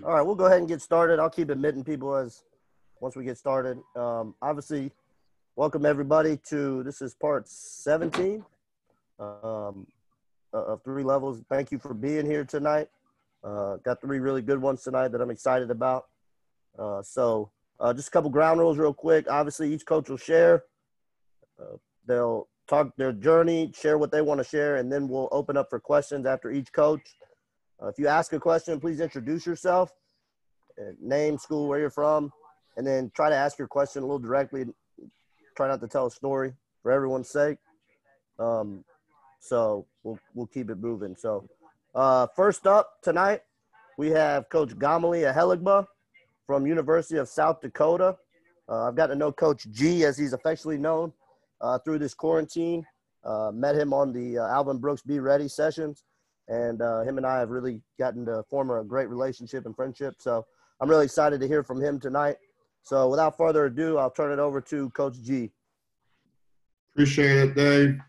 All right, we'll go ahead and get started. I'll keep admitting people as once we get started. Obviously, welcome everybody to this is part 17 um, of Three Levels. Thank you for being here tonight. Got three really good ones tonight that I'm excited about. Just a couple ground rules real quick. Obviously, each coach will share. They'll talk their journey, share what they want to share, and then we'll open up for questions after each coach. If you ask a question, please introduce yourself, name, school, where you're from, and then try to ask your question a little directly. Try not to tell a story for everyone's sake. So we'll keep it moving. So first up tonight, we have Coach Gameli Ahelegbe from University of South Dakota. I've got to know Coach G, as he's affectionately known, through this quarantine. Met him on the Alvin Brooks Be Ready sessions. And him and I have really gotten to form a great relationship and friendship. So I'm really excited to hear from him tonight. So without further ado, I'll turn it over to Coach G. Appreciate it, Dave.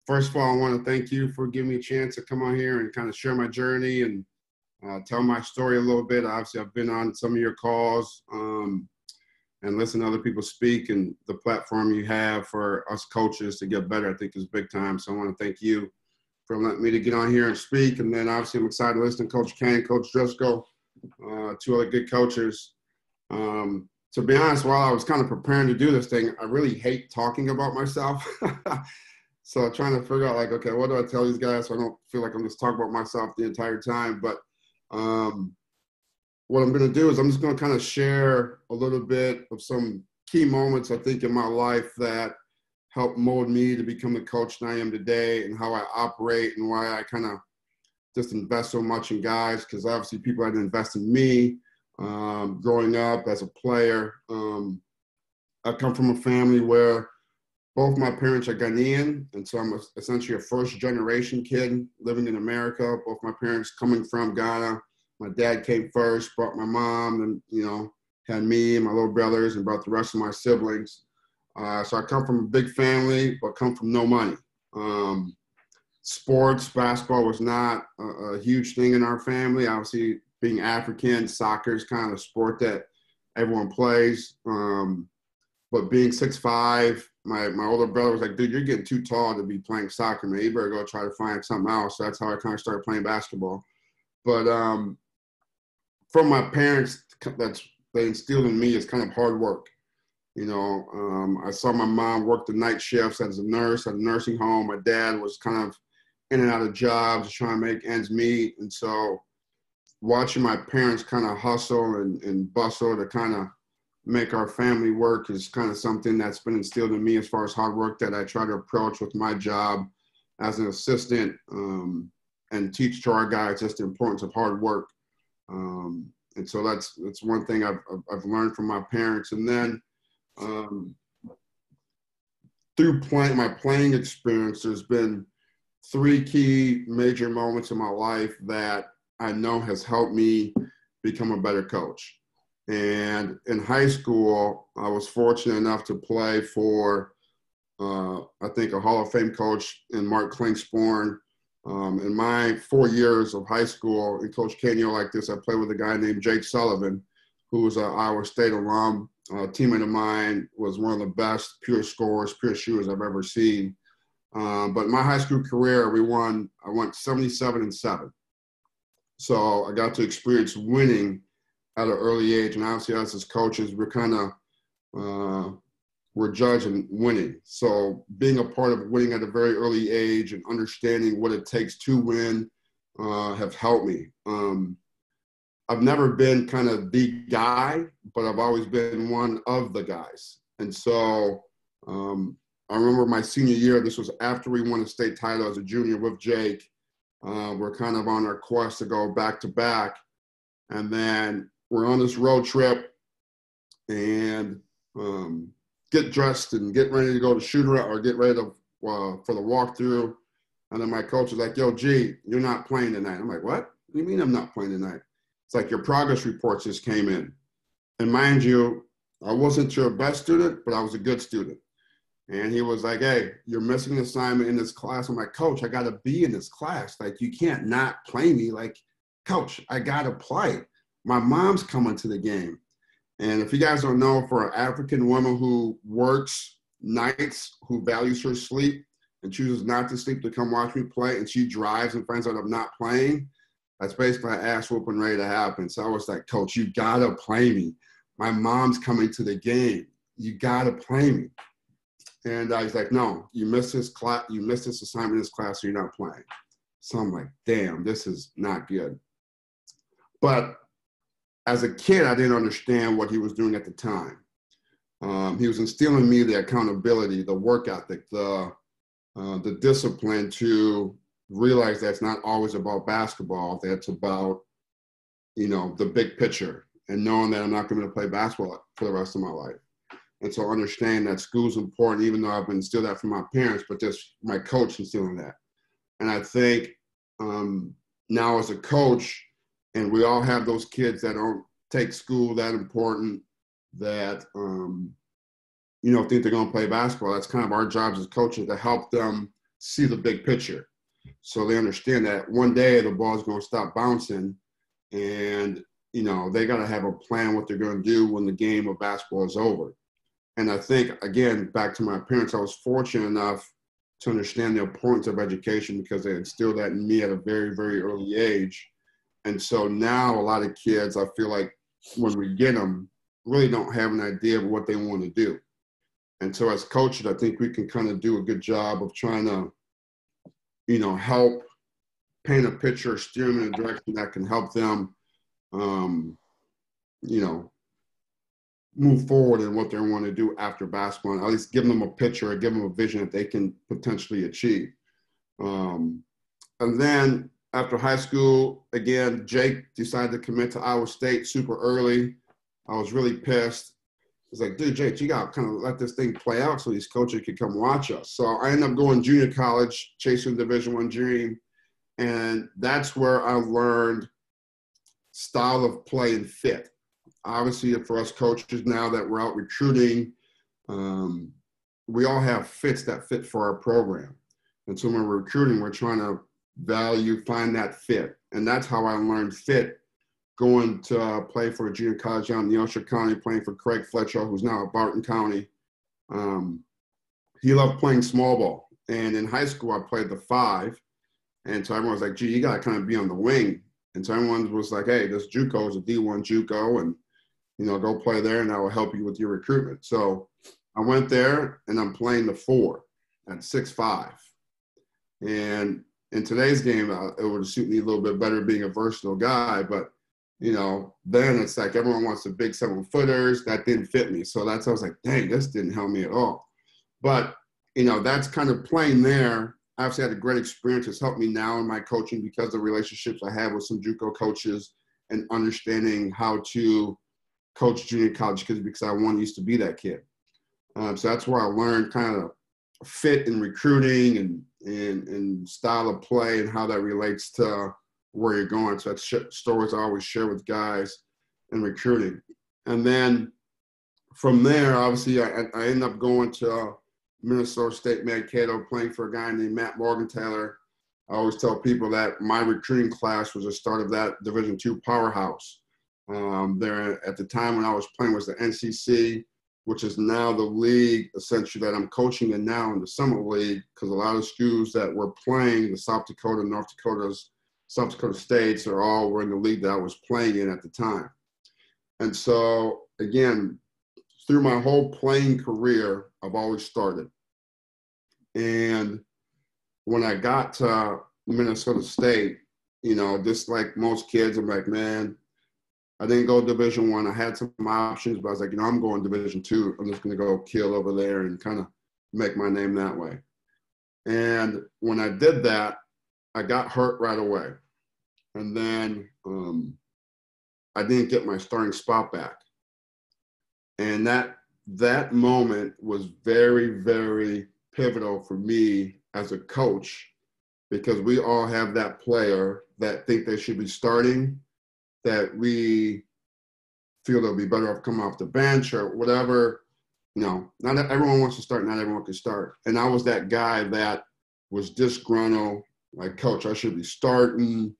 First of all, I want to thank you for giving me a chance to come on here and kind of share my journey and tell my story a little bit. Obviously, I've been on some of your calls and listen to other people speak, and the platform you have for us coaches to get better, I think, is big time. So I want to thank you for letting me to get on here and speak. And then obviously I'm excited to listen to Coach Kane, Coach Driscoll, two other good coaches. To be honest, while I was kind of preparing to do this thing, I really hate talking about myself. So trying to figure out, like, okay, what do I tell these guys so I don't feel like I'm just talking about myself the entire time. But what I'm going to do is I'm just going to kind of share a little bit of some key moments, I think, in my life that helped mold me to become the coach that I am today, and how I operate and why I kind of just invest so much in guys, because obviously people had to invest in me growing up as a player. I come from a family where both my parents are Ghanaian, and so I'm essentially a first-generation kid living in America. Both my parents coming from Ghana. My dad came first, brought my mom, and, had me and my little brothers and brought the rest of my siblings. So I come from a big family, but come from no money. Sports, basketball was not a huge thing in our family. Obviously, being African, soccer is kind of the sport that everyone plays. But being 6'5", my older brother was like, dude, you're getting too tall to be playing soccer, man. You better go try to find something else. So that's how I kind of started playing basketball. But from my parents, they instilled in me is kind of hard work. I saw my mom work the night shifts as a nurse at a nursing home. My dad was kind of in and out of jobs, trying to make ends meet. And so watching my parents kind of hustle and bustle to kind of make our family work is kind of something that's been instilled in me as far as hard work that I try to approach with my job as an assistant and teach to our guys just the importance of hard work. And so that's one thing I've learned from my parents. And then through my playing experience, there's been three key major moments in my life that I know has helped me become a better coach. And in high school, I was fortunate enough to play for, I think, a Hall of Fame coach in Mark Klingsporn. In my 4 years of high school, and Coach Kane, like this, I played with a guy named Jake Sullivan, who was an Iowa State alum. A teammate of mine, was one of the best pure scorers, pure shooters I've ever seen. But my high school career, I went 77-7. So I got to experience winning at an early age. And obviously us as coaches, we're judging winning. So being a part of winning at a very early age and understanding what it takes to win have helped me. I've never been kind of the guy, but I've always been one of the guys. And so I remember my senior year, this was after we won a state title as a junior with Jake. We're kind of on our quest to go back to back. And then we're on this road trip and get dressed and get ready to go to shoot around or get ready to for the walkthrough. And then my coach was like, yo, G, you're not playing tonight. I'm like, what? What do you mean I'm not playing tonight? It's like your progress reports just came in. And mind you, I wasn't your best student, but I was a good student. And he was like, hey, you're missing an assignment in this class. I'm like, coach, I got to be in this class. Like, you can't not play me. Like, Coach, I got to play. My mom's coming to the game. And if you guys don't know, for an African woman who works nights, who values her sleep and chooses not to sleep to come watch me play, and she drives and finds out I'm not playing, that's basically an ass whooping ready to happen. So I was like, Coach, you got to play me. My mom's coming to the game. You got to play me. And I was like, no, you missed this class. You missed this assignment in this class, so you're not playing. So I'm like, damn, this is not good. But as a kid, I didn't understand what he was doing at the time. He was instilling in me the accountability, the work ethic, the discipline to realize that it's not always about basketball. That's about, the big picture, and knowing that I'm not going to play basketball for the rest of my life. And so understand that school's important, even though I've been instilled that from my parents, but just my coach instilling that. And I think now as a coach, and we all have those kids that don't take school that important, that, think they're going to play basketball. That's kind of our jobs as coaches, to help them see the big picture. So they understand that one day the ball's going to stop bouncing, and, they got to have a plan what they're going to do when the game of basketball is over. And I think, again, back to my parents, I was fortunate enough to understand the importance of education because they instilled that in me at a very, very early age. And so now a lot of kids, I feel like when we get them, really don't have an idea of what they want to do. And so as coaches, I think we can kind of do a good job of trying to, help paint a picture, steer them in a direction that can help them, move forward in what they want to do after basketball, and at least give them a picture or give them a vision that they can potentially achieve. And then after high school, again, Jake decided to commit to Iowa State super early. I was really pissed. I was like, dude, Jake, you got to kind of let this thing play out so these coaches could come watch us. So I ended up going junior college, chasing Division I dream. And that's where I learned style of play and fit. Obviously, for us coaches now that we're out recruiting, we all have fits that fit for our program. And so when we're recruiting, we're trying to find that fit. And that's how I learned fit, going to play for a junior college out in Neosho County, playing for Craig Fletcher, who's now at Barton County. He loved playing small ball. And in high school, I played the 5. And so everyone was like, gee, you got to kind of be on the wing. And so everyone was like, hey, this JUCO is a D1 JUCO, and go play there, and that will help you with your recruitment. So I went there, and I'm playing the 4 at 6'5". And in today's game, it would suit me a little bit better being a versatile guy. But, then it's like everyone wants the big 7-footers. That didn't fit me. So I was like, dang, this didn't help me at all. But, that's kind of playing there. I obviously had a great experience. It's helped me now in my coaching because of the relationships I have with some JUCO coaches and understanding how to coach junior college kids, because I used to be that kid. So that's where I learned kind of fit in recruiting and style of play and how that relates to where you're going. So that's stories I always share with guys in recruiting. And then from there, obviously, I ended up going to Minnesota State Mankato, playing for a guy named Matt Morgenthaler. I always tell people that my recruiting class was the start of that Division II powerhouse. There at the time when I was playing was the NCC, which is now the league essentially that I'm coaching in now in the Summer League, because a lot of schools that were playing, the South Dakota, North Dakotas, South Dakota States, were in the league that I was playing in at the time. And so, again, through my whole playing career, I've always started. And when I got to Minnesota State, just like most kids, I'm like, man, I didn't go Division I. I had some options, but I was like, I'm going Division II. I'm just going to go kill over there and kind of make my name that way. And when I did that, I got hurt right away. And then I didn't get my starting spot back. And that moment was very, very pivotal for me as a coach, because we all have that player that think they should be starting, that we feel they'll be better off coming off the bench or whatever. Not everyone wants to start, not everyone can start. And I was that guy that was disgruntled, like, coach, I should be starting.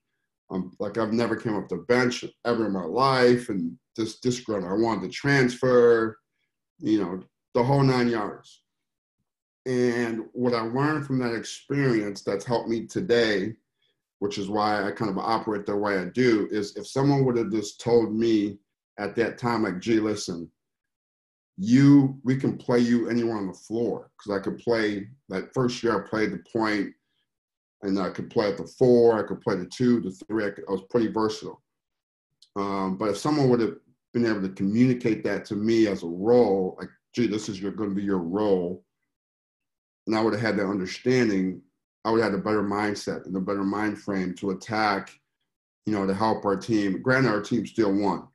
Like I've never came off the bench ever in my life, and just disgruntled. I wanted to transfer, the whole 9 yards. And what I learned from that experience that's helped me today, which is why I kind of operate the way I do, is if someone would have just told me at that time, like, gee, listen, we can play you anywhere on the floor. Because I could play, that first year I played the point, and I could play at the 4, I could play the 2, the 3, I was pretty versatile. But if someone would have been able to communicate that to me as a role, like, gee, this is going to be your role, and I would have had that understanding, I would have had a better mindset and a better mind frame to attack, to help our team. Granted, our team still won.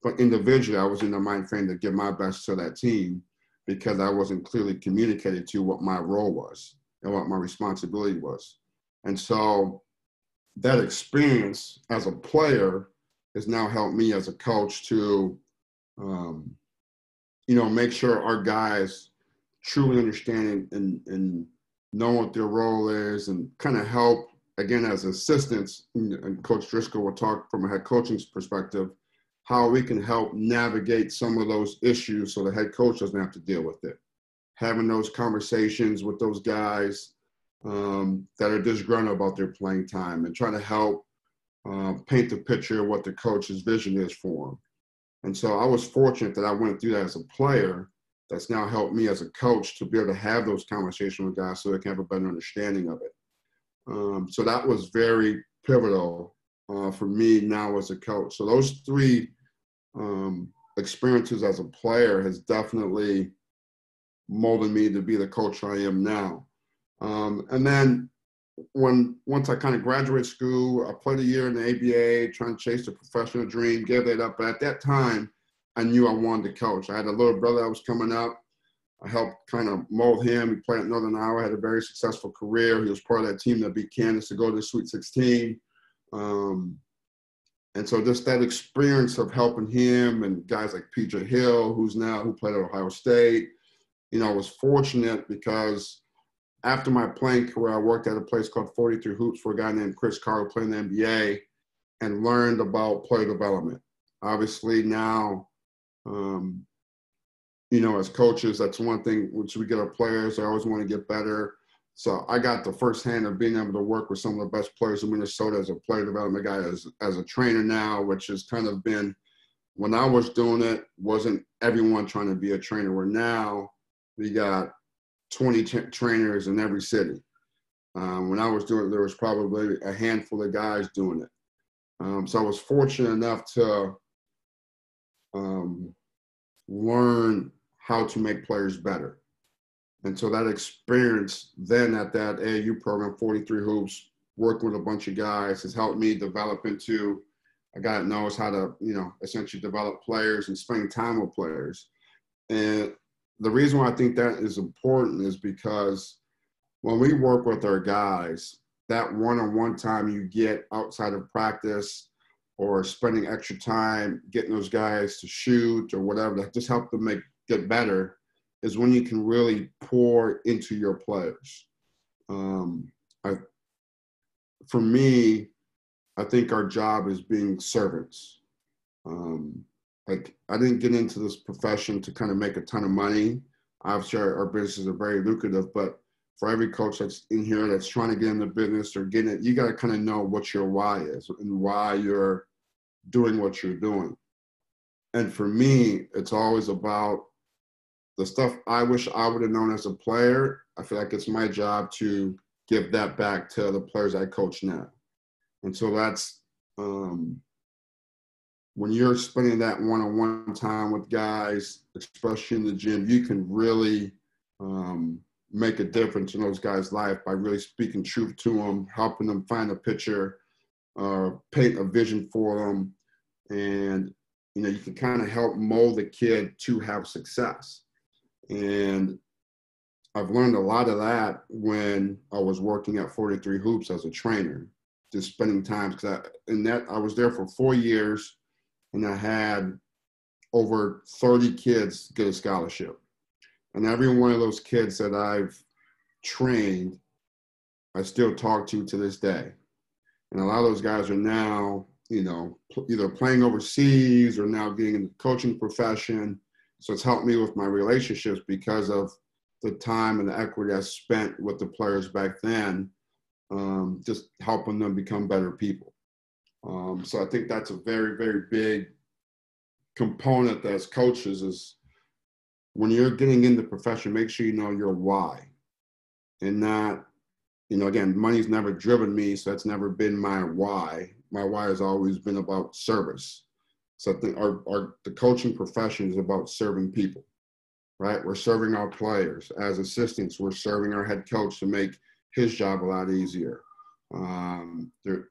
But individually, I was in the mind frame to give my best to that team because I wasn't clearly communicated to what my role was and what my responsibility was. And so that experience as a player has now helped me as a coach to, make sure our guys truly understand and know what their role is, and kind of help, again, as assistants, and Coach Driscoll will talk from a head coaching perspective, how we can help navigate some of those issues so the head coach doesn't have to deal with it. Having those conversations with those guys that are disgruntled about their playing time, and trying to help paint the picture of what the coach's vision is for them. And so I was fortunate that I went through that as a player. That's now helped me as a coach to be able to have those conversations with guys so they can have a better understanding of it. So that was very pivotal for me now as a coach. So those 3 experiences as a player has definitely molded me to be the coach I am now. And then once I kind of graduated school, I played a year in the ABA, trying to chase the professional dream, gave that up. But at that time, I knew I wanted to coach. I had a little brother that was coming up. I helped kind of mold him. He played at Northern Iowa, had a very successful career. He was part of that team that beat Kansas to go to the Sweet 16. And so just that experience of helping him and guys like PJ Hill, who played at Ohio State, was fortunate because after my playing career, I worked at a place called 43 Hoops for a guy named Chris Carr, who played in the NBA, and learned about player development. Obviously now, as coaches, that's one thing which we get our players. They always want to get better. So I got the first hand of being able to work with some of the best players in Minnesota as a player development guy, as a trainer now, which has kind of been, when I was doing it, wasn't everyone trying to be a trainer, where now we got 20 trainers in every city. When I was doing it, there was probably a handful of guys doing it. So I was fortunate enough to learn how to make players better. And so that experience then at that AAU program, 43 Hoops, working with a bunch of guys, has helped me develop into a guy that knows how to, essentially develop players and spend time with players. And the reason why I think that is important is because when we work with our guys, that one-on-one time you get outside of practice or spending extra time getting those guys to shoot or whatever, that just help them get better, is when you can really pour into your players. For me, I think our job is being servants. I didn't get into this profession to kind of make a ton of money. Obviously, our businesses are very lucrative, but for every coach that's in here that's trying to get in the business or getting it, you got to kind of know what your why is and why you're doing what you're doing. And for me, it's always about the stuff I wish I would have known as a player. I feel like it's my job to give that back to the players I coach now. And so that's when you're spending that one-on-one time with guys, especially in the gym, you can really make a difference in those guys' life by really speaking truth to them, helping them find a picture, paint a vision for them. And, you can kind of help mold the kid to have success. And I've learned a lot of that when I was working at 43 Hoops as a trainer, just spending time, because I was there for 4 years, and I had over 30 kids get a scholarship. And every one of those kids that I've trained, I still talk to this day. And a lot of those guys are now, either playing overseas or now getting in the coaching profession. So it's helped me with my relationships because of the time and the equity I spent with the players back then, just helping them become better people. So I think that's a very, very big component as coaches is when you're getting in the profession, make sure you know your why and not, again, money's never driven me, so that's never been my why. My why has always been about service. So I think the coaching profession is about serving people, right? We're serving our players as assistants. We're serving our head coach to make his job a lot easier.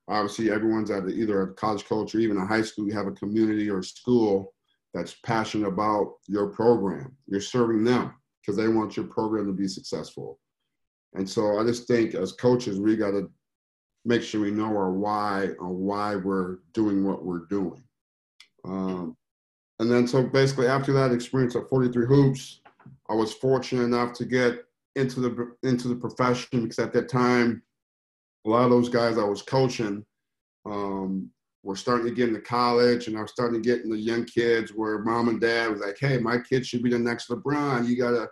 Obviously, everyone's at either a college coach or even a high school. You have a community or school that's passionate about your program. You're serving them because they want your program to be successful. And so I just think as coaches, we got to make sure we know our why or why we're doing what we're doing. And then so basically after that experience at 43 Hoops, I was fortunate enough to get into the profession because at that time, a lot of those guys I was coaching were starting to get into college, and I was starting to get into young kids where mom and dad was like, hey, my kid should be the next LeBron. You got to,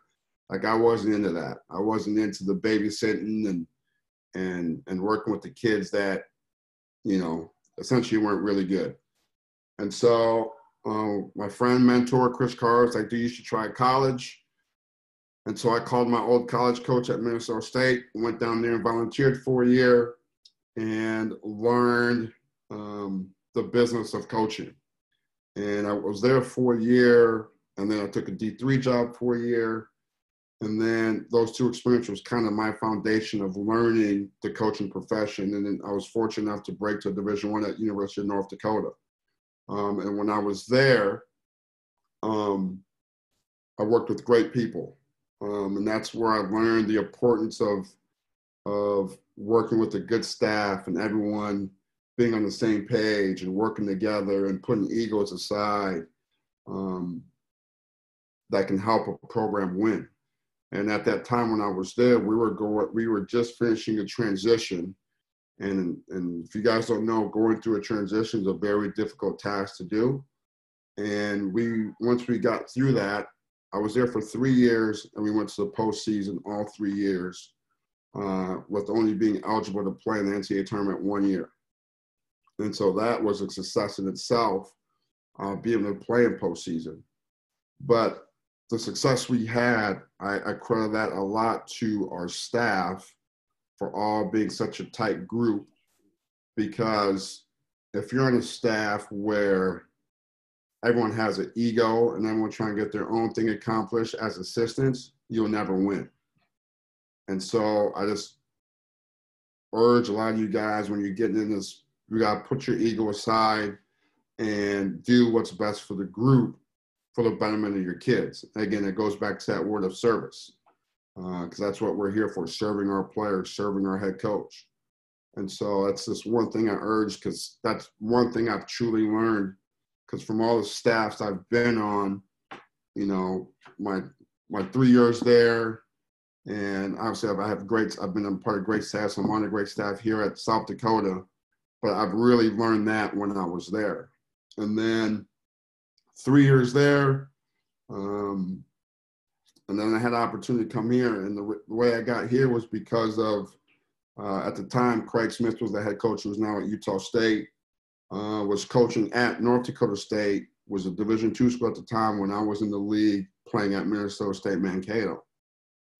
like, I wasn't into that. I wasn't into the babysitting and working with the kids that, essentially weren't really good. And so my friend, mentor, Chris Carr, was like, dude, you should try college. And so I called my old college coach at Minnesota State, went down there and volunteered for a year and learned the business of coaching. And I was there for a year, and then I took a D3 job for a year. And then those two experiences was kind of my foundation of learning the coaching profession. And then I was fortunate enough to break to Division I at University of North Dakota. And when I was there, I worked with great people. And that's where I learned the importance of working with a good staff and everyone being on the same page and working together and putting egos aside that can help a program win. And at that time when I was there, we were just finishing a transition. And if you guys don't know, going through a transition is a very difficult task to do. And once we got through that, I was there for 3 years, and we went to the postseason all 3 years, with only being eligible to play in the NCAA tournament 1 year. And so that was a success in itself, being able to play in postseason. But the success we had, I credit that a lot to our staff for all being such a tight group, because if you're on a staff where everyone has an ego and everyone trying to get their own thing accomplished as assistants, you'll never win. And so I just urge a lot of you guys, when you're getting in this, you got to put your ego aside and do what's best for the group for the betterment of your kids. Again, it goes back to that word of service, because that's what we're here for, serving our players, serving our head coach. And so that's just one thing I urge, because that's one thing I've truly learned, because from all the staffs I've been on, my 3 years there, and obviously I've been a part of great staffs. I'm on a great staff here at South Dakota, but I've really learned that when I was there. And then 3 years there, and then I had an opportunity to come here. And the way I got here was because of, at the time, Craig Smith was the head coach, who was now at Utah State, was coaching at North Dakota State, was a Division II school at the time when I was in the league playing at Minnesota State Mankato.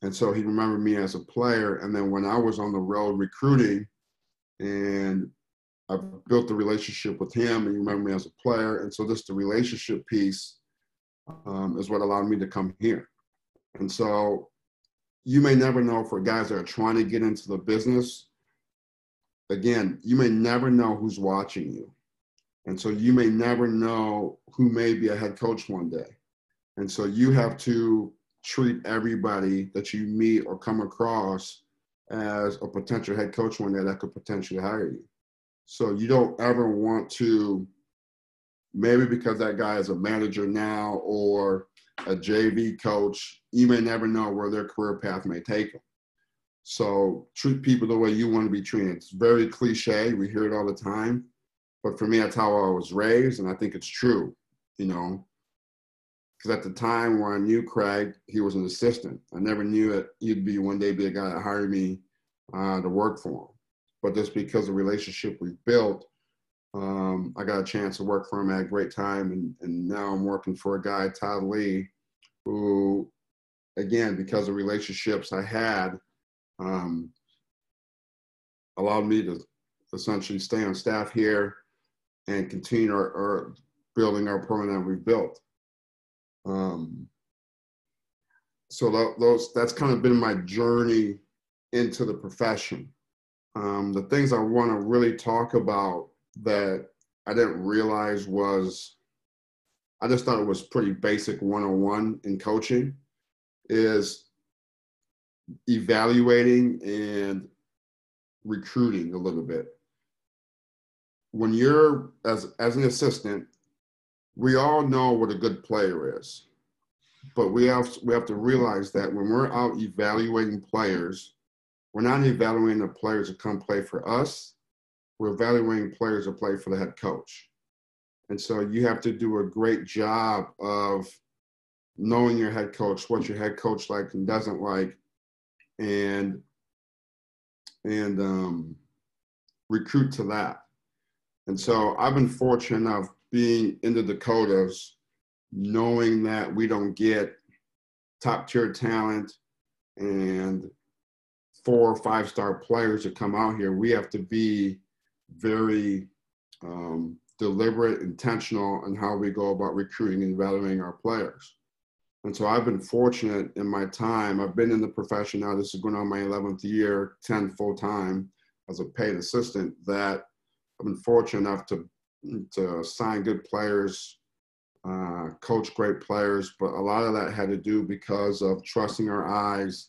And so he remembered me as a player. And then when I was on the road recruiting, and I built the relationship with him, and he remembered me as a player. And so just the relationship piece is what allowed me to come here. And so you may never know, for guys that are trying to get into the business, again, you may never know who's watching you. And so you may never know who may be a head coach one day. And so you have to treat everybody that you meet or come across as a potential head coach one day that could potentially hire you. So you don't ever want to, maybe because that guy is a manager now or a JV coach, you may never know where their career path may take them. So treat people the way you want to be treated. It's very cliche. We hear it all the time. But for me, that's how I was raised, and I think it's true, you know. Because at the time when I knew Craig, he was an assistant. I never knew that he'd be one day be a guy that hired me to work for him. But just because of the relationship we built, I got a chance to work for him at a great time. And now I'm working for a guy, Todd Lee, who, again, because of relationships I had, allowed me to essentially stay on staff here and continue our building our program that we've built. So that's kind of been my journey into the profession. The things I want to really talk about that I didn't realize was, I just thought it was pretty basic 101 in coaching, is evaluating and recruiting a little bit. When you're as an assistant, we all know what a good player is, but we have to realize that when we're out evaluating players, we're not evaluating the players to come play for us. We're evaluating players to play for the head coach. And so you have to do a great job of knowing your head coach, what your head coach likes and doesn't like, and recruit to that. And so I've been fortunate enough being in the Dakotas, knowing that we don't get top tier talent and 4 or 5 star players that come out here. We have to be very deliberate, intentional in how we go about recruiting and evaluating our players. And so I've been fortunate in my time. I've been in the profession now. This is going on my 11th year, 10 full time as a paid assistant, that I've been fortunate enough to sign good players, coach great players, but a lot of that had to do because of trusting our eyes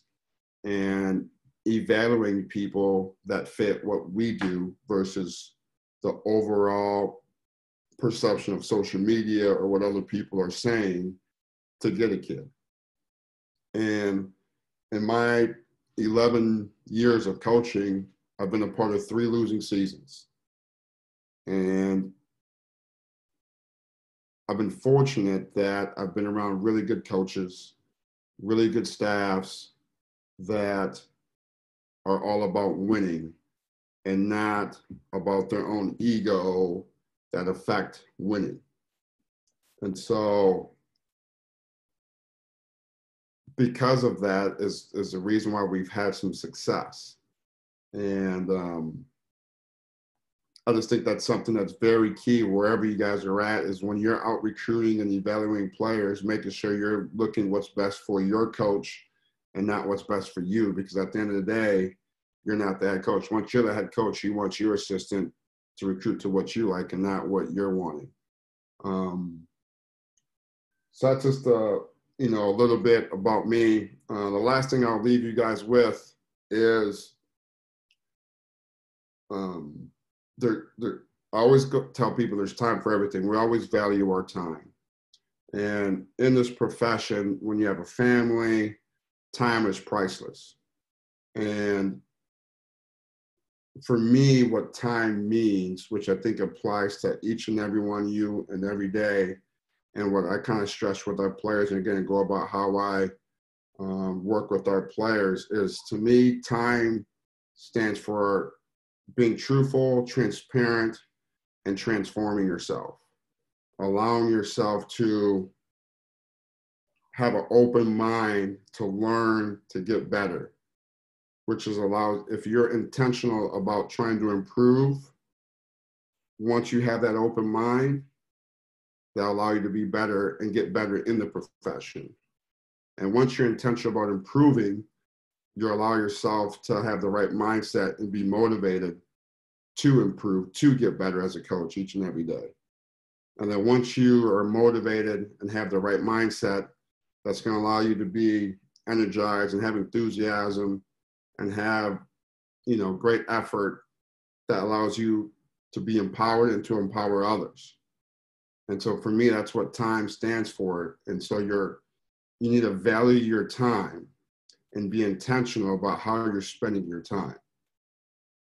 and evaluating people that fit what we do versus the overall perception of social media or what other people are saying to get a kid. And in my 11 years of coaching, I've been a part of 3 losing seasons. And I've been fortunate that I've been around really good coaches, really good staffs that are all about winning and not about their own ego that affect winning. And so because of that is the reason why we've had some success. And I just think that's something that's very key wherever you guys are at, is when you're out recruiting and evaluating players, making sure you're looking what's best for your coach and not what's best for you. Because at the end of the day, you're not the head coach. Once you're the head coach, you want your assistant to recruit to what you like and not what you're wanting. So that's just a little bit about me. The last thing I'll leave you guys with is I always tell people there's time for everything. We always value our time. And in this profession, when you have a family, time is priceless. And for me, what time means, which I think applies to each and every one of you and every day, and what I kind of stress with our players, and again, go about how I work with our players, is, to me, time stands for being truthful, transparent, and transforming yourself. Allowing yourself to have an open mind to learn, to get better, which is allowed, if you're intentional about trying to improve, once you have that open mind, that'll allow you to be better and get better in the profession. And once you're intentional about improving, you allow yourself to have the right mindset and be motivated to improve, to get better as a coach each and every day. And then once you are motivated and have the right mindset, that's going to allow you to be energized and have enthusiasm and have, great effort that allows you to be empowered and to empower others. And so for me, that's what time stands for. And so you need to value your time. and be intentional about how you're spending your time.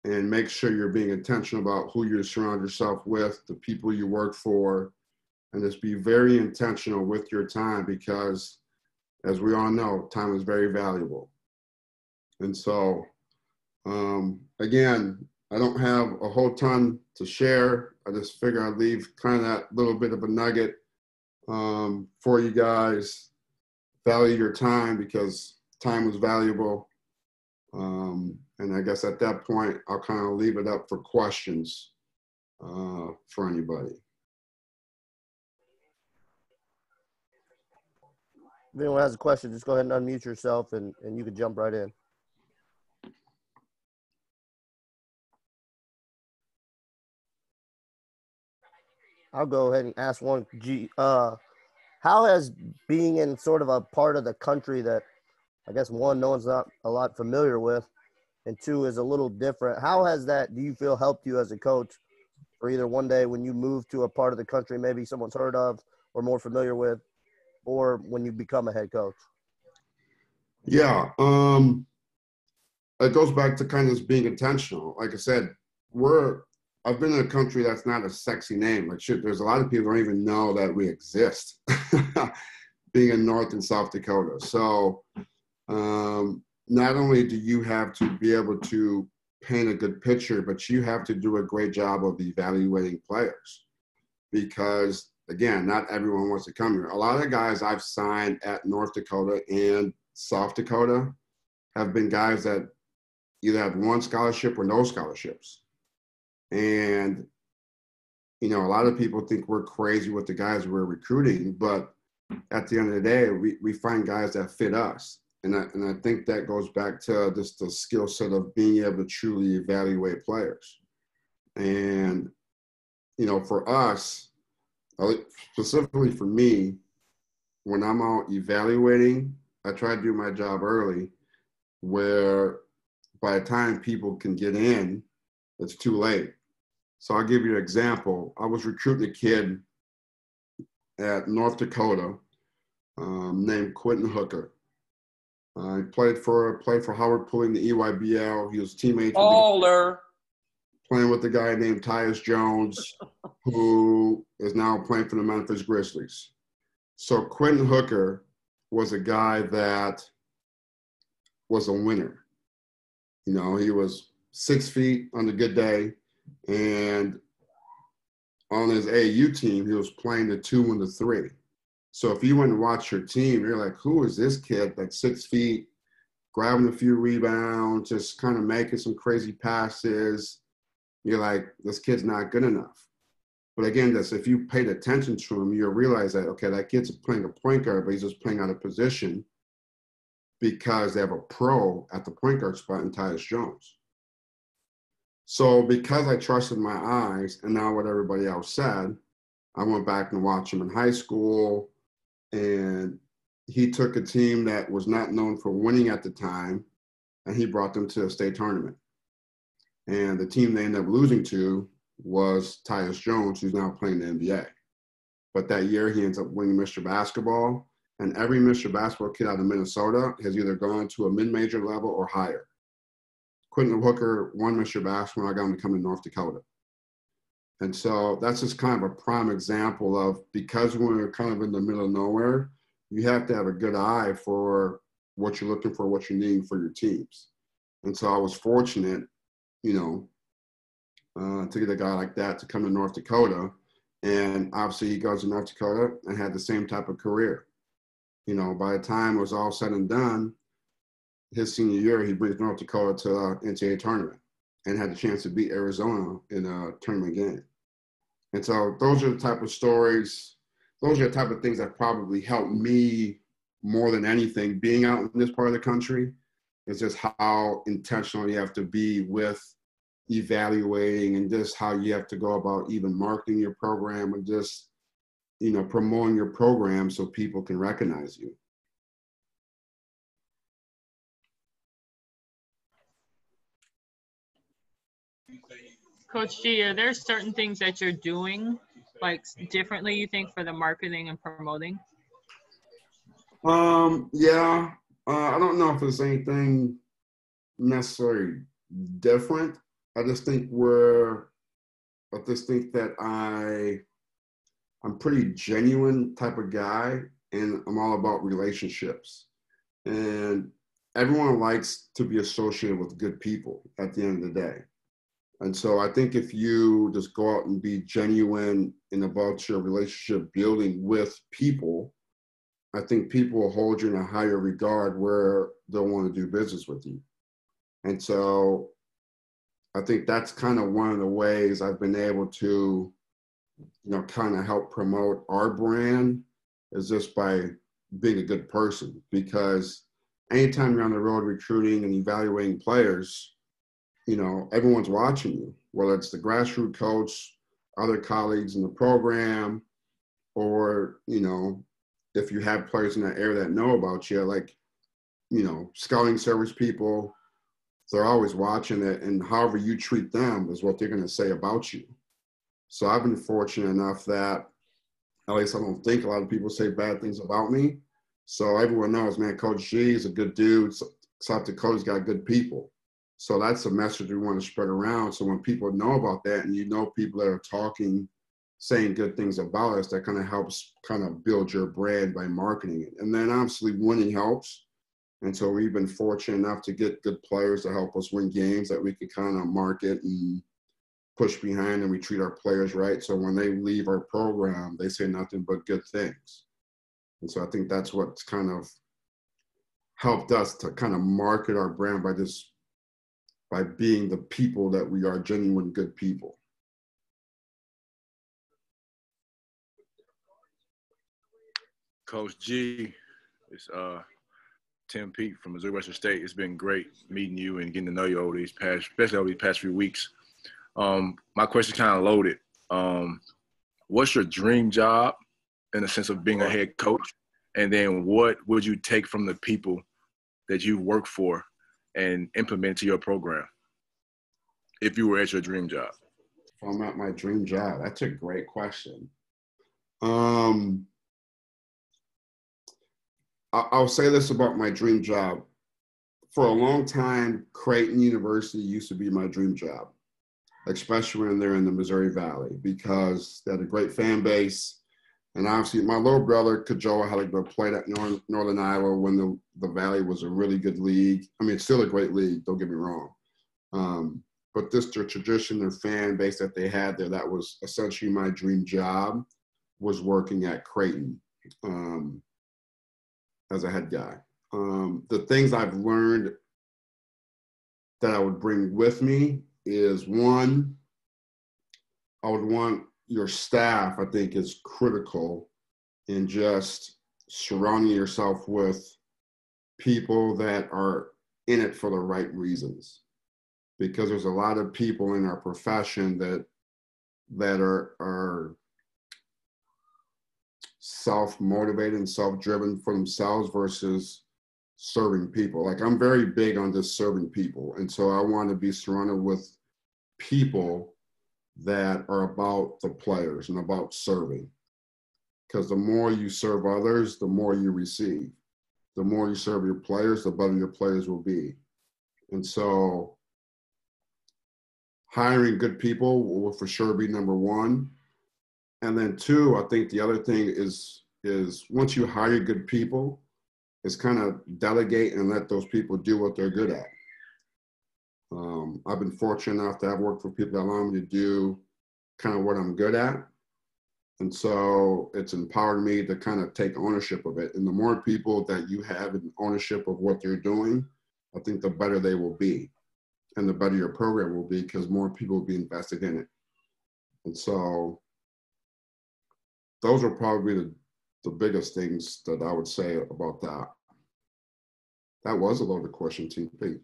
And make sure you're being intentional about who you surround yourself with, the people you work for, and just be very intentional with your time because, as we all know, time is very valuable. And so, again, I don't have a whole ton to share. I just figure I'd leave kind of that little bit of a nugget for you guys. Value your time because time is valuable. And I guess at that point, I'll kind of leave it up for questions for anybody. If anyone has a question, just go ahead and unmute yourself and you can jump right in. I'll go ahead and ask one. How has being in sort of a part of the country that I guess one, no one's not a lot familiar with, and two, is a little different. How has that, do you feel, helped you as a coach for either one day when you move to a part of the country maybe someone's heard of or more familiar with, or when you become a head coach? Yeah, it goes back to kind of just being intentional. Like I said, I've been in a country that's not a sexy name. Like shit, there's a lot of people who don't even know that we exist, being in North and South Dakota. So not only do you have to be able to paint a good picture, but you have to do a great job of evaluating players. Because again, not everyone wants to come here. A lot of guys I've signed at North Dakota and South Dakota have been guys that either have one scholarship or no scholarships. And, you know, a lot of people think we're crazy with the guys we're recruiting, but at the end of the day, we find guys that fit us. And I think that goes back to just the skill set of being able to truly evaluate players. And, you know, for us, specifically for me, when I'm out evaluating, I try to do my job early, where by the time people can get in, it's too late. So I'll give you an example. I was recruiting a kid at North Dakota named Quentin Hooker. He played for Howard Pulling the EYBL. He was teammates playing with a guy named Tyus Jones, who is now playing for the Memphis Grizzlies. So Quentin Hooker was a guy that was a winner. You know, he was 6 feet on a good day, and on his AAU team, he was playing the 2 and the 3. So if you went and watch your team, you're like, who is this kid that's 6 feet, grabbing a few rebounds, just kind of making some crazy passes? You're like, this kid's not good enough. But again, if you paid attention to him, you'll realize that, okay, that kid's playing a point guard, but he's just playing out of position because they have a pro at the point guard spot in Tyus Jones. So because I trusted my eyes and now what everybody else said, I went back and watched him in high school, and he took a team that was not known for winning at the time, and he brought them to a state tournament. And the team they ended up losing to was Tyus Jones, who's now playing the NBA. But that year, he ends up winning Mr. Basketball, and every Mr. Basketball kid out of Minnesota has either gone to a mid-major level or higher. Quentin Hooker won Mr. Basketball, and I got him to come to North Dakota. And so that's just kind of a prime example of, because we're kind of in the middle of nowhere, you have to have a good eye for what you're looking for, what you're needing for your teams. And so I was fortunate, you know, to get a guy like that to come to North Dakota. And obviously he goes to North Dakota and had the same type of career. You know, by the time it was all said and done, his senior year, he brings North Dakota to the NCAA tournament and had the chance to beat Arizona in a tournament game. And so those are the type of stories, those are the type of things that probably helped me more than anything being out in this part of the country. It's just how intentional you have to be with evaluating and just how you have to go about even marketing your program and just, you know, promoting your program so people can recognize you. Coach G, are there certain things that you're doing like differently, you think, for the marketing and promoting? Yeah, I don't know if there's anything necessarily different. I just think that I'm pretty genuine type of guy, and I'm all about relationships. And everyone likes to be associated with good people at the end of the day. And so I think if you just go out and be genuine and about your relationship building with people, I think people will hold you in a higher regard where they'll want to do business with you. And so I think that's kind of one of the ways I've been able to, kind of help promote our brand, is just by being a good person. Because anytime you're on the road recruiting and evaluating players, everyone's watching you, whether it's the grassroots coach, other colleagues in the program, or, if you have players in that area that know about you, like, scouting service people, they're always watching it, and however you treat them is what they're going to say about you. So I've been fortunate enough that, at least I don't think a lot of people say bad things about me. So everyone knows, man, Coach G is a good dude. South Dakota's got good people. So that's a message we want to spread around. So when people know about that, and people that are talking, saying good things about us, that kind of helps kind of build your brand by marketing it. And then obviously winning helps. And so we've been fortunate enough to get good players to help us win games that we can kind of market and push behind, and we treat our players right. So when they leave our program, they say nothing but good things. And so I think that's what's kind of helped us to kind of market our brand by being the people that we are, genuine good people. Coach G, it's Tim Pete from Missouri Western State. It's been great meeting you and getting to know you especially over these past few weeks. My question's kind of loaded. What's your dream job in the sense of being a head coach? And then what would you take from the people that you work for and implement to your program if you were at your dream job? If I'm at my dream job, that's a great question. I'll say this about my dream job. For a long time, Creighton University used to be my dream job, especially when they're in the Missouri Valley, because they had a great fan base. And obviously, my little brother, Gameli Ahelegbe, played at Northern Iowa when the Valley was a really good league. I mean, it's still a great league, don't get me wrong. But their tradition, their fan base that they had there, that was essentially my dream job, was working at Creighton as a head guy. The things I've learned that I would bring with me is, one, I would want your staff, I think, is critical in just surrounding yourself with people that are in it for the right reasons. Because there's a lot of people in our profession that are self-motivated and self-driven for themselves versus serving people. Like, I'm very big on just serving people. And so I want to be surrounded with people that are about the players and about serving. Because the more you serve others, the more you receive. The more you serve your players, the better your players will be. And so hiring good people will for sure be number one. And then two, I think the other thing is once you hire good people, is kind of delegate and let those people do what they're good at. I've been fortunate enough to have worked for people that allow me to do kind of what I'm good at. And so it's empowered me to kind of take ownership of it. And the more people that you have in ownership of what they're doing, I think the better they will be. And the better your program will be, because more people will be invested in it. And so those are probably the biggest things that I would say about that. That was a loaded question, TP.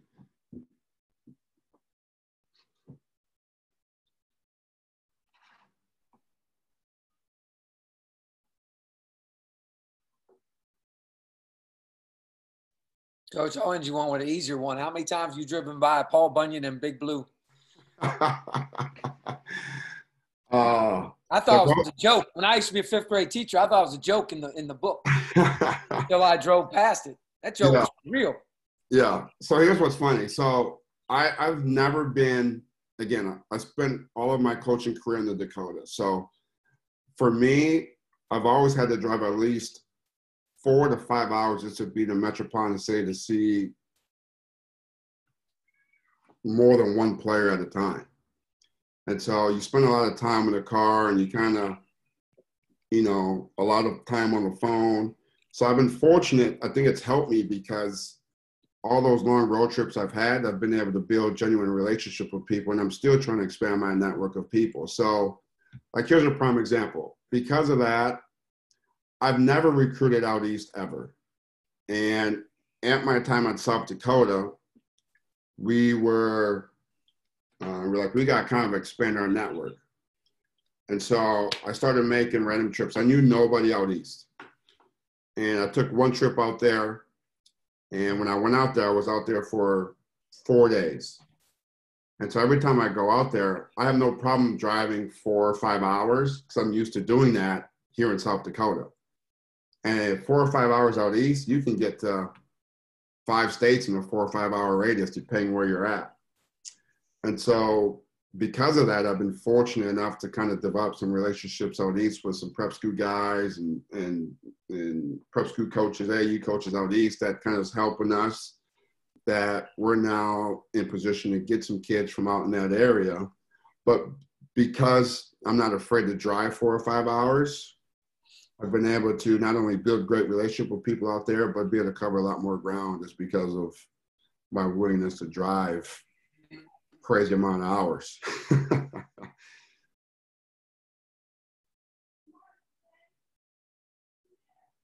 Coach Owens, you want an easier one. How many times you driven by Paul Bunyan and Big Blue? I thought it was a joke. When I used to be a fifth grade teacher, I thought it was a joke in the book until I drove past it. That joke Yeah. is real. Yeah. So here's what's funny. So I've never been, again, I spent all of my coaching career in the Dakota. So for me, I've always had to drive at least 4 to 5 hours just to be in the metropolitan city to see more than one player at a time. And so you spend a lot of time in the car and you kind of, a lot of time on the phone. So I've been fortunate. I think it's helped me because all those long road trips I've had, I've been able to build genuine relationship with people, and I'm still trying to expand my network of people. So like, here's a prime example. Because of that, I've never recruited out East ever. And at my time at South Dakota, we were like, we got to kind of expand our network. And so I started making random trips. I knew nobody out East. And I took one trip out there. And when I went out there, I was out there for 4 days. And so every time I go out there, I have no problem driving 4 or 5 hours because I'm used to doing that here in South Dakota. And at 4 or 5 hours out East, you can get to 5 states in a 4 or 5 hour radius, depending where you're at. And so because of that, I've been fortunate enough to kind of develop some relationships out East with some prep school guys and prep school coaches, AU coaches out East that kind of is helping us, that we're now in position to get some kids from out in that area. But because I'm not afraid to drive 4 or 5 hours, I've been able to not only build great relationship with people out there, but be able to cover a lot more ground just because of my willingness to drive crazy amount of hours.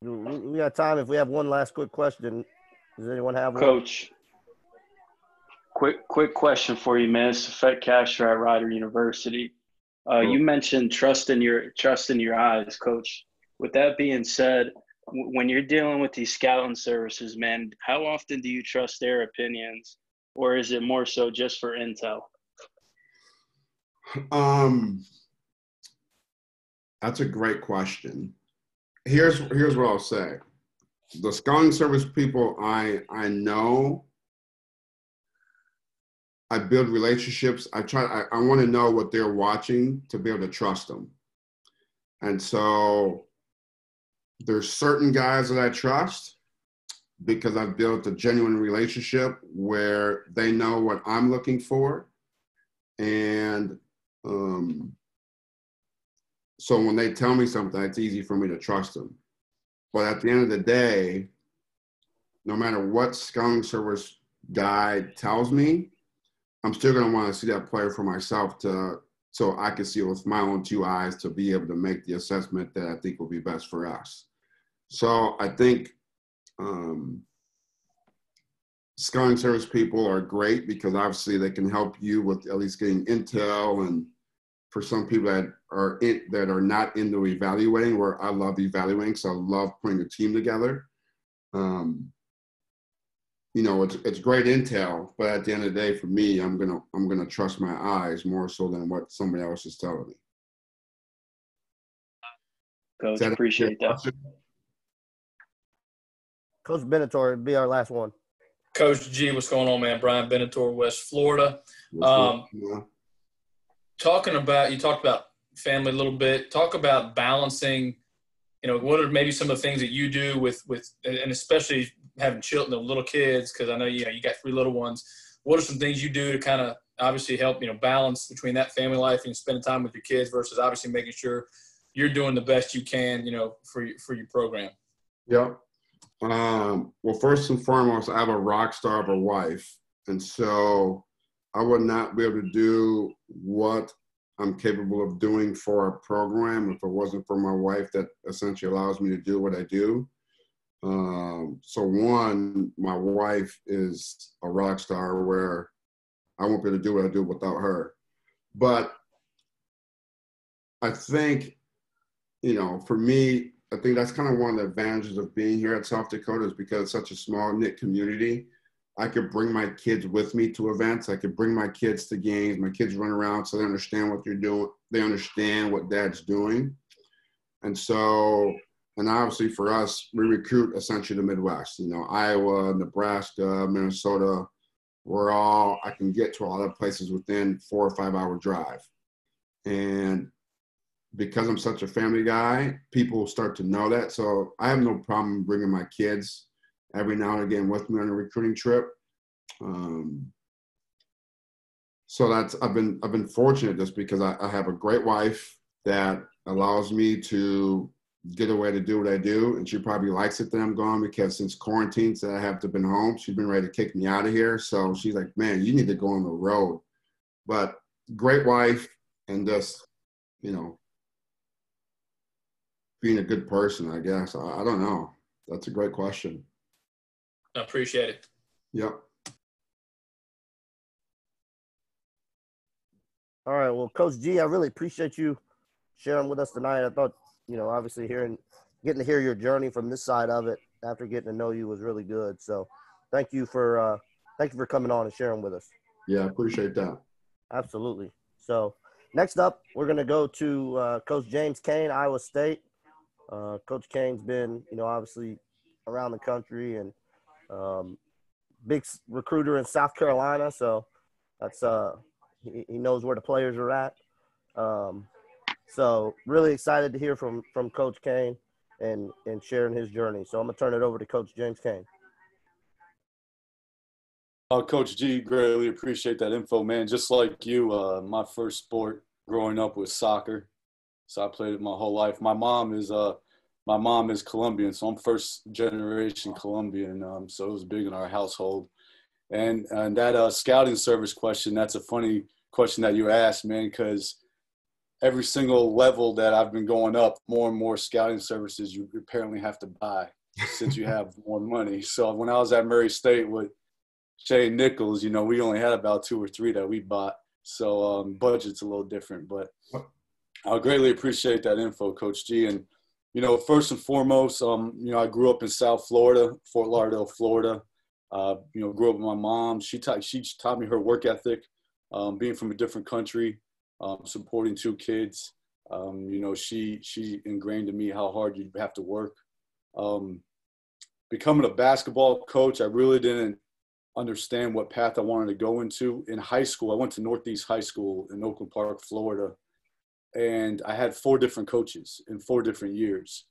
We got time. If we have one last quick question, does anyone have one? Coach, quick question for you, man. It's Fett Castro at Rider University. You mentioned trust in your eyes, Coach. With that being said, when you're dealing with these scouting services, man, how often do you trust their opinions, or is it more so just for intel? That's a great question. Here's what I'll say. The scouting service people I know, I build relationships. I want to know what they're watching to be able to trust them. And so there's certain guys that I trust because I've built a genuine relationship where they know what I'm looking for. And so when they tell me something, it's easy for me to trust them. But at the end of the day, no matter what scouting service guy tells me, I'm still going to want to see that player for myself so I can see it with my own 2 eyes to be able to make the assessment that I think will be best for us. So I think scouting service people are great because obviously they can help you with at least getting intel. And for some people that are not into evaluating, where I love evaluating, so I love putting a team together. It's great intel, but at the end of the day, for me, I'm gonna trust my eyes more so than what somebody else is telling me. Coach, appreciate that. Coach Benator would be our last one. Coach G, what's going on, man? Brian Benator, West Florida. You talked about family a little bit. Talk about balancing, what are maybe some of the things that you do with and especially having children, little kids, because I know, you got 3 little ones. What are some things you do to kind of obviously help, balance between that family life and spending time with your kids versus obviously making sure you're doing the best you can, for your program? Yeah. Well, first and foremost, I have a rock star of a wife. And so I would not be able to do what I'm capable of doing for a program if it wasn't for my wife that essentially allows me to do what I do. So one, my wife is a rock star where I won't be able to do what I do without her. But I think, for me, I think that's kind of one of the advantages of being here at South Dakota is because it's such a small knit community. I could bring my kids with me to events. I could bring my kids to games. My kids run around so they understand what you're doing. They understand what dad's doing. And so And obviously for us, we recruit essentially the Midwest, you know, Iowa, Nebraska, Minnesota. I can get to a lot of places within 4 or 5 hour drive. And because I'm such a family guy, people start to know that. So I have no problem bringing my kids every now and again with me on a recruiting trip. So I've been fortunate just because I have a great wife that allows me to get away to do what I do. And she probably likes it that I'm gone, because since quarantine that I have to been home, she's been ready to kick me out of here. So she's like, man, you need to go on the road. But great wife, and just, you know, being a good person, I guess. I don't know. That's a great question. I appreciate it. Yep. All right. Well, Coach G, I really appreciate you sharing with us tonight. I thought, you know, obviously getting to hear your journey from this side of it after getting to know you was really good. So thank you for coming on and sharing with us. Yeah, I appreciate that. Absolutely. So next up, we're going to go to Coach James Kane, Iowa State. Coach Kane's been, you know, obviously around the country and big recruiter in South Carolina. So that's he knows where the players are at. So really excited to hear from Coach Kane and sharing his journey. So I'm going to turn it over to Coach James Kane. Coach G, greatly appreciate that info, man. Just like you, my first sport growing up was soccer. So I played it my whole life. My mom is Colombian, so I'm first generation Colombian. So it was big in our household. And that scouting service question, that's a funny question that you asked, man, because every single level that I've been going up, more and more scouting services you apparently have to buy since you have more money. So when I was at Murray State with Shane Nichols, you know, we only had about 2 or 3 that we bought. So budget's a little different, but I greatly appreciate that info, Coach G. And, you know, first and foremost, you know, I grew up in South Florida, Fort Lauderdale, Florida. You know, grew up with my mom. She taught me her work ethic, being from a different country, supporting 2 kids. You know, she ingrained in me how hard you have to work. Becoming a basketball coach, I really didn't understand what path I wanted to go into. In high school, I went to Northeast High School in Oakland Park, Florida, and I had 4 different coaches in 4 different years.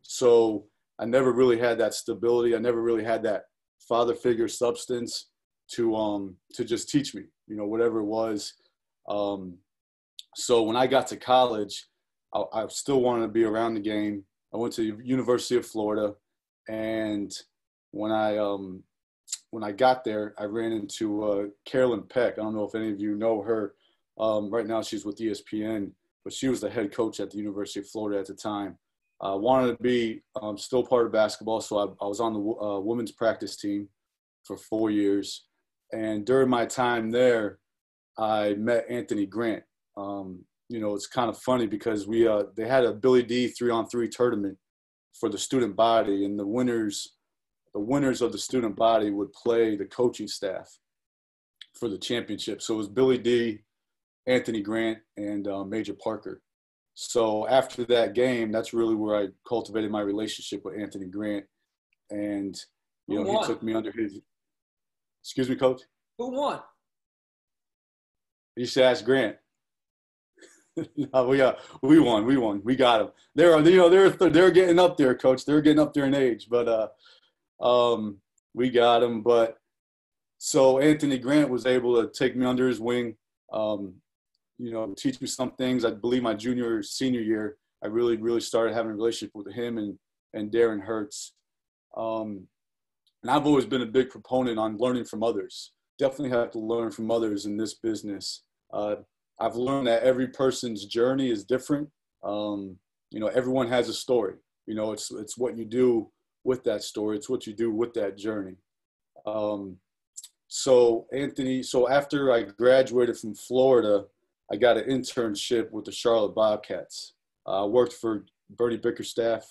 So I never really had that stability. I never really had that father figure substance to just teach me, you know, whatever it was. So when I got to college, I still wanted to be around the game. I went to the University of Florida, and when I got there, I ran into Carolyn Peck. I don't know if any of you know her. Right now she's with ESPN, but she was the head coach at the University of Florida at the time. Wanted to be still part of basketball, so I was on the women's practice team for 4 years. And during my time there, I met Anthony Grant. You know, it's kind of funny because they had a Billy D 3-on-3 tournament for the student body, and the winners of the student body would play the coaching staff for the championship. So it was Billy D, Anthony Grant, and Major Parker. So after that game, that's really where I cultivated my relationship with Anthony Grant. And, you know, he took me under his – excuse me, Coach? Who won? You should ask Grant. No, we won. We got him. They're getting up there, Coach. They're getting up there in age. But we got him. But so Anthony Grant was able to take me under his wing, you know, teach me some things. I believe my junior or senior year, I really started having a relationship with him and Darren Hertz. And I've always been a big proponent on learning from others. Definitely have to learn from others in this business. I've learned that every person's journey is different. You know, everyone has a story. You know, it's what you do with that story. It's what you do with that journey. So after I graduated from Florida, I got an internship with the Charlotte Bobcats. I worked for Bernie Bickerstaff,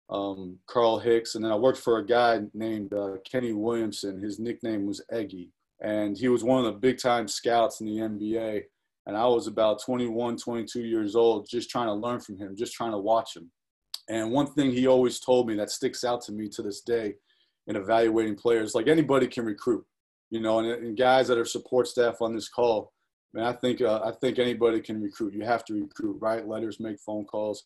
Carl Hicks, and then I worked for a guy named Kenny Williamson. His nickname was Eggy, and he was one of the big-time scouts in the NBA. And I was about 21, 22 years old, just trying to learn from him, just trying to watch him. And one thing he always told me that sticks out to me to this day in evaluating players, like anybody can recruit, and guys that are support staff on this call, man, I think anybody can recruit. You have to recruit, write letters, make phone calls.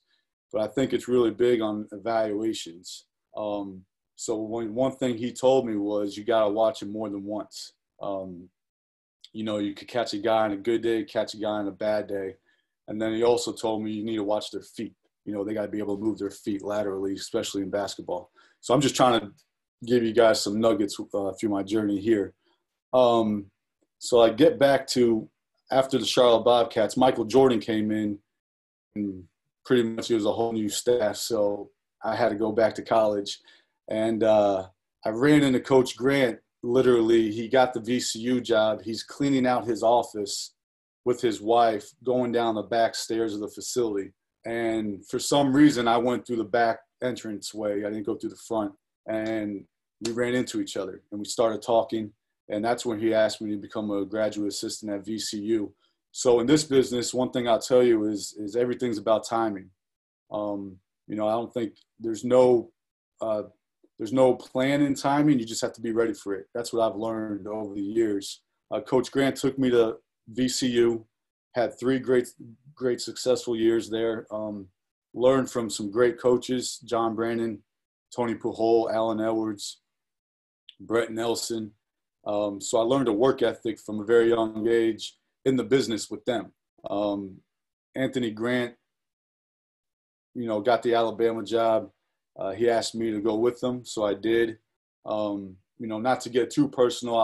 But I think it's really big on evaluations. So one thing he told me was you got to watch it more than once. You could catch a guy on a good day, catch a guy on a bad day. And then he also told me you need to watch their feet. They got to be able to move their feet laterally, especially in basketball. So I'm just trying to give you guys some nuggets through my journey here. So I get back to after the Charlotte Bobcats, Michael Jordan came in, and pretty much it was a whole new staff. So I had to go back to college. And I ran into Coach Grant. Literally, he got the VCU job. He's cleaning out his office with his wife, going down the back stairs of the facility. And for some reason, I went through the back entrance way. I didn't go through the front. And we ran into each other, and we started talking. And that's when he asked me to become a graduate assistant at VCU. So in this business, one thing I'll tell you is everything's about timing. I don't think there's no plan in timing. You just have to be ready for it. That's what I've learned over the years. Coach Grant took me to VCU, had 3 great successful years there. Learned from some great coaches, John Brandon, Tony Pujol, Alan Edwards, Brett Nelson. So I learned a work ethic from a very young age in the business with them. Anthony Grant, got the Alabama job. He asked me to go with them, so I did. Not to get too personal,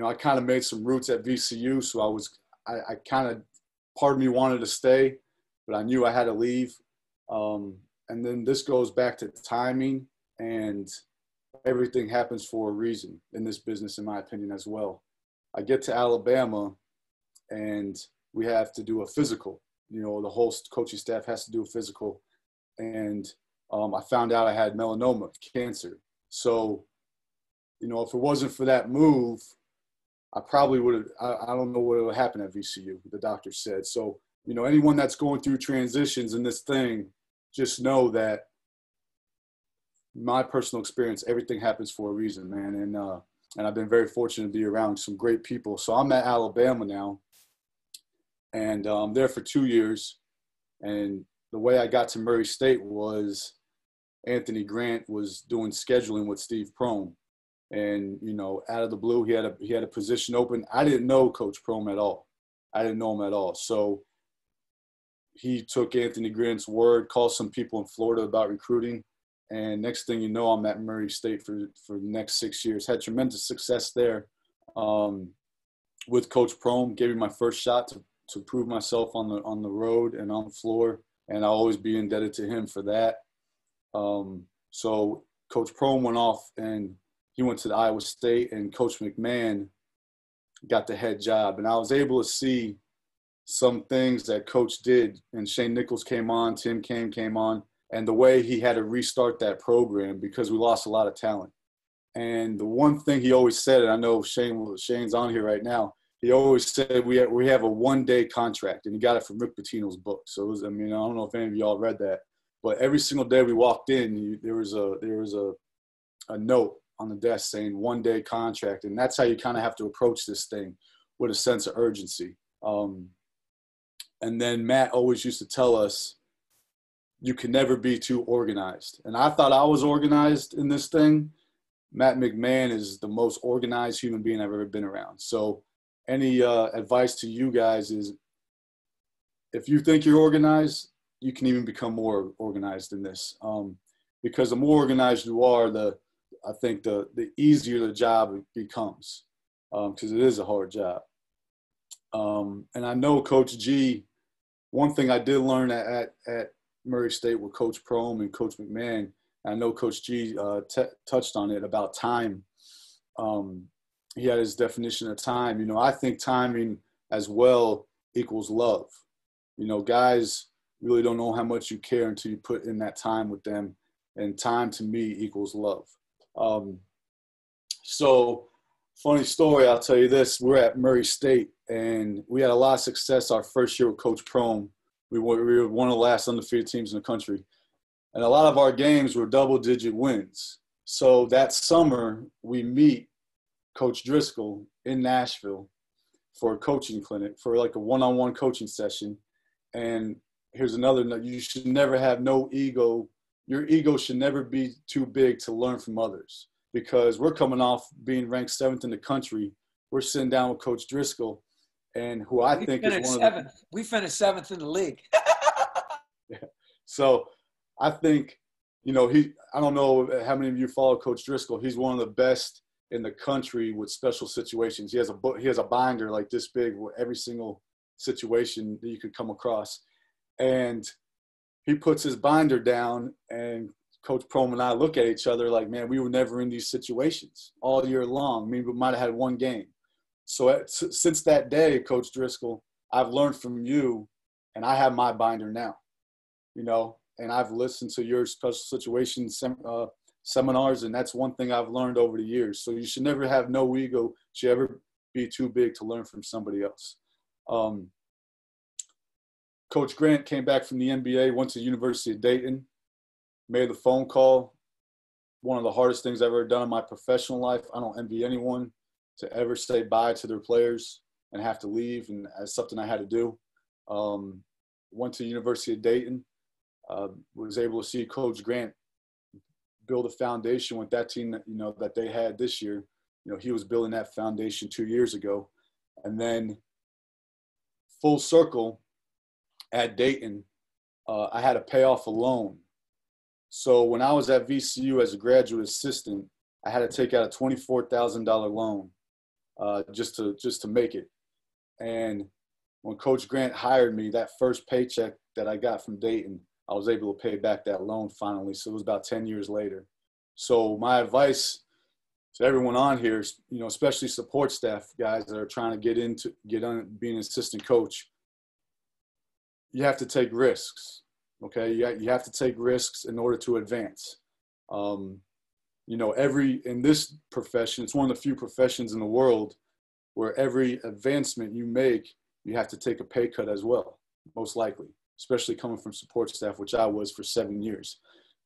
I kind of made some roots at VCU, so I kind of, part of me wanted to stay, but I knew I had to leave. And then this goes back to timing, and everything happens for a reason in this business, in my opinion, as well. I get to Alabama, and we have to do a physical. The whole coaching staff has to do a physical. And I found out I had melanoma, cancer. So, if it wasn't for that move, I probably would have, I don't know what would have happened at VCU, the doctor said. So, anyone that's going through transitions in this thing, just know that my personal experience, everything happens for a reason, man. And I've been very fortunate to be around some great people. So I'm at Alabama now, and I'm there for 2 years. And the way I got to Murray State was Anthony Grant was doing scheduling with Steve Prohm. And, out of the blue, he had a position open. I didn't know Coach Prohm at all. I didn't know him at all. So he took Anthony Grant's word, called some people in Florida about recruiting. And next thing you know, I'm at Murray State for the next 6 years. Had tremendous success there with Coach Prohm. Gave me my first shot to prove myself on the road and on the floor. And I'll always be indebted to him for that. So Coach Prohm went off, and he went to Iowa State, and Coach McMahon got the head job. And I was able to see some things that Coach did. And Shane Nichols came on, Tim Kane came on, and the way he had to restart that program because we lost a lot of talent. And the one thing he always said, and I know Shane's on here right now, he always said we have a one-day contract, and he got it from Rick Pitino's book. So it was, I don't know if any of y'all read that, but every single day we walked in, there was a note on the desk saying one-day contract, and that's how you kind of have to approach this thing, with a sense of urgency. And then Matt always used to tell us, you can never be too organized. And I thought I was organized in this thing. Matt McMahon is the most organized human being I've ever been around. So any advice to you guys is, if you think you're organized, you can even become more organized in this. Because the more organized you are, I think the easier the job becomes, because it is a hard job. And I know Coach G, one thing I did learn at Murray State with Coach Prohm and Coach McMahon, I know Coach G touched on it about time. He had his definition of time. I think timing as well equals love. Guys really don't know how much you care until you put in that time with them. And time to me equals love. So funny story, I'll tell you this. We're at Murray State, and we had a lot of success our first year with Coach Prohm. We were one of the last undefeated teams in the country. And a lot of our games were double-digit wins. So that summer, we meet Coach Driscoll in Nashville for a coaching clinic, for like a one-on-one coaching session. And here's another note: you should never have no ego. Your ego should never be too big to learn from others, because we're coming off being ranked 7th in the country. We're sitting down with Coach Driscoll, and who I think is one of the – We finished 7th in the league. Yeah. So I think, you know, I don't know how many of you follow Coach Driscoll. He's one of the best in the country with special situations. He has a binder like this big with every single situation that you could come across. And he puts his binder down, and Coach Prom and I look at each other like, man, we were never in these situations all year long. I mean, we might have had one game. So since that day, Coach Driscoll, I've learned from you, and I have my binder now, you know, and I've listened to your special situations seminars, and that's one thing I've learned over the years. So you should never have no ego. Should ever be too big to learn from somebody else. Coach Grant came back from the NBA, went to the University of Dayton, made the phone call. One of the hardest things I've ever done in my professional life. I don't envy anyone to ever say bye to their players and have to leave, and that's something I had to do. Went to the University of Dayton, was able to see Coach Grant build a foundation with that team that, you know, that they had this year. You know, he was building that foundation 2 years ago. And then full circle at Dayton, I had to pay off a loan. So when I was at VCU as a graduate assistant, I had to take out a $24,000 loan just to make it. And when Coach Grant hired me, that first paycheck that I got from Dayton, I was able to pay back that loan finally. So it was about 10 years later. So my advice to everyone on here, you know, especially support staff guys that are trying to get on being an assistant coach, you have to take risks. Okay, you have to take risks in order to advance. You know, in this profession, it's one of the few professions in the world where every advancement you make, you have to take a pay cut as well, most likely, especially coming from support staff, which I was for 7 years.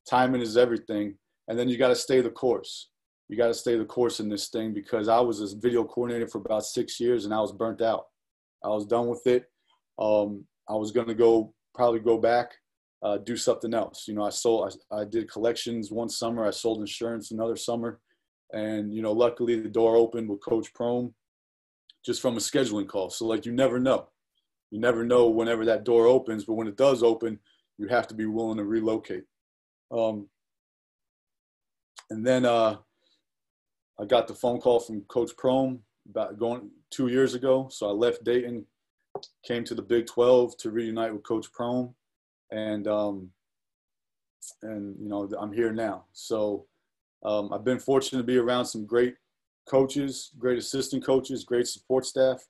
Timing is everything, and then you got to stay the course. You got to stay the course in this thing, because I was a video coordinator for about 6 years, and I was burnt out. I was done with it. I was going to probably go back. Do something else. You know, I did collections one summer. I sold insurance another summer. And, you know, luckily the door opened with Coach Prom just from a scheduling call. So, like, you never know. You never know whenever that door opens. But when it does open, you have to be willing to relocate. And then I got the phone call from Coach Prom about going 2 years ago. So I left Dayton, came to the Big 12 to reunite with Coach Prom. And you know, I'm here now. So I've been fortunate to be around some great coaches, great assistant coaches, great support staff.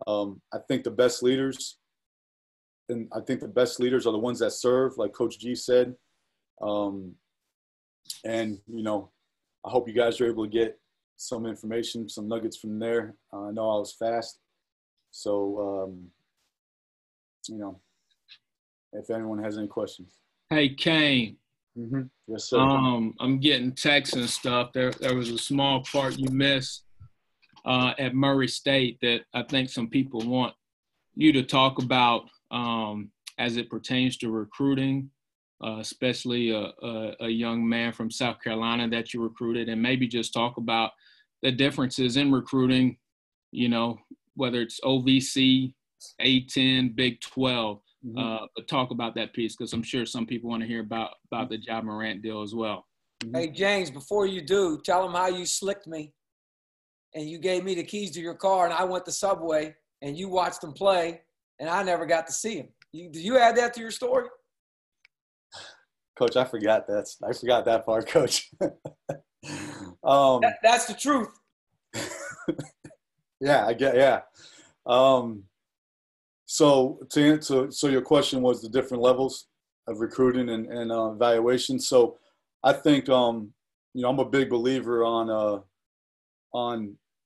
I think the best leaders, are the ones that serve, like Coach G said. And, you know, I hope you guys are able to get some information, some nuggets from there. I know I was fast. So, you know, if anyone has any questions. Hey, Kane. Mm-hmm. Yes, sir. I'm getting texts and stuff. There was a small part you missed at Murray State that I think some people want you to talk about as it pertains to recruiting, especially a young man from South Carolina that you recruited, and maybe just talk about the differences in recruiting, you know, whether it's OVC, A-10, Big 12. But talk about that piece, because I'm sure some people want to hear about the Ja Morant deal as well. Hey, James, before you do, tell them how you slicked me and you gave me the keys to your car and I went to Subway and you watched them play and I never got to see them. Did you add that to your story? Coach, I forgot that part, Coach. That's the truth. Yeah. So your question was the different levels of recruiting and evaluation. So I think, you know, I'm a big believer on,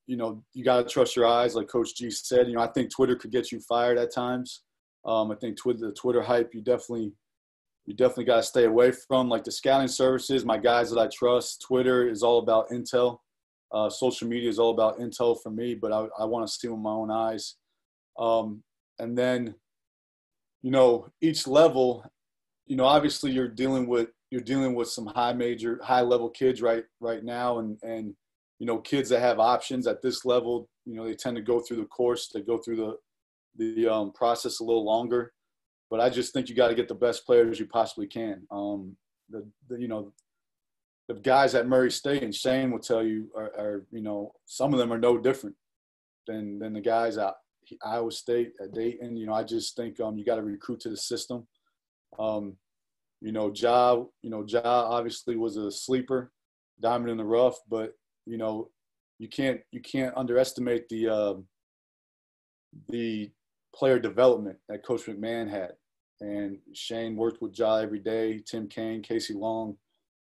you know, you got to trust your eyes, like Coach G said. You know, I think Twitter could get you fired at times. I think the Twitter hype, you definitely got to stay away from. Like the scouting services, my guys that I trust, Twitter is all about intel. Social media is all about intel for me, but I want to see with my own eyes. And then, each level, obviously you're dealing with some high level kids right now. And, kids that have options at this level, they tend to go through the course, they go through the process a little longer. But I just think you got to get the best players you possibly can. The guys at Murray State, and Shane will tell you, are some of them are no different than the guys at Iowa State, at Dayton. I just think you got to recruit to the system. Ja obviously was a sleeper, diamond in the rough, but you can't underestimate the player development that Coach McMahon had. And Shane worked with Ja every day, Tim Kane, Casey Long.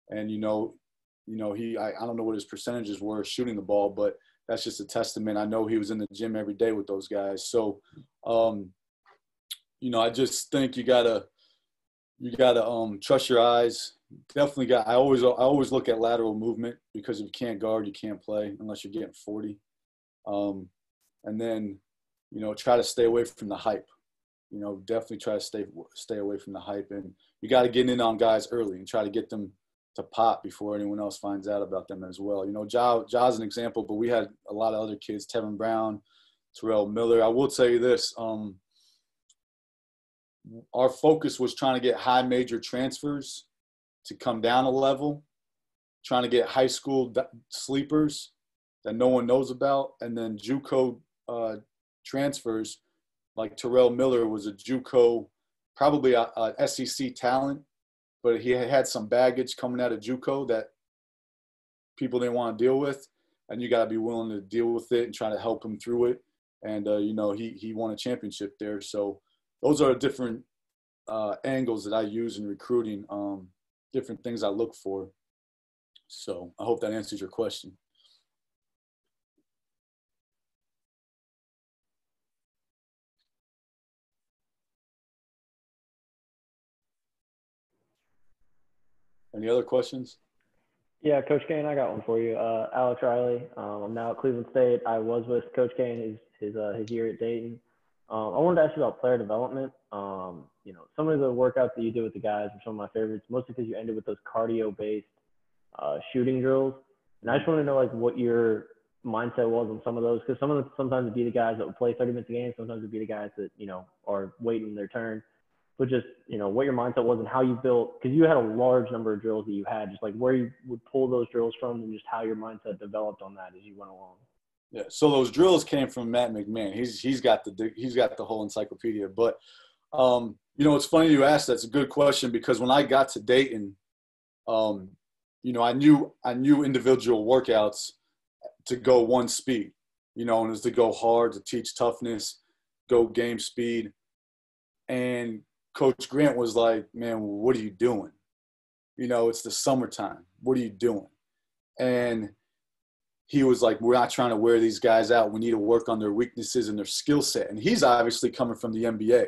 And, I don't know what his percentages were shooting the ball, but that's just a testament. I know he was in the gym every day with those guys. So, I just think you gotta trust your eyes. Definitely I always look at lateral movement, because if you can't guard, you can't play unless you're getting 40. And then, try to stay away from the hype. Definitely try to stay away from the hype. And you got to get in on guys early and try to get them to pop before anyone else finds out about them as well. Ja's an example, but we had a lot of other kids, Tevin Brown, Terrell Miller. I will tell you this, our focus was trying to get high major transfers to come down a level, trying to get high school sleepers that no one knows about, and then JUCO transfers. Like Terrell Miller was a JUCO, probably a SEC talent, but he had some baggage coming out of JUCO that people didn't want to deal with, and you got to be willing to deal with it and try to help him through it. And he won a championship there. So those are different angles that I use in recruiting, different things I look for. So I hope that answers your question. Any other questions? Yeah, Coach Kane, I got one for you. Alex Riley. I'm now at Cleveland State. I was with Coach Kane his year at Dayton. I wanted to ask you about player development. Some of the workouts that you did with the guys are some of my favorites, mostly because you ended with those cardio-based shooting drills. And I just want to know what your mindset was on some of those, because sometimes it'd be the guys that would play 30 minutes a game, sometimes it'd be the guys that are waiting their turn. But just, what your mindset was and how you built, because you had a large number of drills that you had, just where you would pull those drills from and just how your mindset developed on that as you went along. Yeah, so those drills came from Matt McMahon. He's got the whole encyclopedia. But it's funny you asked. That's a good question, because when I got to Dayton, I knew individual workouts to go one speed, and it was to go hard, to teach toughness, go game speed. And Coach Grant was like, man, what are you doing? It's the summertime. What are you doing? And he was like, we're not trying to wear these guys out. We need to work on their weaknesses and their skill set. And he's obviously coming from the NBA.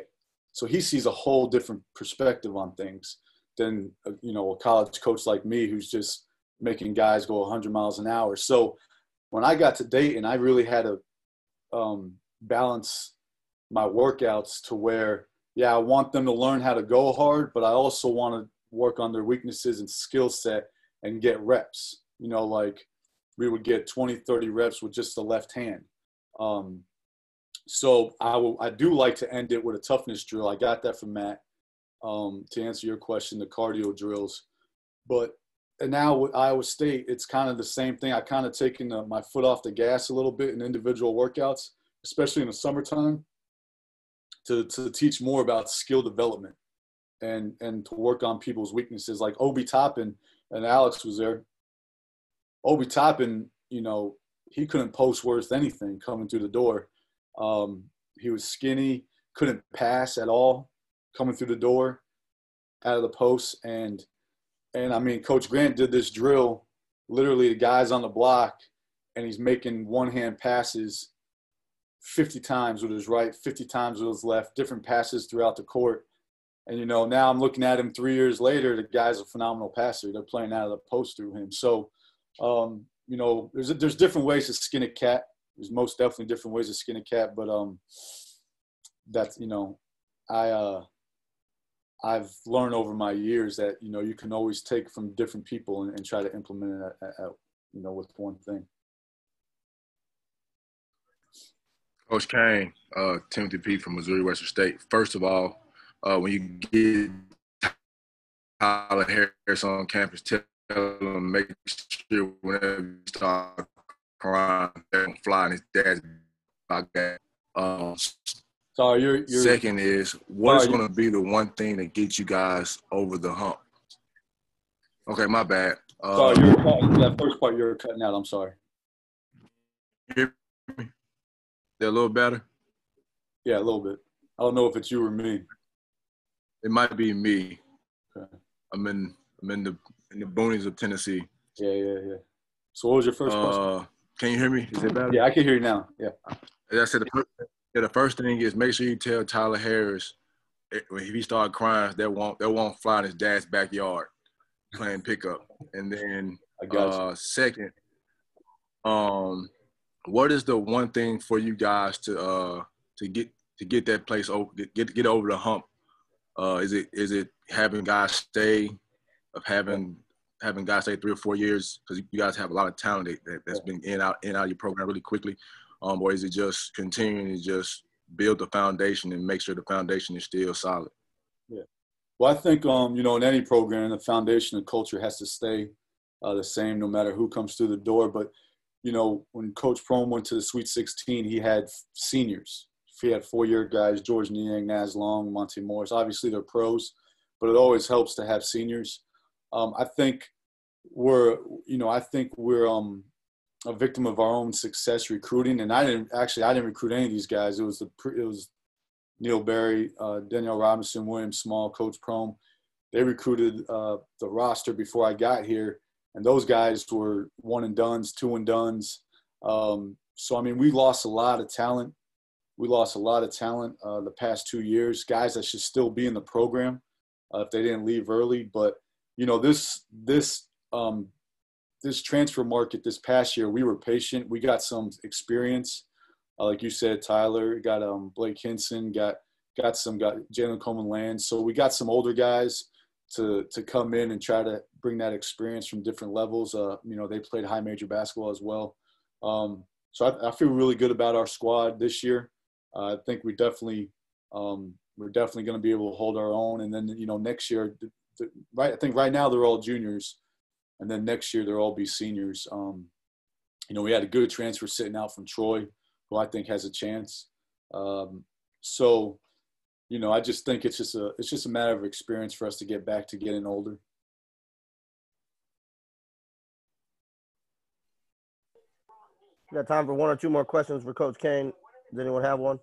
So he sees a whole different perspective on things than, a college coach like me who's just making guys go 100 miles an hour. So when I got to Dayton, I really had to balance my workouts to where, I want them to learn how to go hard, but I also want to work on their weaknesses and skill set and get reps. We would get 20, 30 reps with just the left hand. So I do like to end it with a toughness drill. I got that from Matt, to answer your question, the cardio drills. And now with Iowa State, it's kind of the same thing. I kind of taken my foot off the gas a little bit in individual workouts, especially in the summertime, to teach more about skill development and to work on people's weaknesses. Like Obi Toppin, and Alex was there. Obi Toppin, he couldn't post worth anything coming through the door. He was skinny, couldn't pass at all coming through the door out of the post. And I mean, Coach Grant did this drill, literally the guy's on the block and he's making one-hand passes 50 times with his right, 50 times with his left, different passes throughout the court. And, now I'm looking at him 3 years later, the guy's a phenomenal passer. They're playing out of the post through him. So, there's different ways to skin a cat. There's most definitely different ways to skin a cat. But that's, I've learned over my years that, you can always take from different people and try to implement it with one thing. Coach Kane, Timothy P. from Missouri Western State. First of all, when you get Tyler Harris on campus, tell him, make sure whenever you start crying, they don't fly in his dad's back. Sorry, Second is, what is going to be the one thing that gets you guys over the hump? Okay, my bad. Sorry, that first part you're cutting out. I'm sorry. Hear me? They're a little better? Yeah, a little bit. I don't know if it's you or me. It might be me. Okay. I'm in the boonies of Tennessee. Yeah. So what was your first question? Can you hear me? Is it better? Yeah, I can hear you now. Yeah. As I said, the first thing is make sure you tell Tyler Harris if he started crying, that won't fly in his dad's backyard playing pickup. And then second, what is the one thing for you guys to get that place over, get over the hump? Is it having guys stay, having guys stay 3 or 4 years, because you guys have a lot of talent that's been in and out of your program really quickly, or is it just continuing to just build the foundation and make sure the foundation is still solid? Yeah. Well, I think in any program, the foundation and culture has to stay the same no matter who comes through the door. But when Coach Prohm went to the Sweet 16, he had seniors. He had 4-year guys, George Niang, Naz Long, Monte Morris. Obviously, they're pros, but it always helps to have seniors. I think we're a victim of our own success recruiting. And I didn't recruit any of these guys. It was Neil Berry, Danielle Robinson, William Small, Coach Prohm. They recruited the roster before I got here. And those guys were 1-and-dones, 2-and-dones. We lost a lot of talent. The past 2 years, guys that should still be in the program if they didn't leave early. But, this transfer market this past year, we were patient. We got some experience. Like you said, Tyler, got Blake Hinson, got Jalen Coleman-Land. So we got some older guys to come in and try to bring that experience from different levels. They played high major basketball as well. So I feel really good about our squad this year. I think we're definitely going to be able to hold our own. And then, next year, I think right now they're all juniors. And then next year they'll all be seniors. We had a good transfer sitting out from Troy, who I think has a chance. I just think it's just a matter of experience for us to get back to getting older. We got time for 1 or 2 more questions for Coach Kane. Does anyone have one?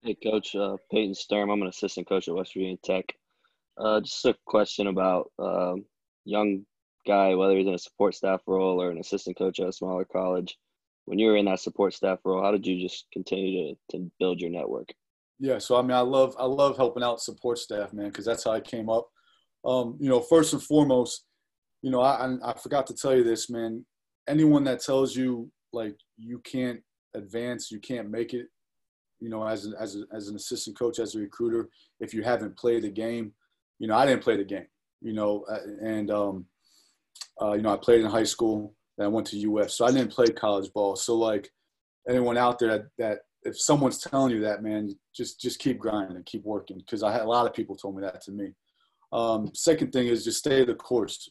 Hey, Coach, Peyton Sturm. I'm an assistant coach at West Virginia Tech. Just a question about young guy, whether he's in a support staff role or an assistant coach at a smaller college. When you were in that support staff role, how did you just continue to build your network? Yeah, so I love helping out support staff, man, because that's how I came up. First and foremost, I forgot to tell you this, man. Anyone that tells you like you can't advance, you can't make it, as an assistant coach, as a recruiter, if you haven't played the game, I didn't play the game. I played in high school, then I went to UF, so I didn't play college ball. So like anyone out there that if someone's telling you that, man, just keep grinding and keep working, because I had a lot of people told me that to me. Second thing is just stay the course.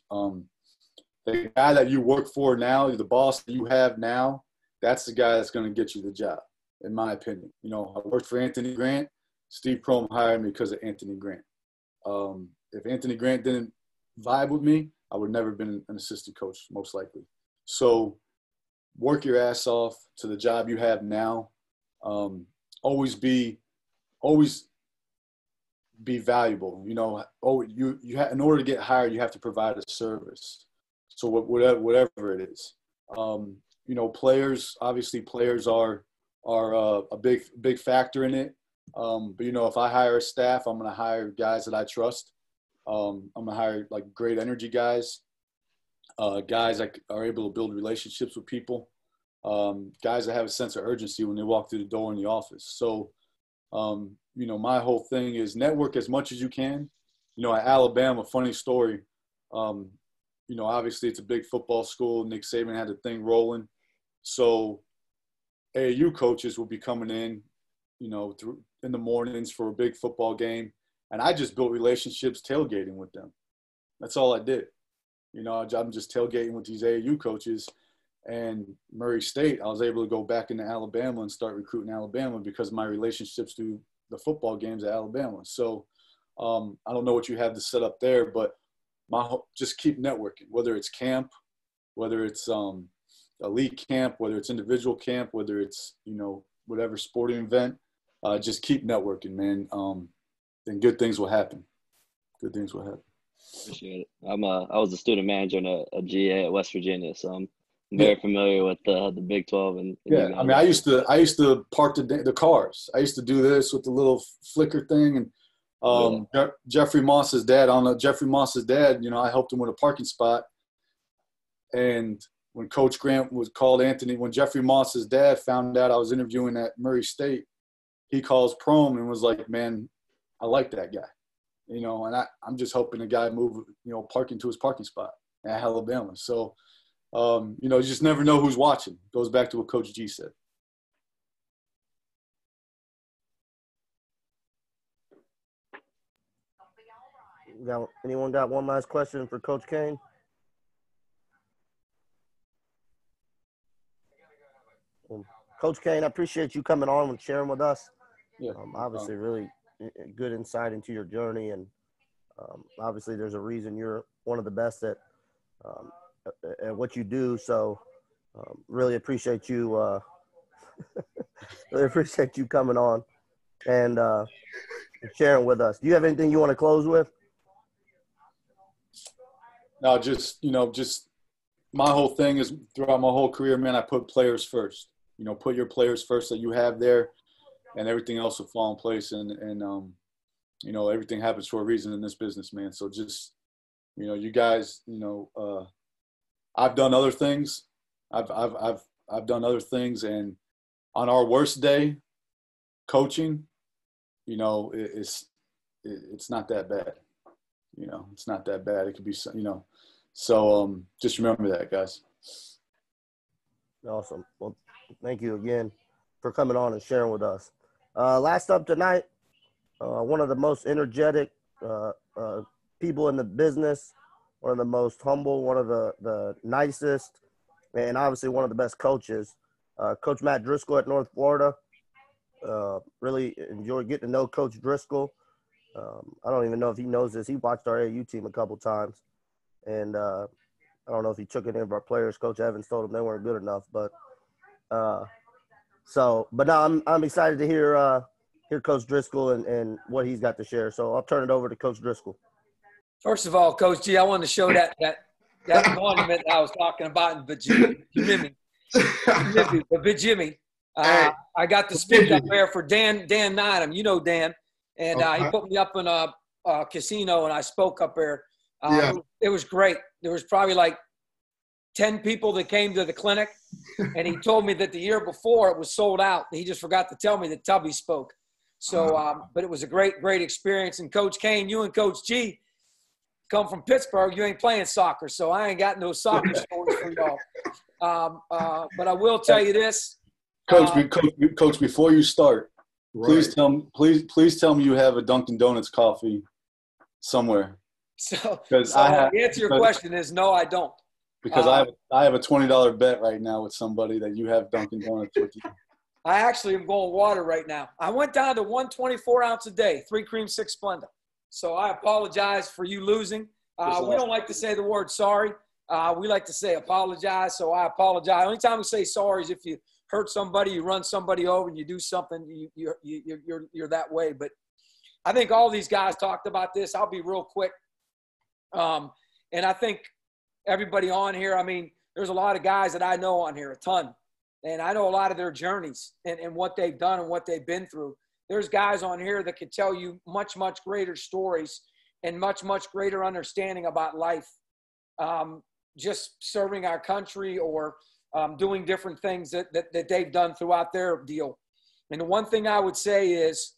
The guy that you work for now, the boss that you have now, that's the guy that's going to get you the job, in my opinion. I worked for Anthony Grant. Steve Prohm hired me because of Anthony Grant. If Anthony Grant didn't vibe with me, I would never have been an assistant coach, most likely. So work your ass off to the job you have now. Always be valuable. In order to get hired, you have to provide a service. So whatever it is. Players are are a big factor in it. But, you know, if I hire a staff, I'm going to hire guys that I trust. I'm going to hire, like, great energy guys, guys that are able to build relationships with people, guys that have a sense of urgency when they walk through the door in the office. So, you know, my whole thing is network as much as you can. You know, at Alabama, funny story, you know, obviously it's a big football school. Nick Saban had the thing rolling. So AAU coaches will be coming in, you know, in the mornings for a big football game. And I just built relationships tailgating with them. That's all I did. You know, I'm just tailgating with these AAU coaches. And Murray State, I was able to go back into Alabama and start recruiting Alabama because of my relationships through the football games at Alabama. So I don't know what you have to set up there, but just keep networking, whether it's camp, whether it's elite camp, whether it's individual camp, whether it's, you know, whatever sporting event, just keep networking, man. Then good things will happen. Good things will happen. Appreciate it. I was a student manager and a GA at West Virginia, so I'm very familiar with the Big 12. And yeah, I mean, I used to park the cars. I used to do this with the little flicker thing, and Jeffrey Moss's dad, Jeffrey Moss's dad, you know, I helped him with a parking spot. And when Coach Grant was called Anthony, when Jeffrey Moss's dad found out I was interviewing at Murray State, he calls Prom and was like, man, I like that guy. You know, and I'm just helping the guy move, you know, park into his parking spot at Alabama. So, you know, you just never know who's watching. Goes back to what Coach G said. Anyone got one last question for Coach Kane? Coach Kane, I appreciate you coming on and sharing with us. Yeah. Obviously, really good insight into your journey, and obviously, there's a reason you're one of the best at what you do. So, really appreciate you. Really appreciate you coming on and sharing with us. Do you have anything you want to close with? No, just my whole thing is throughout my whole career, man, I put players first. You know, put your players first that you have there, and everything else will fall in place. And you know, everything happens for a reason in this business, man. So just, you know, you guys, you know, I've done other things. I've done other things, and on our worst day, coaching, you know, it's not that bad. You know, it's not that bad. It could be, you know. So just remember that, guys. Awesome. Well, thank you again for coming on and sharing with us. Last up tonight, one of the most energetic people in the business, one of the most humble, one of the nicest, and obviously one of the best coaches, Coach Matt Driscoll at North Florida. Really enjoyed getting to know Coach Driscoll. I don't even know if he knows this. He watched our AU team a couple times, and I don't know if he took any of our players. Coach Evans told him they weren't good enough, but no, I'm excited to hear Coach Driscoll and what he's got to share. So I'll turn it over to Coach Driscoll. First of all, Coach G, I wanted to show that monument I was talking about in Jimmy. I got to speak up there for Dan Nynum. You know Dan. And he put me up in a casino, and I spoke up there. It was great. There was probably like 10 people that came to the clinic, and he told me that the year before it was sold out. He just forgot to tell me that Tubby spoke. So, but it was a great experience. And Coach Kane, you and Coach G come from Pittsburgh. You ain't playing soccer, so I ain't got no soccer stories for y'all. But I will tell you this. Coach, before you start, please tell me you have a Dunkin' Donuts coffee somewhere. So the answer to your question is no, I don't. Because I have a $20 bet right now with somebody that you have Dunkin' Donuts with you. I actually am going water right now. I went down to 124 ounce a day, 3 cream, 6 Splenda. So I apologize for you losing. We don't like to say the word sorry. We like to say apologize. So I apologize. Only time we say sorry is if you hurt somebody, you run somebody over, and you do something, you're that way. But I think all these guys talked about this. I'll be real quick. And I think everybody on here, I mean, there's a lot of guys that I know on here, a ton. And I know a lot of their journeys and what they've done and what they've been through. There's guys on here that could tell you much, much greater stories and much, much greater understanding about life, just serving our country or doing different things that they've done throughout their deal. And the one thing I would say is,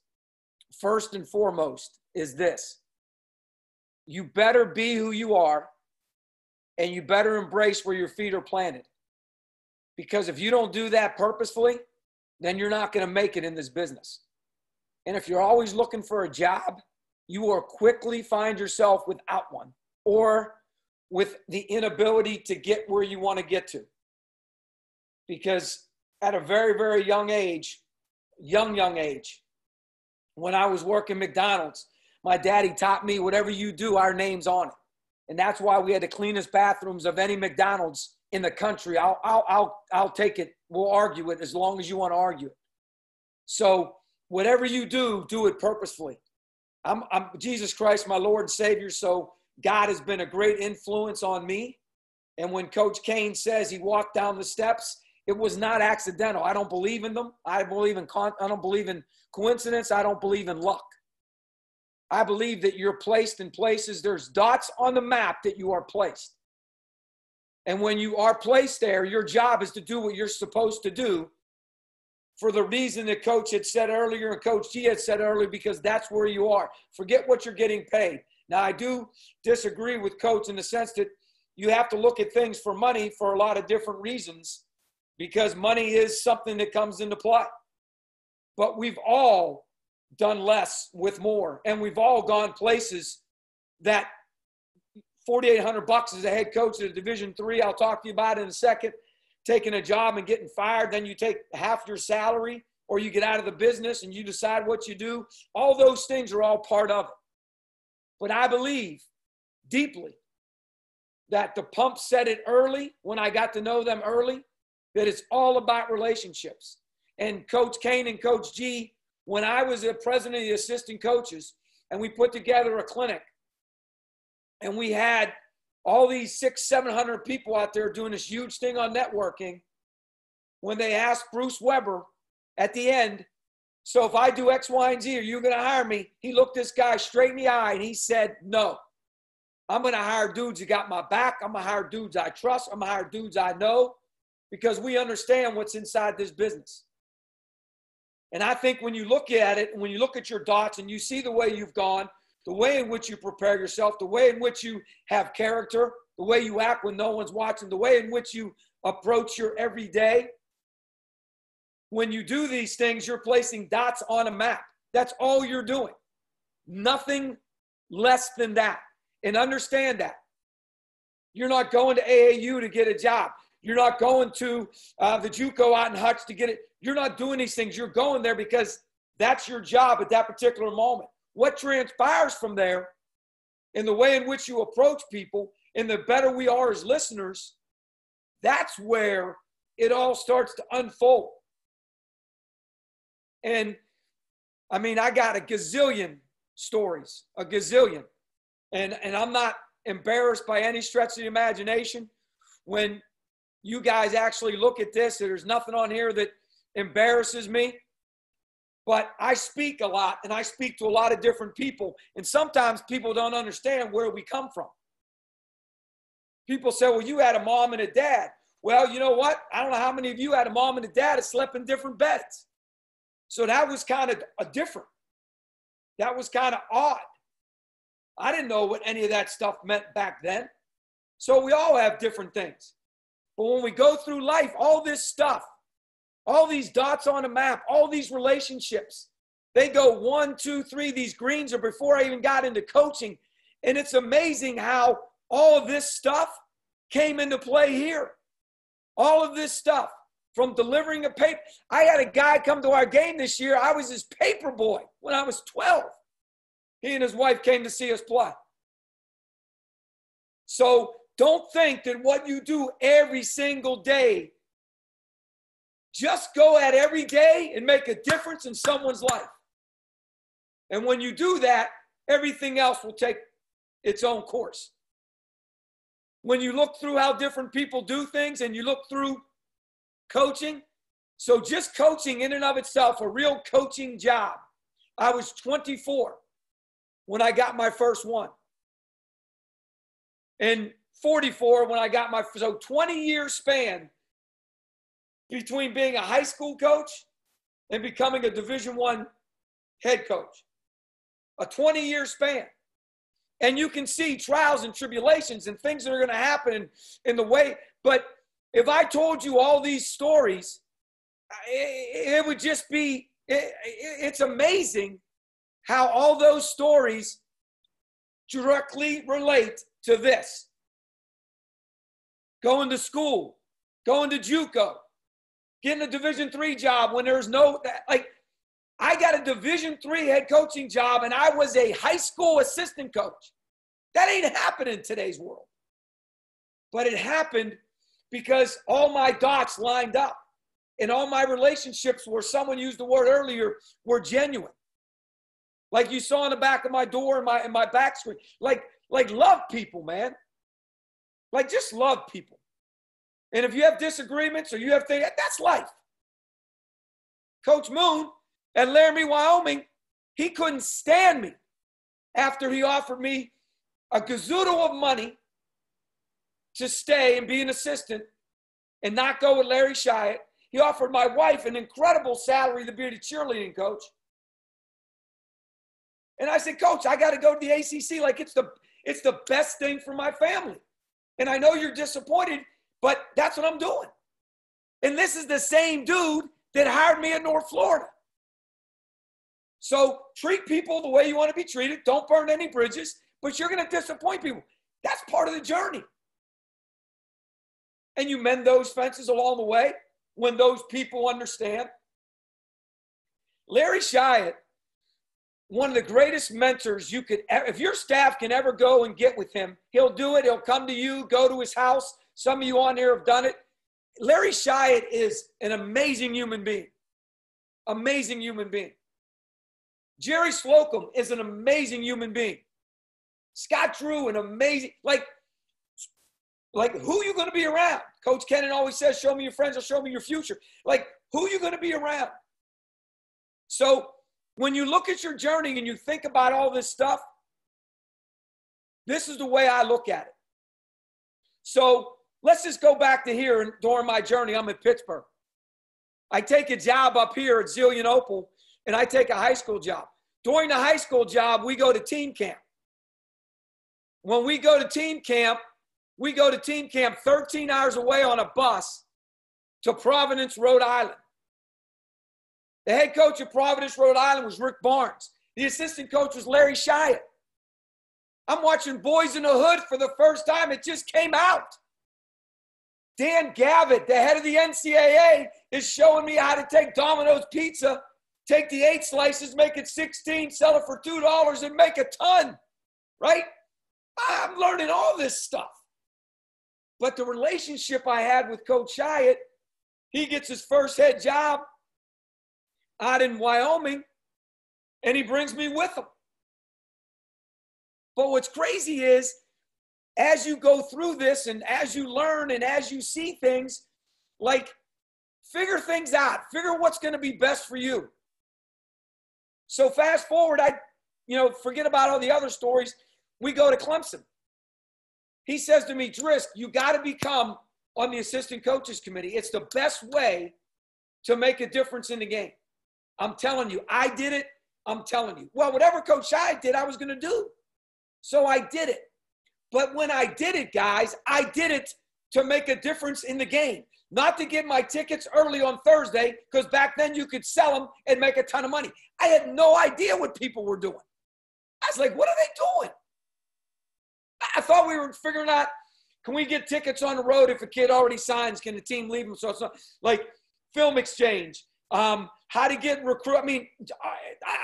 first and foremost, is this. You better be who you are, and you better embrace where your feet are planted. Because if you don't do that purposefully, then you're not going to make it in this business. And if you're always looking for a job, you will quickly find yourself without one, or with the inability to get where you want to get to. Because at a very, very young age, young age, when I was working McDonald's, my daddy taught me, whatever you do, our name's on it. And that's why we had the cleanest bathrooms of any McDonald's in the country. I'll take it. We'll argue it as long as you want to argue it. So whatever you do, do it purposefully. I'm Jesus Christ, my Lord and Savior. So God has been a great influence on me. And when Coach Kane says he walked down the steps, it was not accidental. I don't believe in them. I don't believe in coincidence. I don't believe in luck. I believe that you're placed in places. There's dots on the map that you are placed. And when you are placed there, your job is to do what you're supposed to do for the reason that Coach had said earlier and Coach G had said earlier, because that's where you are. Forget what you're getting paid. Now, I do disagree with Coach in the sense that you have to look at things for money for a lot of different reasons, because money is something that comes into play. But we've all done less with more, and we've all gone places that $4,800 as a head coach at a Division III, I'll talk to you about it in a second, taking a job and getting fired, then you take half your salary, or you get out of the business and you decide what you do. All those things are all part of it. But I believe deeply that the Pump said it early when I got to know them early, that it's all about relationships. And Coach Kane and Coach G, when I was the president of the assistant coaches, and we put together a clinic, and we had all these 600-700 people out there doing this huge thing on networking, when they asked Bruce Weber at the end, so if I do X, Y, and Z, are you going to hire me? He looked this guy straight in the eye, and he said, no. I'm going to hire dudes who got my back. I'm going to hire dudes I trust. I'm going to hire dudes I know, because we understand what's inside this business. And I think when you look at it, and when you look at your dots and you see the way you've gone, the way in which you prepare yourself, the way in which you have character, the way you act when no one's watching, the way in which you approach your everyday, when you do these things, you're placing dots on a map. That's all you're doing. Nothing less than that. And understand that. You're not going to AAU to get a job. You're not going to the JUCO out in Hutch to get it. You're not doing these things. You're going there because that's your job at that particular moment. What transpires from there, in the way in which you approach people, and the better we are as listeners, that's where it all starts to unfold. And, I mean, I got a gazillion stories, a gazillion. And I'm not embarrassed by any stretch of the imagination. When you guys actually look at this, there's nothing on here that embarrasses me. But I speak a lot, and I speak to a lot of different people. And sometimes people don't understand where we come from. People say, well, you had a mom and a dad. Well, you know what? I don't know how many of you had a mom and a dad that slept in different beds. So that was kind of different. That was kind of odd. I didn't know what any of that stuff meant back then. So we all have different things. But when we go through life, all this stuff, all these dots on a map, all these relationships, they go 1, 2, 3. These greens are before I even got into coaching. And it's amazing how all of this stuff came into play here. All of this stuff, from delivering a paper. I had a guy come to our game this year. I was his paper boy when I was 12. He and his wife came to see us play. So don't think that what you do every single day, just go at every day and make a difference in someone's life. And when you do that, everything else will take its own course. When you look through how different people do things, and you look through coaching, So just coaching in and of itself, a real coaching job. I was 24 when I got my first one. And 44 when I got my, so 20-year span between being a high school coach and becoming a Division I head coach. A 20-year span. And you can see trials and tribulations and things that are going to happen in the way. But if I told you all these stories, it would just be, it's amazing how all those stories directly relate to this. Going to school, going to JUCO, getting a Division III job when there's no, like, I got a Division III head coaching job and I was a high school assistant coach. That ain't happening in today's world. But it happened because all my dots lined up and all my relationships, where someone used the word earlier, were genuine. Like you saw in the back of my door and my back screen. Like love people, man. Like just love people. And if you have disagreements or you have things, that's life. Coach Moon at Laramie, Wyoming, he couldn't stand me after he offered me a gazoodle of money to stay and be an assistant and not go with Larry Shiat. He offered my wife an incredible salary to be the cheerleading coach. And I said, Coach, I got to go to the ACC. Like it's the best thing for my family. And I know you're disappointed, but that's what I'm doing. And this is the same dude that hired me in North Florida. So treat people the way you want to be treated. Don't burn any bridges, but you're going to disappoint people. That's part of the journey. And you mend those fences along the way when those people understand. Larry Shiat, one of the greatest mentors you could ever, if your staff can ever go and get with him, he'll do it. He'll come to you, go to his house. Some of you on here have done it. Larry Shiat is an amazing human being. Amazing human being. Jerry Slocum is an amazing human being. Scott Drew, an amazing, like who you going to be around? Coach Kennan always says, show me your friends, or show me your future. Like, who you going to be around? So when you look at your journey and you think about all this stuff, this is the way I look at it. So let's just go back to here. And during my journey, I'm in Pittsburgh. I take a job up here at Zillion Opal, and I take a high school job. During the high school job, we go to team camp. When we go to team camp, 13 hours away on a bus to Providence, Rhode Island. The head coach of Providence, Rhode Island was Rick Barnes. The assistant coach was Larry Shiat. I'm watching Boys in the Hood for the first time. It just came out. Dan Gavitt, the head of the NCAA, is showing me how to take Domino's pizza, take the 8 slices, make it 16, sell it for $2, and make a ton, right? I'm learning all this stuff. But the relationship I had with Coach Shiat, he gets his first head job out in Wyoming, and he brings me with him. But what's crazy is, as you go through this and as you learn and as you see things, like, figure things out. Figure what's going to be best for you. So fast forward, forget about all the other stories. We go to Clemson. He says to me, Driscoll, you got to become on the assistant coaches committee. It's the best way to make a difference in the game. I'm telling you, I did it. I'm telling you. Well, whatever Coach Shiat did, I was going to do. So I did it. But when I did it, guys, I did it to make a difference in the game. Not to get my tickets early on Thursday, because back then you could sell them and make a ton of money. I had no idea what people were doing. I was like, what are they doing? I thought we were figuring out, can we get tickets on the road if a kid already signs? Can the team leave them? So it's not like film exchange, how to get recruit. I mean,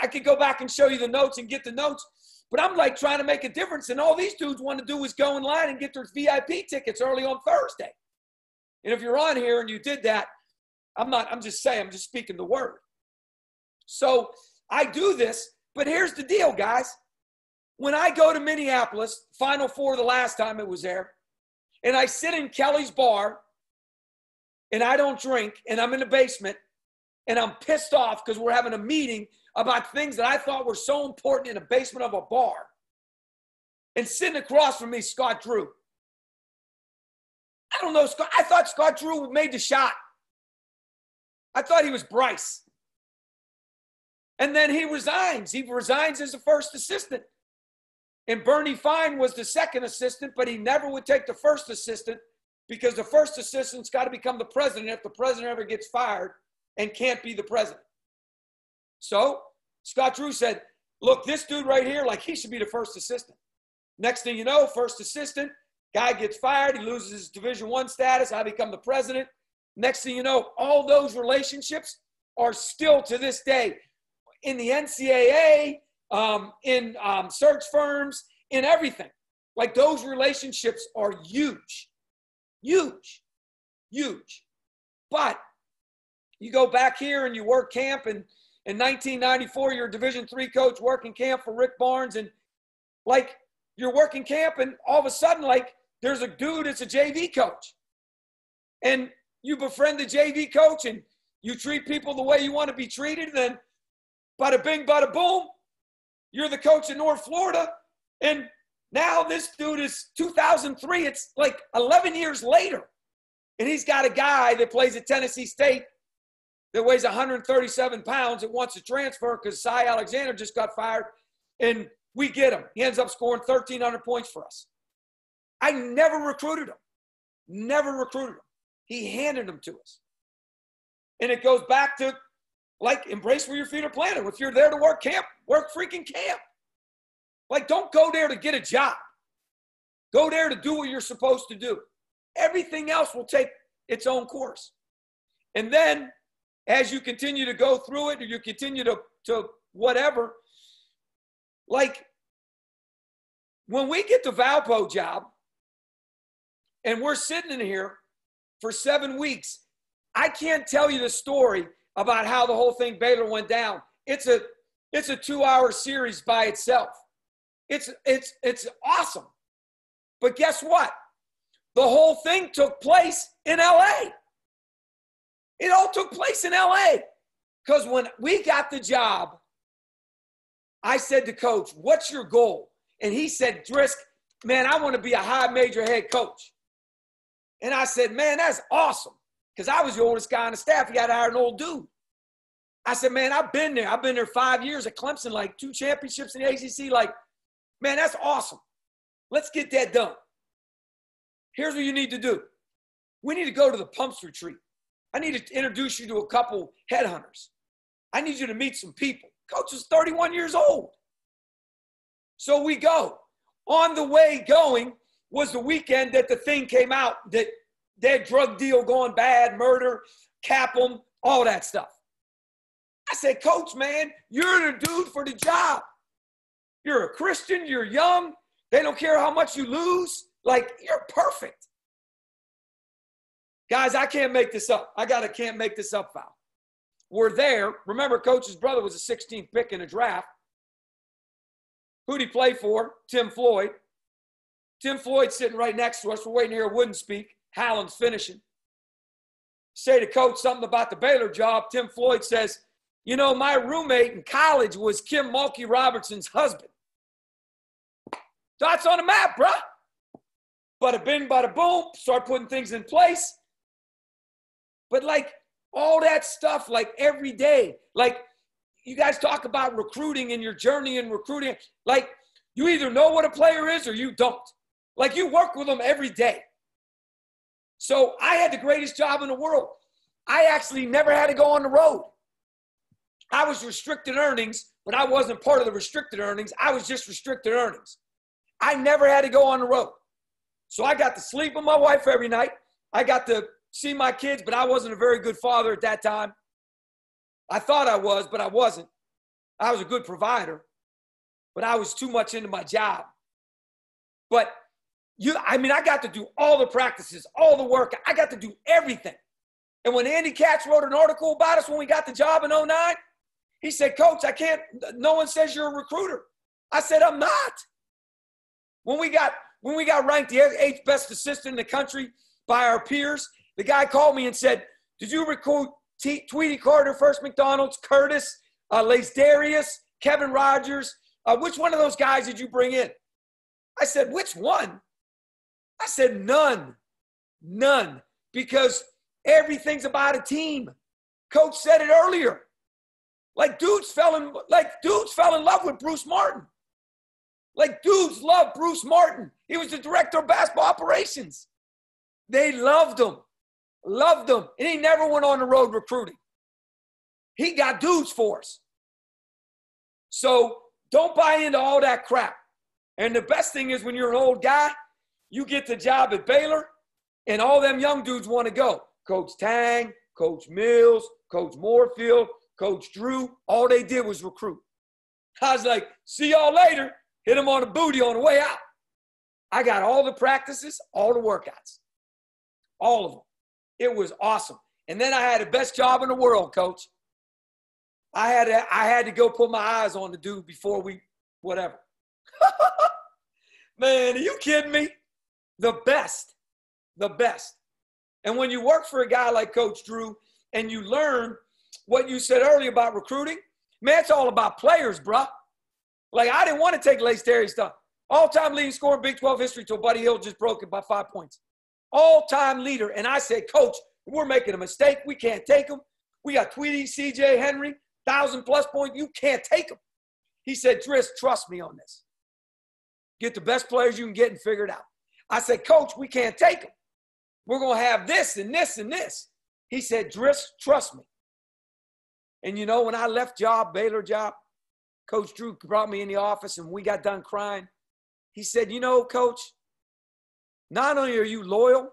I could go back and show you the notes and get the notes, but I'm like trying to make a difference. And all these dudes want to do is go in line and get their VIP tickets early on Thursday. And if you're on here and you did that, I'm just speaking the word. So I do this, but here's the deal, guys. When I go to Minneapolis, Final Four the last time it was there, and I sit in Kelly's bar, and I don't drink, and I'm in the basement, and I'm pissed off because we're having a meeting about things that I thought were so important in the basement of a bar. And sitting across from me, Scott Drew. I don't know, Scott. I thought Scott Drew made the shot. I thought he was Bryce. And then he resigns. He resigns as the first assistant. And Bernie Fine was the second assistant, but he never would take the first assistant because the first assistant's got to become the president if the president ever gets fired and can't be the president. So Scott Drew said, look, this dude right here, like he should be the first assistant. Next thing you know, first assistant, guy gets fired. He loses his Division I status. I become the president. Next thing you know, all those relationships are still to this day in the NCAA, in search firms, in everything. Like those relationships are huge, huge, huge. But you go back here and you work camp, and in 1994, you're a Division III coach working camp for Rick Barnes, and like you're working camp, and all of a sudden, like there's a dude that's a JV coach, and you befriend the JV coach, and you treat people the way you want to be treated, then bada bing, bada boom, you're the coach in North Florida, and now this dude is 2003. It's like 11 years later, and he's got a guy that plays at Tennessee State that weighs 137 pounds that wants to transfer because Cy Alexander just got fired, and we get him. He ends up scoring 1,300 points for us. I never recruited him. Never recruited him. He handed them to us. And it goes back to, like, embrace where your feet are planted. If you're there to work camp, work freaking camp. Like, don't go there to get a job. Go there to do what you're supposed to do. Everything else will take its own course. And then, as you continue to go through it, or you continue to whatever, like, when we get the Valpo job, and we're sitting in here for 7 weeks, I can't tell you the story about how the whole thing Baylor went down. It's a 2-hour series by itself. It's awesome. But guess what? The whole thing took place in LA. It all took place in LA. Because when we got the job, I said to Coach, what's your goal? And he said, Driscoll, man, I want to be a high major head coach. And I said, man, that's awesome. Because I was the oldest guy on the staff. He got to hire an old dude. I said, man, I've been there. I've been there 5 years at Clemson, like 2 championships in the ACC. Like, man, that's awesome. Let's get that done. Here's what you need to do. We need to go to the Pumps Retreat. I need to introduce you to a couple headhunters. I need you to meet some people. Coach is 31 years old. So we go. On the way going was the weekend that the thing came out, that drug deal going bad, murder, cap them, all that stuff. I said, Coach, man, you're the dude for the job. You're a Christian. You're young. They don't care how much you lose. Like, you're perfect. Guys, I can't make this up. Can't make this up foul. We're there. Remember, Coach's brother was a 16th pick in the draft. Who'd he play for? Tim Floyd. Tim Floyd's sitting right next to us. We're waiting to hear Wooden speak. Hallen's finishing. Say to Coach something about the Baylor job. Tim Floyd says, you know, my roommate in college was Kim Mulkey Robertson's husband. Dots on the map, bruh. Bada bing, bada boom. Start putting things in place. But, like, all that stuff, like, every day. Like, you guys talk about recruiting and your journey in recruiting. Like, you either know what a player is or you don't. Like, you work with them every day. So I had the greatest job in the world. I actually never had to go on the road. I was restricted earnings, but I wasn't part of the restricted earnings. I was just restricted earnings. I never had to go on the road. So I got to sleep with my wife every night. I got to see my kids, but I wasn't a very good father at that time. I thought I was, but I wasn't. I was a good provider, but I was too much into my job. But I got to do all the practices, all the work. I got to do everything. And when Andy Katz wrote an article about us when we got the job in 2009, he said, Coach, no one says you're a recruiter. I said, I'm not. When we got ranked the 8th best assistant in the country by our peers, the guy called me and said, did you recruit Tweety Carter, First McDonald's, Curtis, Lace Darius, Kevin Rogers. Which one of those guys did you bring in? I said, which one? I said, none. None. Because everything's about a team. Coach said it earlier. Like dudes fell in love with Bruce Martin. Like dudes loved Bruce Martin. He was the director of basketball operations. They loved him. Loved him. And he never went on the road recruiting. He got dudes for us. So don't buy into all that crap. And the best thing is when you're an old guy, you get the job at Baylor, and all them young dudes want to go. Coach Tang, Coach Mills, Coach Moorfield, Coach Drew, all they did was recruit. I was like, see y'all later. Hit them on the booty on the way out. I got all the practices, all the workouts, all of them. It was awesome. And then I had the best job in the world, Coach. I had to go put my eyes on the dude before whatever. Man, are you kidding me? The best. The best. And when you work for a guy like Coach Drew and you learn what you said earlier about recruiting, man, it's all about players, bro. Like, I didn't want to take Lace Terry's stuff. All-time leading scorer in Big 12 history till Buddy Hill just broke it by 5 points. All-time leader. And I said, Coach, we're making a mistake. We can't take him. We got Tweety, CJ, Henry, 1,000-plus points. You can't take him. He said, Driss, trust me on this. Get the best players you can get and figure it out. I said, Coach, we can't take him. We're going to have this and this and this. He said, Driss, trust me. And, you know, when I left Baylor job, Coach Drew brought me in the office and we got done crying. He said, you know, Coach, not only are you loyal,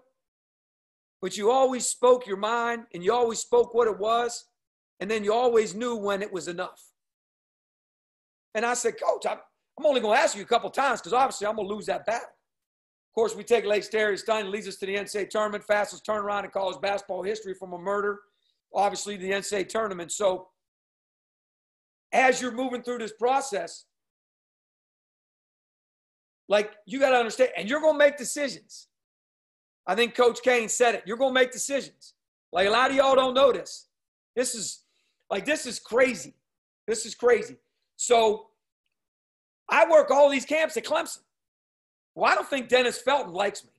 but you always spoke your mind and you always spoke what it was, and then you always knew when it was enough. And I said, Coach, I'm only going to ask you a couple times because obviously I'm going to lose that battle. Of course, we take Lace Terry Stein, leads us to the NCAA tournament, fastest turnaround in college basketball history from a murder, obviously the NCAA tournament. So as you're moving through this process, like, you got to understand, and you're going to make decisions. I think Coach Kane said it. You're going to make decisions. Like, a lot of y'all don't know this. This is crazy. This is crazy. So I work all these camps at Clemson. Well, I don't think Dennis Felton likes me.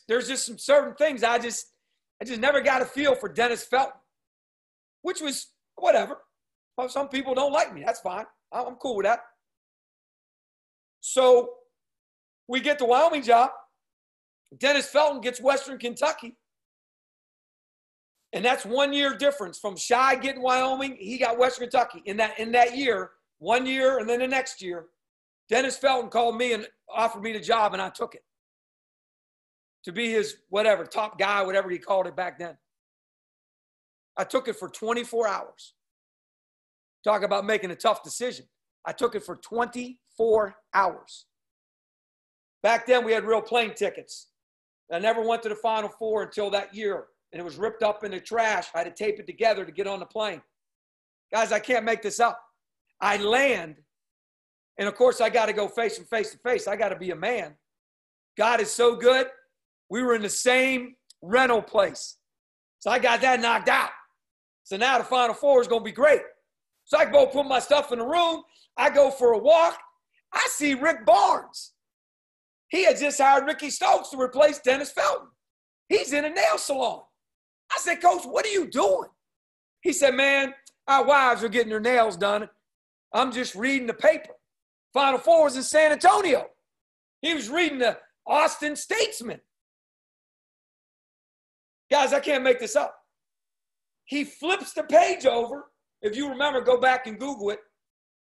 There's just some certain things I just never got a feel for Dennis Felton, which was whatever. Well, some people don't like me. That's fine. I'm cool with that. So we get the Wyoming job. Dennis Felton gets Western Kentucky. And that's 1 year difference from Shy getting Wyoming. He got Western Kentucky in that year, 1 year, and then the next year. Dennis Felton called me and offered me the job, and I took it. To be his whatever, top guy, whatever he called it back then. I took it for 24 hours. Talk about making a tough decision. I took it for 24 hours. Back then, we had real plane tickets. I never went to the Final Four until that year, and it was ripped up in the trash. I had to tape it together to get on the plane. Guys, I can't make this up. I land, and of course, I got to go face to face. I got to be a man. God is so good. We were in the same rental place. So I got that knocked out. So now the Final Four is going to be great. So I go put my stuff in the room. I go for a walk. I see Rick Barnes. He had just hired Ricky Stokes to replace Dennis Felton. He's in a nail salon. I said, Coach, what are you doing? He said, man, our wives are getting their nails done. I'm just reading the paper. Final Four was in San Antonio. He was reading the Austin Statesman. Guys, I can't make this up. He flips the page over. If you remember, go back and Google it.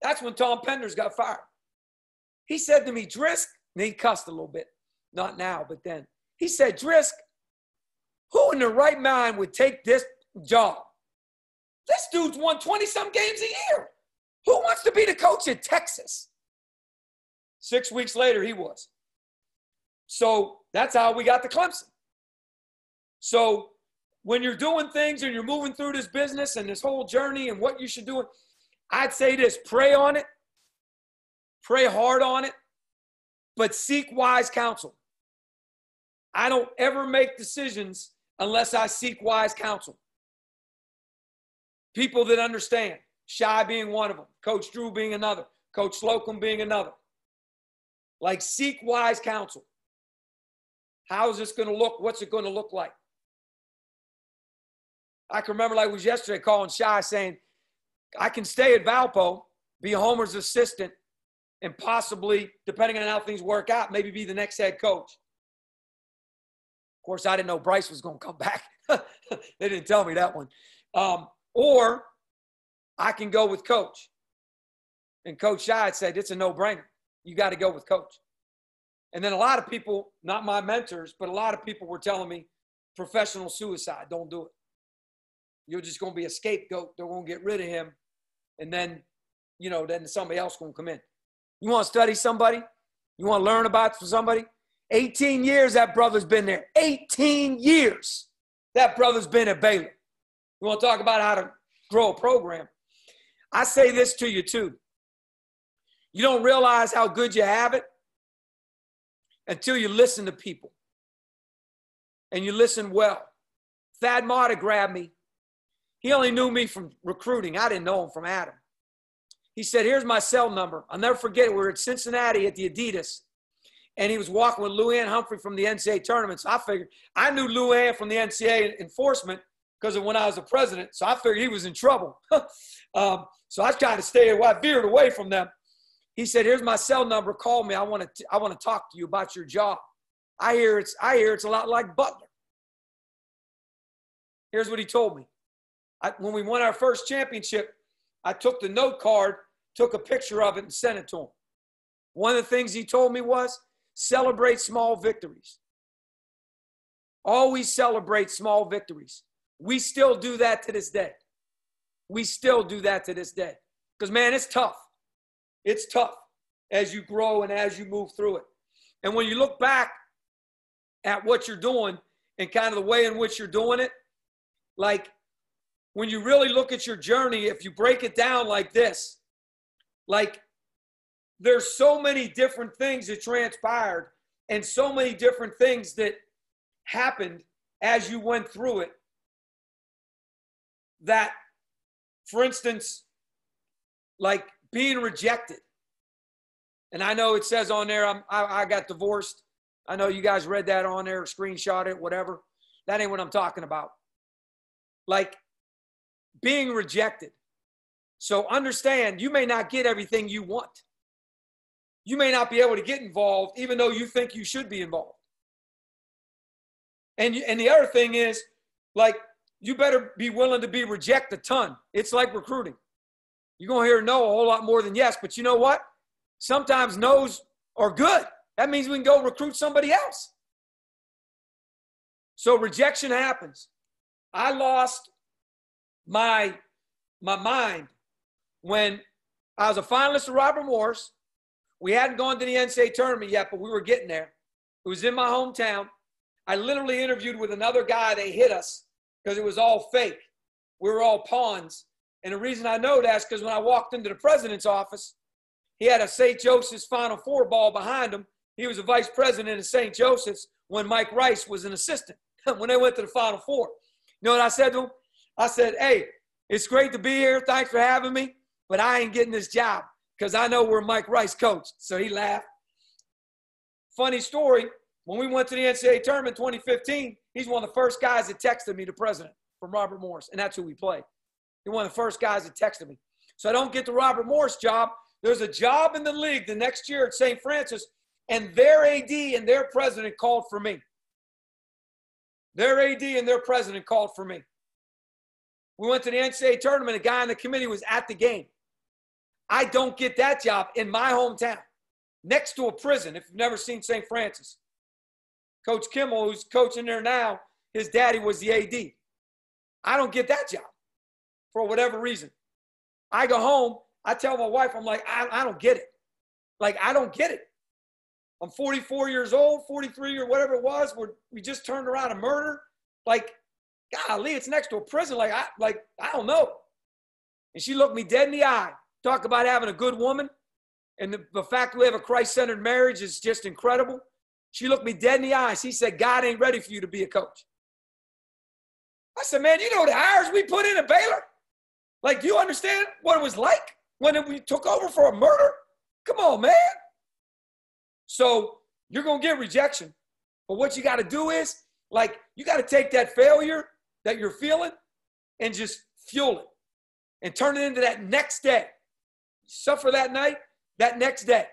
That's when Tom Penders got fired. He said to me, Driscoll, and he cussed a little bit. Not now, but then. He said, Driscoll, who in their right mind would take this job? This dude's won 20-some games a year. Who wants to be the coach at Texas? 6 weeks later, he was. So that's how we got to Clemson. So when you're doing things and you're moving through this business and this whole journey and what you should do, I'd say this: pray on it, pray hard on it, but seek wise counsel. I don't ever make decisions unless I seek wise counsel. People that understand, Shy being one of them, Coach Drew being another, Coach Slocum being another. Like, seek wise counsel. How is this going to look? What's it going to look like? I can remember like it was yesterday calling Shy saying, I can stay at Valpo, be Homer's assistant, and possibly, depending on how things work out, maybe be the next head coach. Of course, I didn't know Bryce was going to come back. They didn't tell me that one. Or I can go with Coach. And Coach Shy had said, it's a no-brainer. You got to go with Coach. And then a lot of people, not my mentors, but a lot of people were telling me, professional suicide, don't do it. You're just going to be a scapegoat. They're going to get rid of him. And then, then somebody else going to come in. You want to study somebody? You want to learn about somebody? 18 years that brother's been there. 18 years that brother's been at Baylor. You want to talk about how to grow a program? I say this to you too. You don't realize how good you have it until you listen to people. And you listen well. Thad Mata grabbed me. He only knew me from recruiting. I didn't know him from Adam. He said, here's my cell number. I'll never forget it. We were at Cincinnati at the Adidas. And he was walking with Luann Humphrey from the NCAA tournament. So I figured, I knew Luann from the NCAA enforcement because of when I was the president. So I figured he was in trouble. So I tried to stay away. I veered away from them. He said, here's my cell number. Call me. I want to talk to you about your job. I hear it's a lot like Butler. Here's what he told me. When we won our first championship, I took the note card, took a picture of it, and sent it to him. One of the things he told me was, celebrate small victories. Always celebrate small victories. We still do that to this day. We still do that to this day. Because, man, it's tough. It's tough as you grow and as you move through it. And when you look back at what you're doing and kind of the way in which you're doing it, like when you really look at your journey, if you break it down like this, like there's so many different things that transpired and so many different things that happened as you went through it that, for instance, like being rejected. And I know it says on there, I got divorced. I know you guys read that on there, screenshot it, whatever. That ain't what I'm talking about. Like being rejected. So understand, you may not get everything you want. You may not be able to get involved, even though you think you should be involved. And the other thing is, like, you better be willing to be rejected a ton. It's like recruiting. You're going to hear no a whole lot more than yes, but you know what? Sometimes no's are good. That means we can go recruit somebody else. So rejection happens. I lost my mind when I was a finalist of Robert Morris. We hadn't gone to the NCAA tournament yet, but we were getting there. It was in my hometown. I literally interviewed with another guy. They hit us because it was all fake. We were all pawns. And the reason I know that is because when I walked into the president's office, he had a St. Joseph's Final Four ball behind him. He was a vice president of St. Joseph's when Mike Rice was an assistant, when they went to the Final Four. You know what I said to him? I said, hey, it's great to be here. Thanks for having me, but I ain't getting this job because I know where Mike Rice coached. So he laughed. Funny story, when we went to the NCAA tournament in 2015, he's one of the first guys that texted me, the president, from Robert Morris, and that's who we played. He's one of the first guys that texted me. So I don't get the Robert Morris job. There's a job in the league the next year at St. Francis, and their AD and their president called for me. Their AD and their president called for me. We went to the NCAA tournament. A guy on the committee was at the game. I don't get that job in my hometown, next to a prison, if you've never seen St. Francis. Coach Kimmel, who's coaching there now, his daddy was the AD. I don't get that job for whatever reason. I go home. I tell my wife, I'm like, I don't get it. Like, I don't get it. I'm 44 years old, 43 or whatever it was. We just turned around a murder. Like, golly, it's next to a prison. I don't know. And she looked me dead in the eye. Talk about having a good woman. And the fact we have a Christ-centered marriage is just incredible. She looked me dead in the eye. She said, God ain't ready for you to be a coach. I said, man, you know the hours we put in at Baylor? Like, do you understand what it was like when we took over for a murder? Come on, man. So you're going to get rejection. But what you got to do is, like, you got to take that failure that you're feeling and just fuel it and turn it into that next day. Suffer that night, that next day.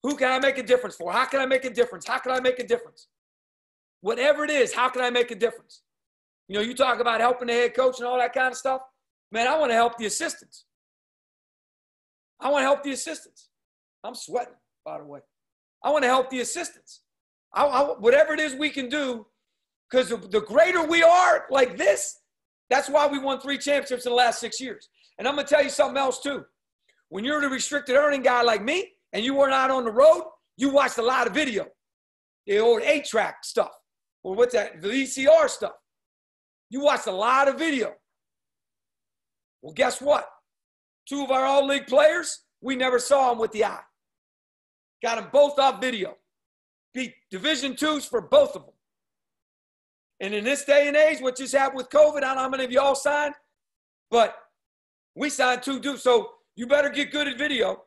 Who can I make a difference for? How can I make a difference? How can I make a difference? Whatever it is, how can I make a difference? You know, you talk about helping the head coach and all that kind of stuff. Man, I want to help the assistants. I want to help the assistants. I'm sweating, by the way. I want to help the assistants. Whatever it is we can do, because the greater we are like this, that's why we won 3 championships in the last 6 years. And I'm going to tell you something else, too. When you're the restricted earning guy like me and you were not on the road, you watched a lot of video. The old 8-track stuff. Or what's that? The VCR stuff. You watched a lot of video. Well, guess what? 2 of our all-league players, we never saw them with the eye. Got them both off video. Beat Division IIs for both of them. And in this day and age, what just happened with COVID, I don't know how many of you all signed, but we signed 2 dudes. So you better get good at video.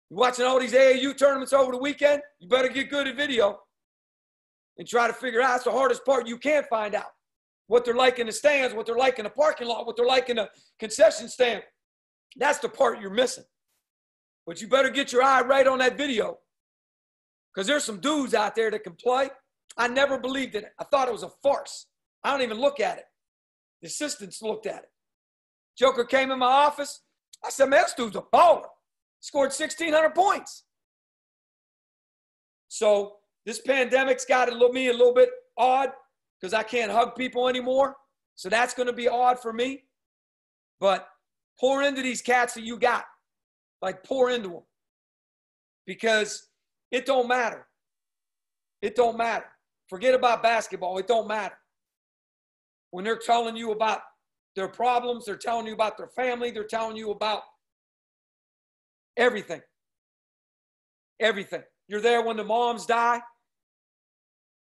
You're watching all these AAU tournaments over the weekend, you better get good at video and try to figure out. That's the hardest part. You can't find out what they're like in the stands, what they're like in the parking lot, what they're like in the concession stand. That's the part you're missing. But you better get your eye right on that video, because there's some dudes out there that can play. I never believed in it. I thought it was a farce. I don't even look at it. The assistants looked at it. Joker came in my office. I said, man, this dude's a baller. Scored 1,600 points. So this pandemic's got me a little bit odd because I can't hug people anymore. So that's going to be odd for me. But pour into these cats that you got. Like, pour into them. Because it don't matter. It don't matter. Forget about basketball. It don't matter. When they're telling you about their problems, they're telling you about their family, they're telling you about everything. Everything. You're there when the moms die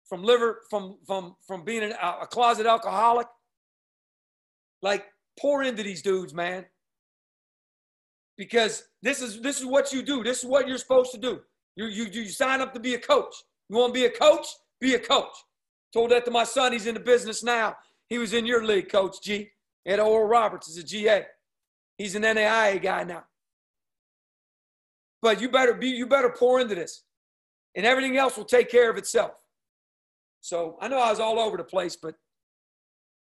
from being a closet alcoholic. Like, pour into these dudes, man. Because this is what you do. This is what you're supposed to do. You sign up to be a coach. You want to be a coach? Be a coach. Told that to my son. He's in the business now. He was in your league, Coach G. Ed Oral Roberts is a GA. He's an NAIA guy now. But you better pour into this. And everything else will take care of itself. So I know I was all over the place, but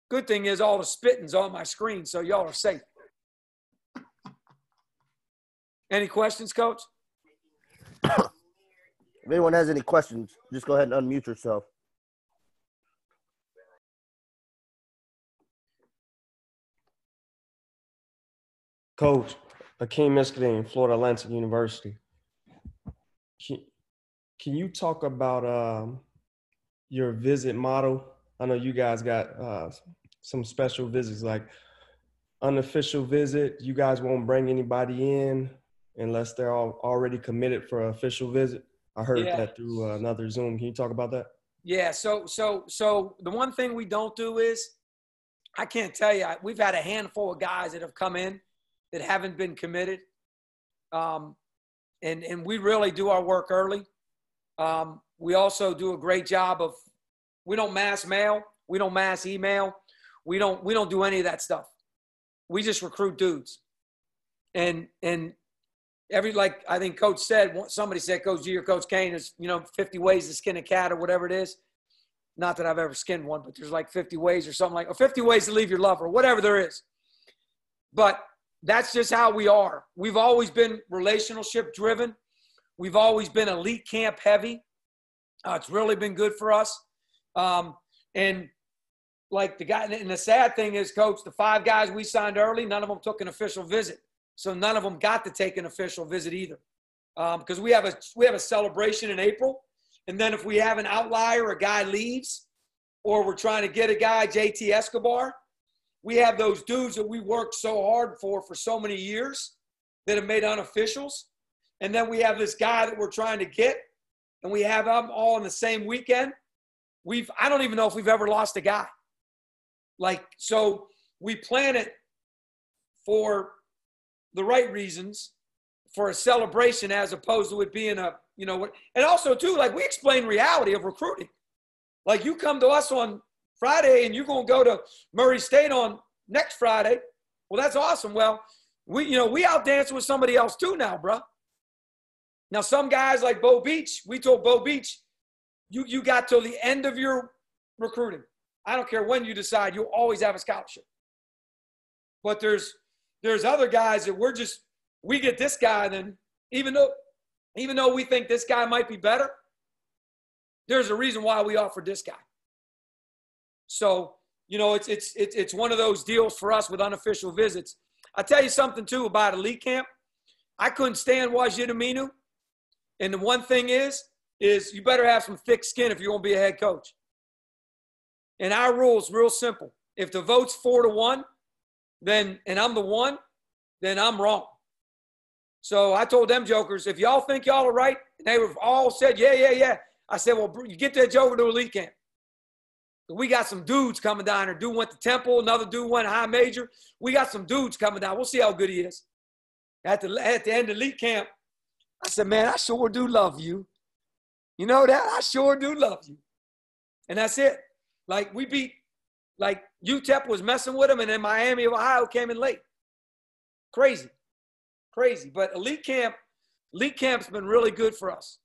good thing is all the spitting's on my screen, so y'all are safe. Any questions, Coach? If anyone has any questions, just go ahead and unmute yourself. Coach, Akeem Miskadeen, Florida Atlantic University. Can you talk about your visit model? I know you guys got some special visits, like unofficial visit. You guys won't bring anybody in unless they're all already committed for an official visit. I heard that through another Zoom. Can you talk about that? Yeah. So the one thing we don't do is, I can't tell you, we've had a handful of guys that have come in that haven't been committed. And we really do our work early. We also do a great job of, we don't mass mail. We don't mass email. We don't do any of that stuff. We just recruit dudes. And like I think Coach said, somebody said, Coach G or Coach Kane, is 50 ways to skin a cat or whatever it is. Not that I've ever skinned one, but there's like 50 ways or something or 50 ways to leave your lover, whatever there is. But that's just how we are. We've always been relationship driven. We've always been elite camp heavy. It's really been good for us. And like the sad thing is, Coach, the 5 guys we signed early, none of them took an official visit. So none of them got to take an official visit either. Because we have a celebration in April. And then if we have an outlier, a guy leaves, or we're trying to get a guy, JT Escobar, we have those dudes that we worked so hard for so many years that have made unofficials. And then we have this guy that we're trying to get, and we have them all in the same weekend. I don't even know if we've ever lost a guy. Like, so we plan it for the right reasons, for a celebration, as opposed to it being a, you know what, and also too, like, we explain reality of recruiting. Like, you come to us on Friday and you're going to go to Murray State on next Friday. Well, that's awesome. Well, we out dancing with somebody else too now, bro. Now, some guys like Bo Beach, we told Bo Beach, you got till the end of your recruiting. I don't care when you decide, you'll always have a scholarship. But there's other guys that we get this guy, then even though we think this guy might be better, there's a reason why we offered this guy. So, it's one of those deals for us with unofficial visits. I tell you something too about elite camp. I couldn't stand Wajid Aminu. And the one thing is you better have some thick skin if you're going to be a head coach. And our rule is real simple. If the vote's 4-1, and I'm the one, then I'm wrong. So I told them jokers, if y'all think y'all are right, and they were all said, yeah. I said, well, you get that joker to elite camp. We got some dudes coming down there. Dude went to Temple. Another dude went high major. We got some dudes coming down. We'll see how good he is. At the end of elite camp, I said, man, I sure do love you. You know that? I sure do love you. And that's it. Like, we beat, like, UTEP was messing with them, and then Miami of Ohio came in late. Crazy. But elite camp's been really good for us.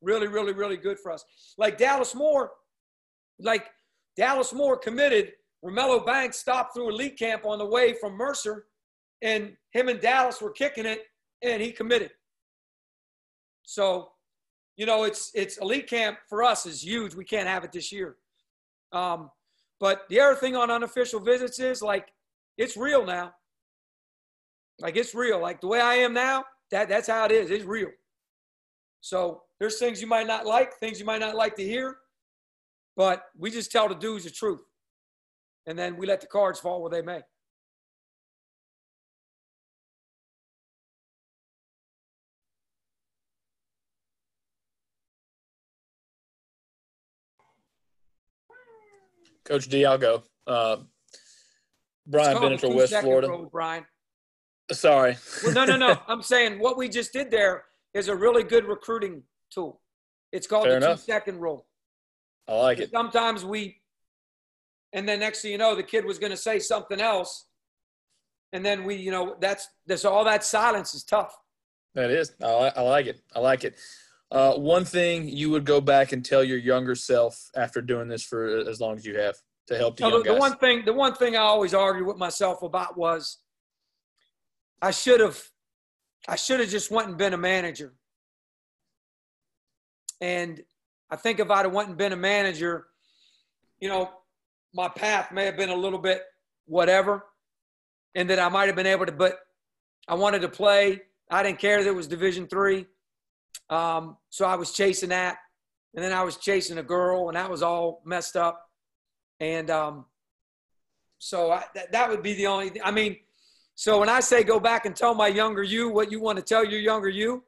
Really, really, really good for us. Like Dallas Moore committed. Romello Banks stopped through elite camp on the way from Mercer, and him and Dallas were kicking it, and he committed. So, it's elite camp for us is huge. We can't have it this year. But the other thing on unofficial visits is, like, it's real now. Like, it's real. Like, the way I am now, that's how it is. It's real. So there's things you might not like, things you might not like to hear, but we just tell the dudes the truth. And then we let the cards fall where they may. Coach D, I'll go. Brian Bennett for West Florida. Rule, Brian. Sorry. Well, no. I'm saying what we just did there is a really good recruiting tool. It's called Fair the enough. 2-second rule. I like it. Sometimes and then next thing you know, the kid was going to say something else. And then that's all that silence is tough. That is. I like it. I like it. One thing you would go back and tell your younger self after doing this for as long as you have to help the young guys? The one thing I always argue with myself about was I should have just went and been a manager. And I think if I'd have went and been a manager, my path may have been a little bit whatever, and that I might have been able to, but I wanted to play. I didn't care that it was Division III. So I was chasing that, and then I was chasing a girl, and that was all messed up. And so that would be the only thing. I mean, so when I say go back and tell my younger you what you want to tell your younger you,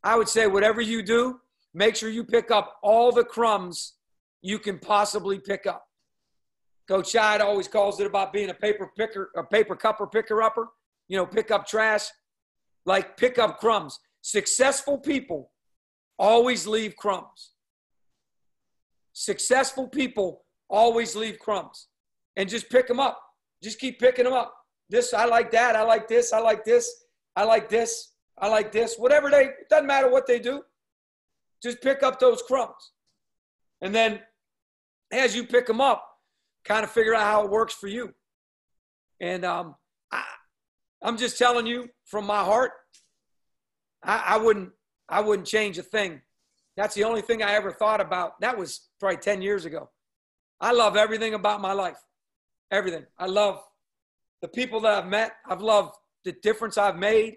I would say whatever you do, make sure you pick up all the crumbs you can possibly pick up. Coach Scheid always calls it about being a paper cupper, picker-upper. Pick up trash, like pick up crumbs. Successful people always leave crumbs. Successful people always leave crumbs. And just pick them up. Just keep picking them up. This, I like that. I like this. I like this. I like this. I like this. Whatever it doesn't matter what they do. Just pick up those crumbs. And then as you pick them up, kind of figure out how it works for you. And I'm just telling you from my heart, I wouldn't change a thing. That's the only thing I ever thought about. That was probably 10 years ago. I love everything about my life. Everything. I love the people that I've met. I've loved the difference I've made.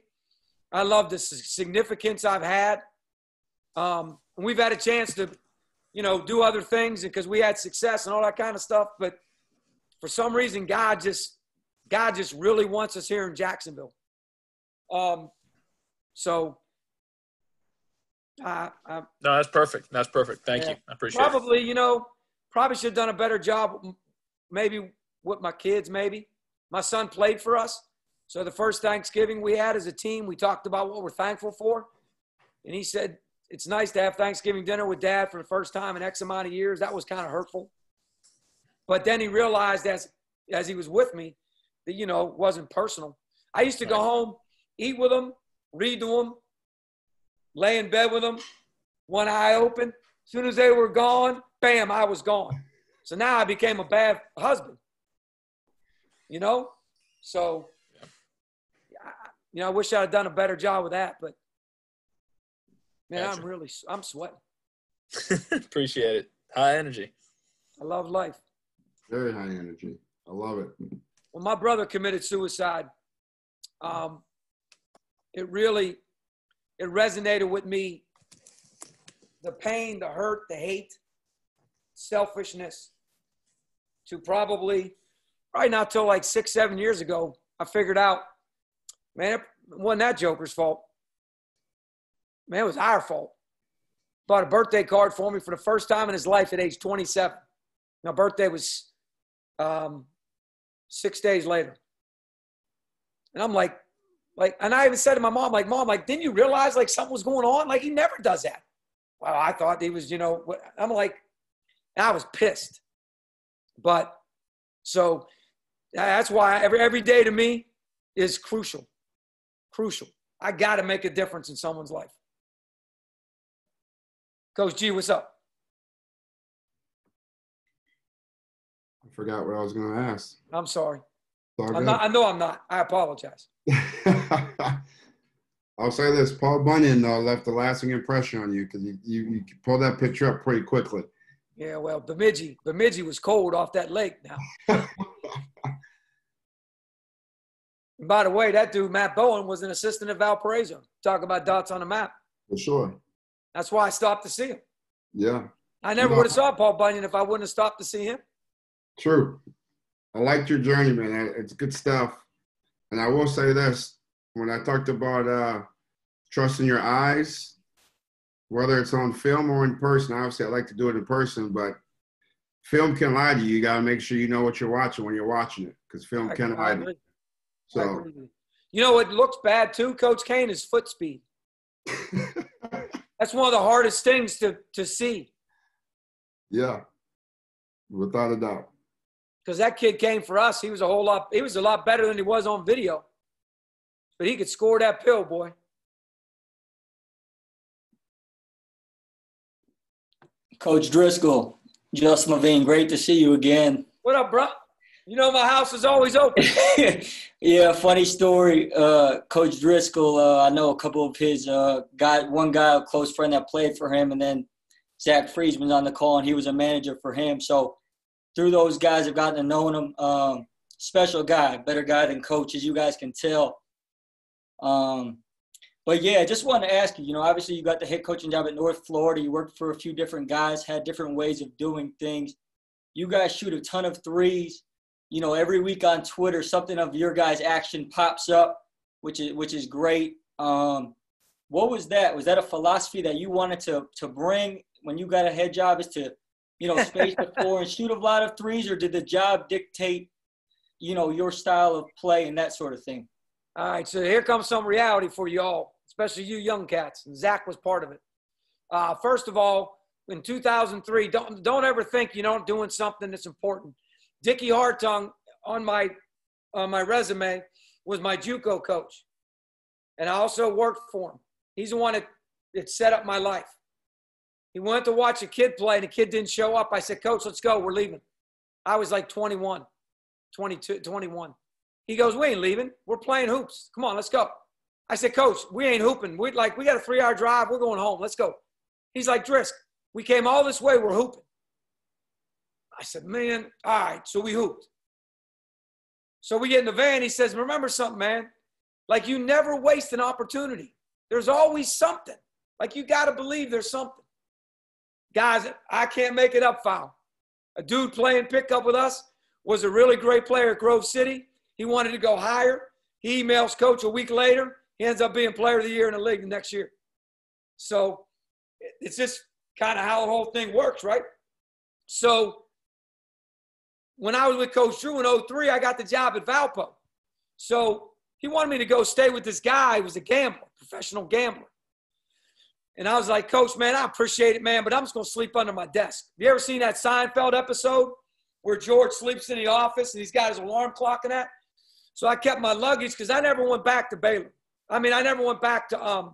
I love the significance I've had. And we've had a chance to, do other things because we had success and all that kind of stuff. But for some reason, God just really wants us here in Jacksonville. So. No, that's perfect. That's perfect. Thank you. I appreciate it. Probably should have done a better job maybe with my kids maybe. My son played for us. So the first Thanksgiving we had as a team, we talked about what we're thankful for. And he said, it's nice to have Thanksgiving dinner with Dad for the first time in X amount of years. That was kind of hurtful. But then he realized as he was with me that, you know, it wasn't personal. I used to go home, eat with him, read to him, lay in bed with him, one eye open. As soon as they were gone, bam, I was gone. So now I became a bad husband, you know? So, you know, I wish I had done a better job with that, but man, gotcha. I'm sweating. Appreciate it. High energy. I love life. Very high energy. I love it. When my brother committed suicide, it resonated with me. The pain, the hurt, the hate, selfishness, to probably not till like 6-7 years ago, I figured out, man, it wasn't that joker's fault. Man, it was our fault. Bought a birthday card for me for the first time in his life at age 27. My birthday was 6 days later. And I'm like, and I even said to my mom, Mom, didn't you realize like something was going on? Like, he never does that. Well, I thought he was, you know, I'm like, I was pissed. But so that's why every day to me is crucial. Crucial. I got to make a difference in someone's life. Coach G, what's up? I forgot what I was going to ask. I'm sorry. I know I'm not. I apologize. I'll say this. Paul Bunyan left a lasting impression on you because you pulled that picture up pretty quickly. Yeah, well, Bemidji was cold off that lake now. And by the way, that dude, Matt Bowen, was an assistant at Valparaiso. Talk about dots on the map. For sure. That's why I stopped to see him. Yeah. I never would have saw Paul Bunyan if I wouldn't have stopped to see him. True. I liked your journey, man. It's good stuff. And I will say this. When I talked about trusting your eyes, whether it's on film or in person, obviously I like to do it in person, but film can lie to you. You got to make sure you know what you're watching when you're watching it, because film can lie to you. So, you know what looks bad too, Coach Kane, is foot speed. That's one of the hardest things to see. Yeah, without a doubt. Because that kid came for us. He was a lot better than he was on video. But he could score that pill, boy. Coach Driscoll, Justin Levine, great to see you again. What up, bro? You know my house is always open. Yeah, funny story. Coach Driscoll, I know a couple of his one guy, a close friend that played for him, and then Zach Friesman's on the call, and he was a manager for him. So through those guys, I've gotten to know him. Special guy, better guy than Coach, as you guys can tell. But yeah, I just wanted to ask you, you know, obviously you got the head coaching job at North Florida. You worked for a few different guys, had different ways of doing things. You guys shoot a ton of threes. You know, every week on Twitter, something of your guys' action pops up, which is great. What was that? Was that a philosophy that you wanted to bring when you got a head job, is to, you know, space the floor and shoot a lot of threes, or did the job dictate, you know, your style of play and that sort of thing? All right, so here comes some reality for you all, especially you young cats, and Zach was part of it. First of all, in 2003, don't ever think you're not doing something that's important. Dickie Hartung on my resume was my JUCO coach, and I also worked for him. He's the one that set up my life. He went to watch a kid play, and the kid didn't show up. I said, Coach, let's go. We're leaving. I was like 21. He goes, we ain't leaving. We're playing hoops. Come on, let's go. I said, Coach, we ain't hooping. We got a 3-hour drive. We're going home. Let's go. He's like, Drisk, we came all this way. We're hooping. I said, man, all right. So we hooped. So we get in the van. He says, remember something, man. Like, you never waste an opportunity. There's always something. Like, you got to believe there's something. Guys, I can't make it up, foul. A dude playing pickup with us was a really great player at Grove City. He wanted to go higher. He emails Coach a week later. He ends up being player of the year in the league the next year. So it's just kind of how the whole thing works, right? So when I was with Coach Drew in 2003, I got the job at Valpo. So he wanted me to go stay with this guy who was a gambler, professional gambler. And I was like, Coach, man, I appreciate it, man, but I'm just going to sleep under my desk. Have you ever seen that Seinfeld episode where George sleeps in the office and he's got his alarm clock and that? So I kept my luggage because I never went back to Baylor. I never went back to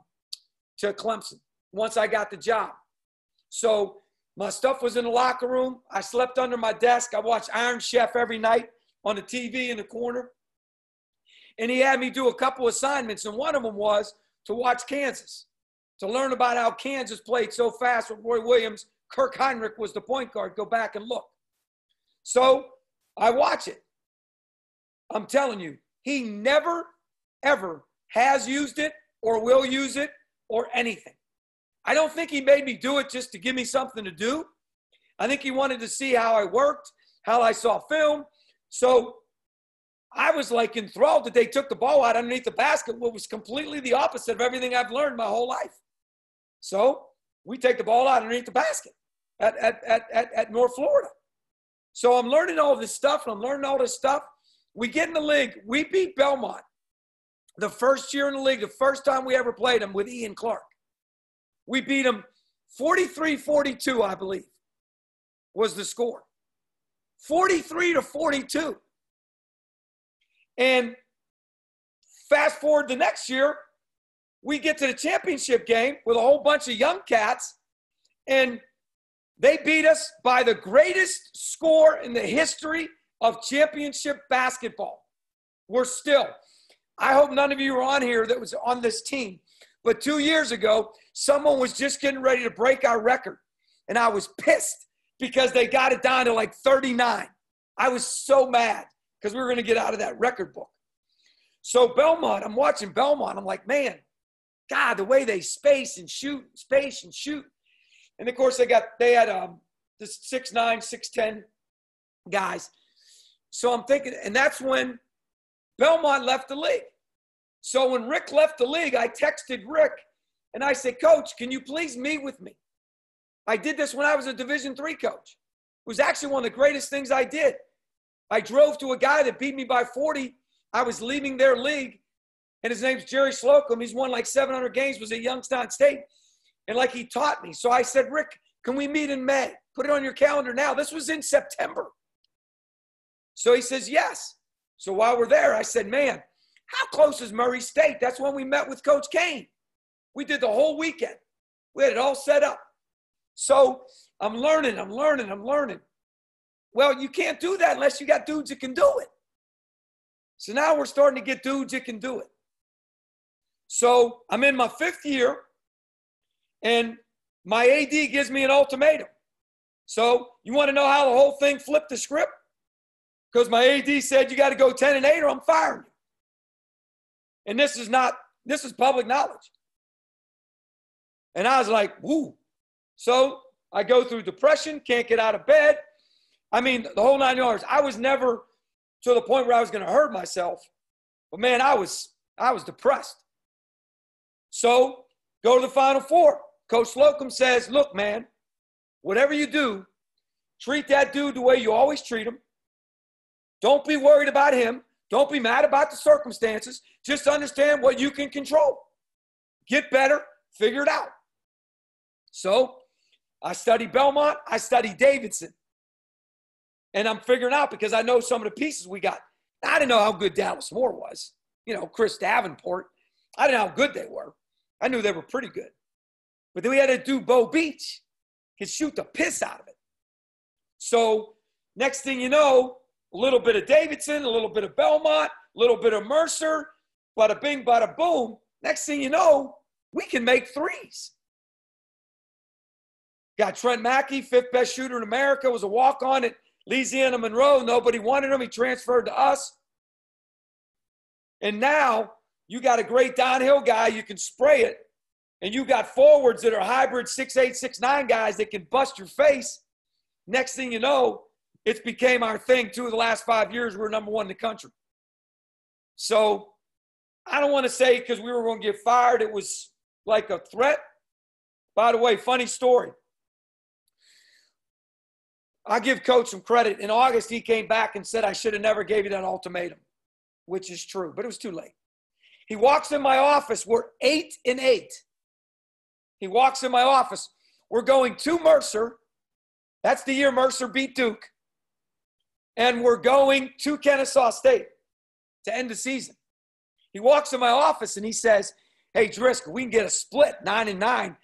Clemson once I got the job. So my stuff was in the locker room. I slept under my desk. I watched Iron Chef every night on the TV in the corner. And he had me do a couple assignments, and one of them was to watch Kansas, to learn about how Kansas played so fast with Roy Williams. Kirk Heinrich was the point guard. Go back and look. So I watch it. I'm telling you, he never, ever has used it or will use it or anything. I don't think he made me do it just to give me something to do. I think he wanted to see how I worked, how I saw film. So I was like enthralled that they took the ball out underneath the basket, what was completely the opposite of everything I've learned my whole life. So we take the ball out underneath the basket at North Florida. So I'm learning all this stuff, and I'm learning all this stuff. We get in the league. We beat Belmont the first year in the league, the first time we ever played them with Ian Clark. We beat them 43-42, I believe, was the score. 43-42. And fast forward the next year, we get to the championship game with a whole bunch of young cats, and they beat us by the greatest score in the history of championship basketball. I hope none of you were on here that was on this team, but 2 years ago, someone was just getting ready to break our record, and I was pissed because they got it down to like 39. I was so mad because we were going to get out of that record book. So Belmont, I'm watching Belmont. I'm like, man, God, the way they space and shoot. And, of course, they had the 6'9", 6'10 guys. So I'm thinking, and that's when Belmont left the league. So when Rick left the league, I texted Rick, and I said, Coach, can you please meet with me? I did this when I was a Division III coach. It was actually one of the greatest things I did. I drove to a guy that beat me by 40. I was leaving their league, and his name's Jerry Slocum. He's won like 700 games, was at Youngstown State, and like he taught me. So I said, Rick, can we meet in May? Put it on your calendar now. This was in September. So he says, yes. So while we're there, I said, man, how close is Murray State? That's when we met with Coach Kane. We did the whole weekend. We had it all set up. So I'm learning. Well, you can't do that unless you got dudes that can do it. So now we're starting to get dudes that can do it. So I'm in my 5th year, and my AD gives me an ultimatum. So you want to know how the whole thing flipped the script? Because my AD said, you got to go 10-8 or I'm firing you. And this is public knowledge. And I was like, woo. So I go through depression, can't get out of bed. The whole 9 yards. I was never to the point where I was going to hurt myself. But, man, I was depressed. So go to the Final Four. Coach Slocum says, look, man, whatever you do, treat that dude the way you always treat him. Don't be worried about him. Don't be mad about the circumstances. Just understand what you can control. Get better. Figure it out. So I study Belmont. I study Davidson. And I'm figuring out because I know some of the pieces we got. I didn't know how good Dallas Moore was. Chris Davenport. I didn't know how good they were. I knew they were pretty good. But then we had to do Bo Beach. Could shoot the piss out of it. So next thing you know, a little bit of Davidson, a little bit of Belmont, a little bit of Mercer, bada bing, bada boom. Next thing you know, we can make threes. Got Trent Mackey, 5th best shooter in America, was a walk-on at Louisiana Monroe. Nobody wanted him. He transferred to us. And now you got a great downhill guy. You can spray it. And you got forwards that are hybrid 6'8", 6'9" guys that can bust your face. Next thing you know, it's became our thing. 2 of the last 5 years, we're number 1 in the country. So I don't want to say because we were going to get fired, it was like a threat. By the way, funny story. I give Coach some credit. In August, he came back and said, I should have never gave you that ultimatum, which is true, but it was too late. He walks in my office. We're 8-8. He walks in my office. We're going to Mercer. That's the year Mercer beat Duke. And we're going to Kennesaw State to end the season. He walks in my office and he says, hey, Driscoll, we can get a split, 9-9.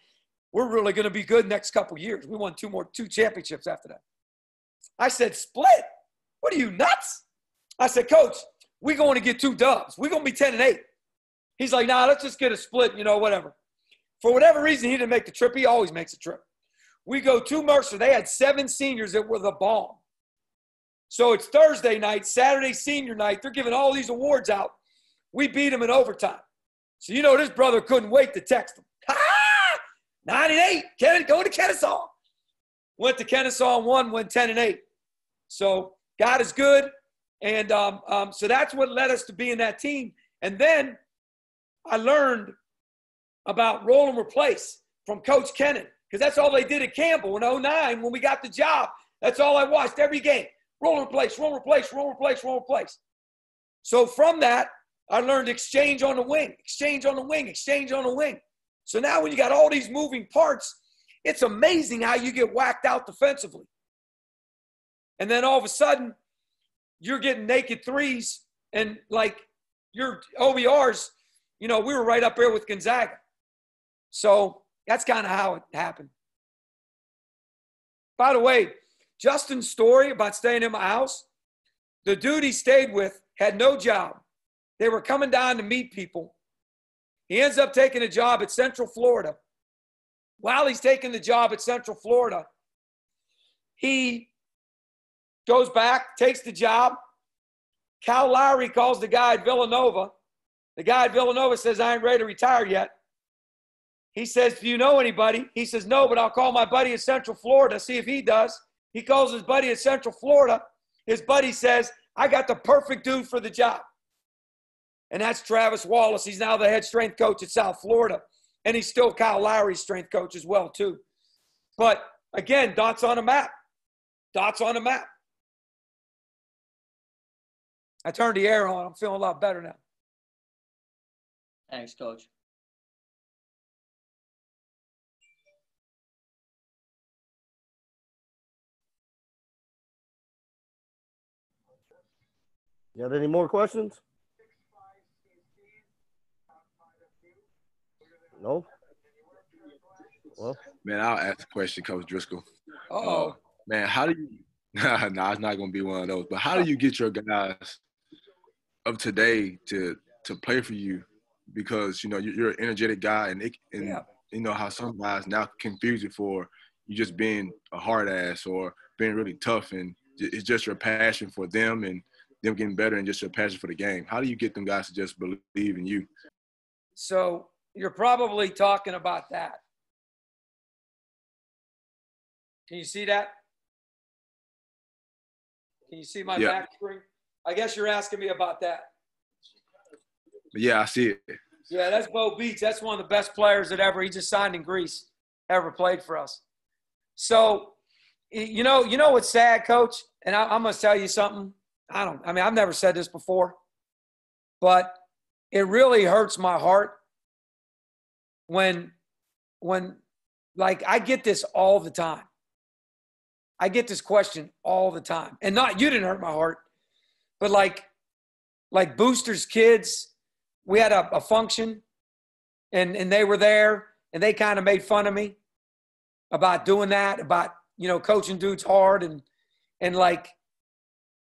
We're really going to be good next couple years. We won two championships after that. I said, split? What are you, nuts? I said, Coach, we're going to get 2 dubs. We're going to be 10-8. He's like, nah, let's just get a split, whatever. For whatever reason, he didn't make the trip. He always makes a trip. We go to Mercer. They had 7 seniors that were the bomb. So it's Thursday night, Saturday senior night. They're giving all these awards out. We beat them in overtime. So this brother couldn't wait to text him. 9-8, Kevin, go to Kennesaw. Went to Kennesaw and won, went 10-8. So God is good. And so that's what led us to being that team. And then I learned about roll and replace from Coach Kennan, because that's all they did at Campbell in 2009 when we got the job. That's all I watched every game. Roll and replace, roll and replace, roll and replace, roll and replace. So from that, I learned exchange on the wing, exchange on the wing, exchange on the wing. So now when you got all these moving parts, it's amazing how you get whacked out defensively. And then all of a sudden, you're getting naked threes and your OBRs, we were right up there with Gonzaga. So that's kind of how it happened. By the way, Justin's story about staying in my house, the dude he stayed with had no job. They were coming down to meet people. He ends up taking a job at Central Florida. While he's taking the job at Central Florida, he goes back, takes the job. Cal Lowry calls the guy at Villanova. The guy at Villanova says, I ain't ready to retire yet. He says, do you know anybody? He says, no, but I'll call my buddy at Central Florida, see if he does. He calls his buddy at Central Florida. His buddy says, I got the perfect dude for the job. And that's Travis Wallace. He's now the head strength coach at South Florida. And he's still Kyle Lowry's strength coach as well, too. But, again, dots on a map. Dots on a map. I turned the air on. I'm feeling a lot better now. Thanks, Coach. You have any more questions? No? Well, man, I'll ask a question, Coach Driscoll. Uh-oh. Man, how do you – nah, it's not going to be one of those. But how do you get your guys of today to play for you? Because, you're an energetic guy, and you know how some guys now confuse it for you just being a hard ass or being really tough, and it's just your passion for them and them getting better and just your passion for the game. How do you get them guys to just believe in you? So you're probably talking about that. Can you see that? Can you see my back screen? I guess you're asking me about that. Yeah, I see it. Yeah, that's Bo Beach. That's one of the best players that he just signed in Greece, ever played for us. So, you know what's sad, Coach? And I'm going to tell you something. I've never said this before, but it really hurts my heart when I get this all the time. I get this question all the time. And you didn't hurt my heart, but like Booster's kids, we had a function and they were there and they kind of made fun of me about doing that, about, coaching dudes hard and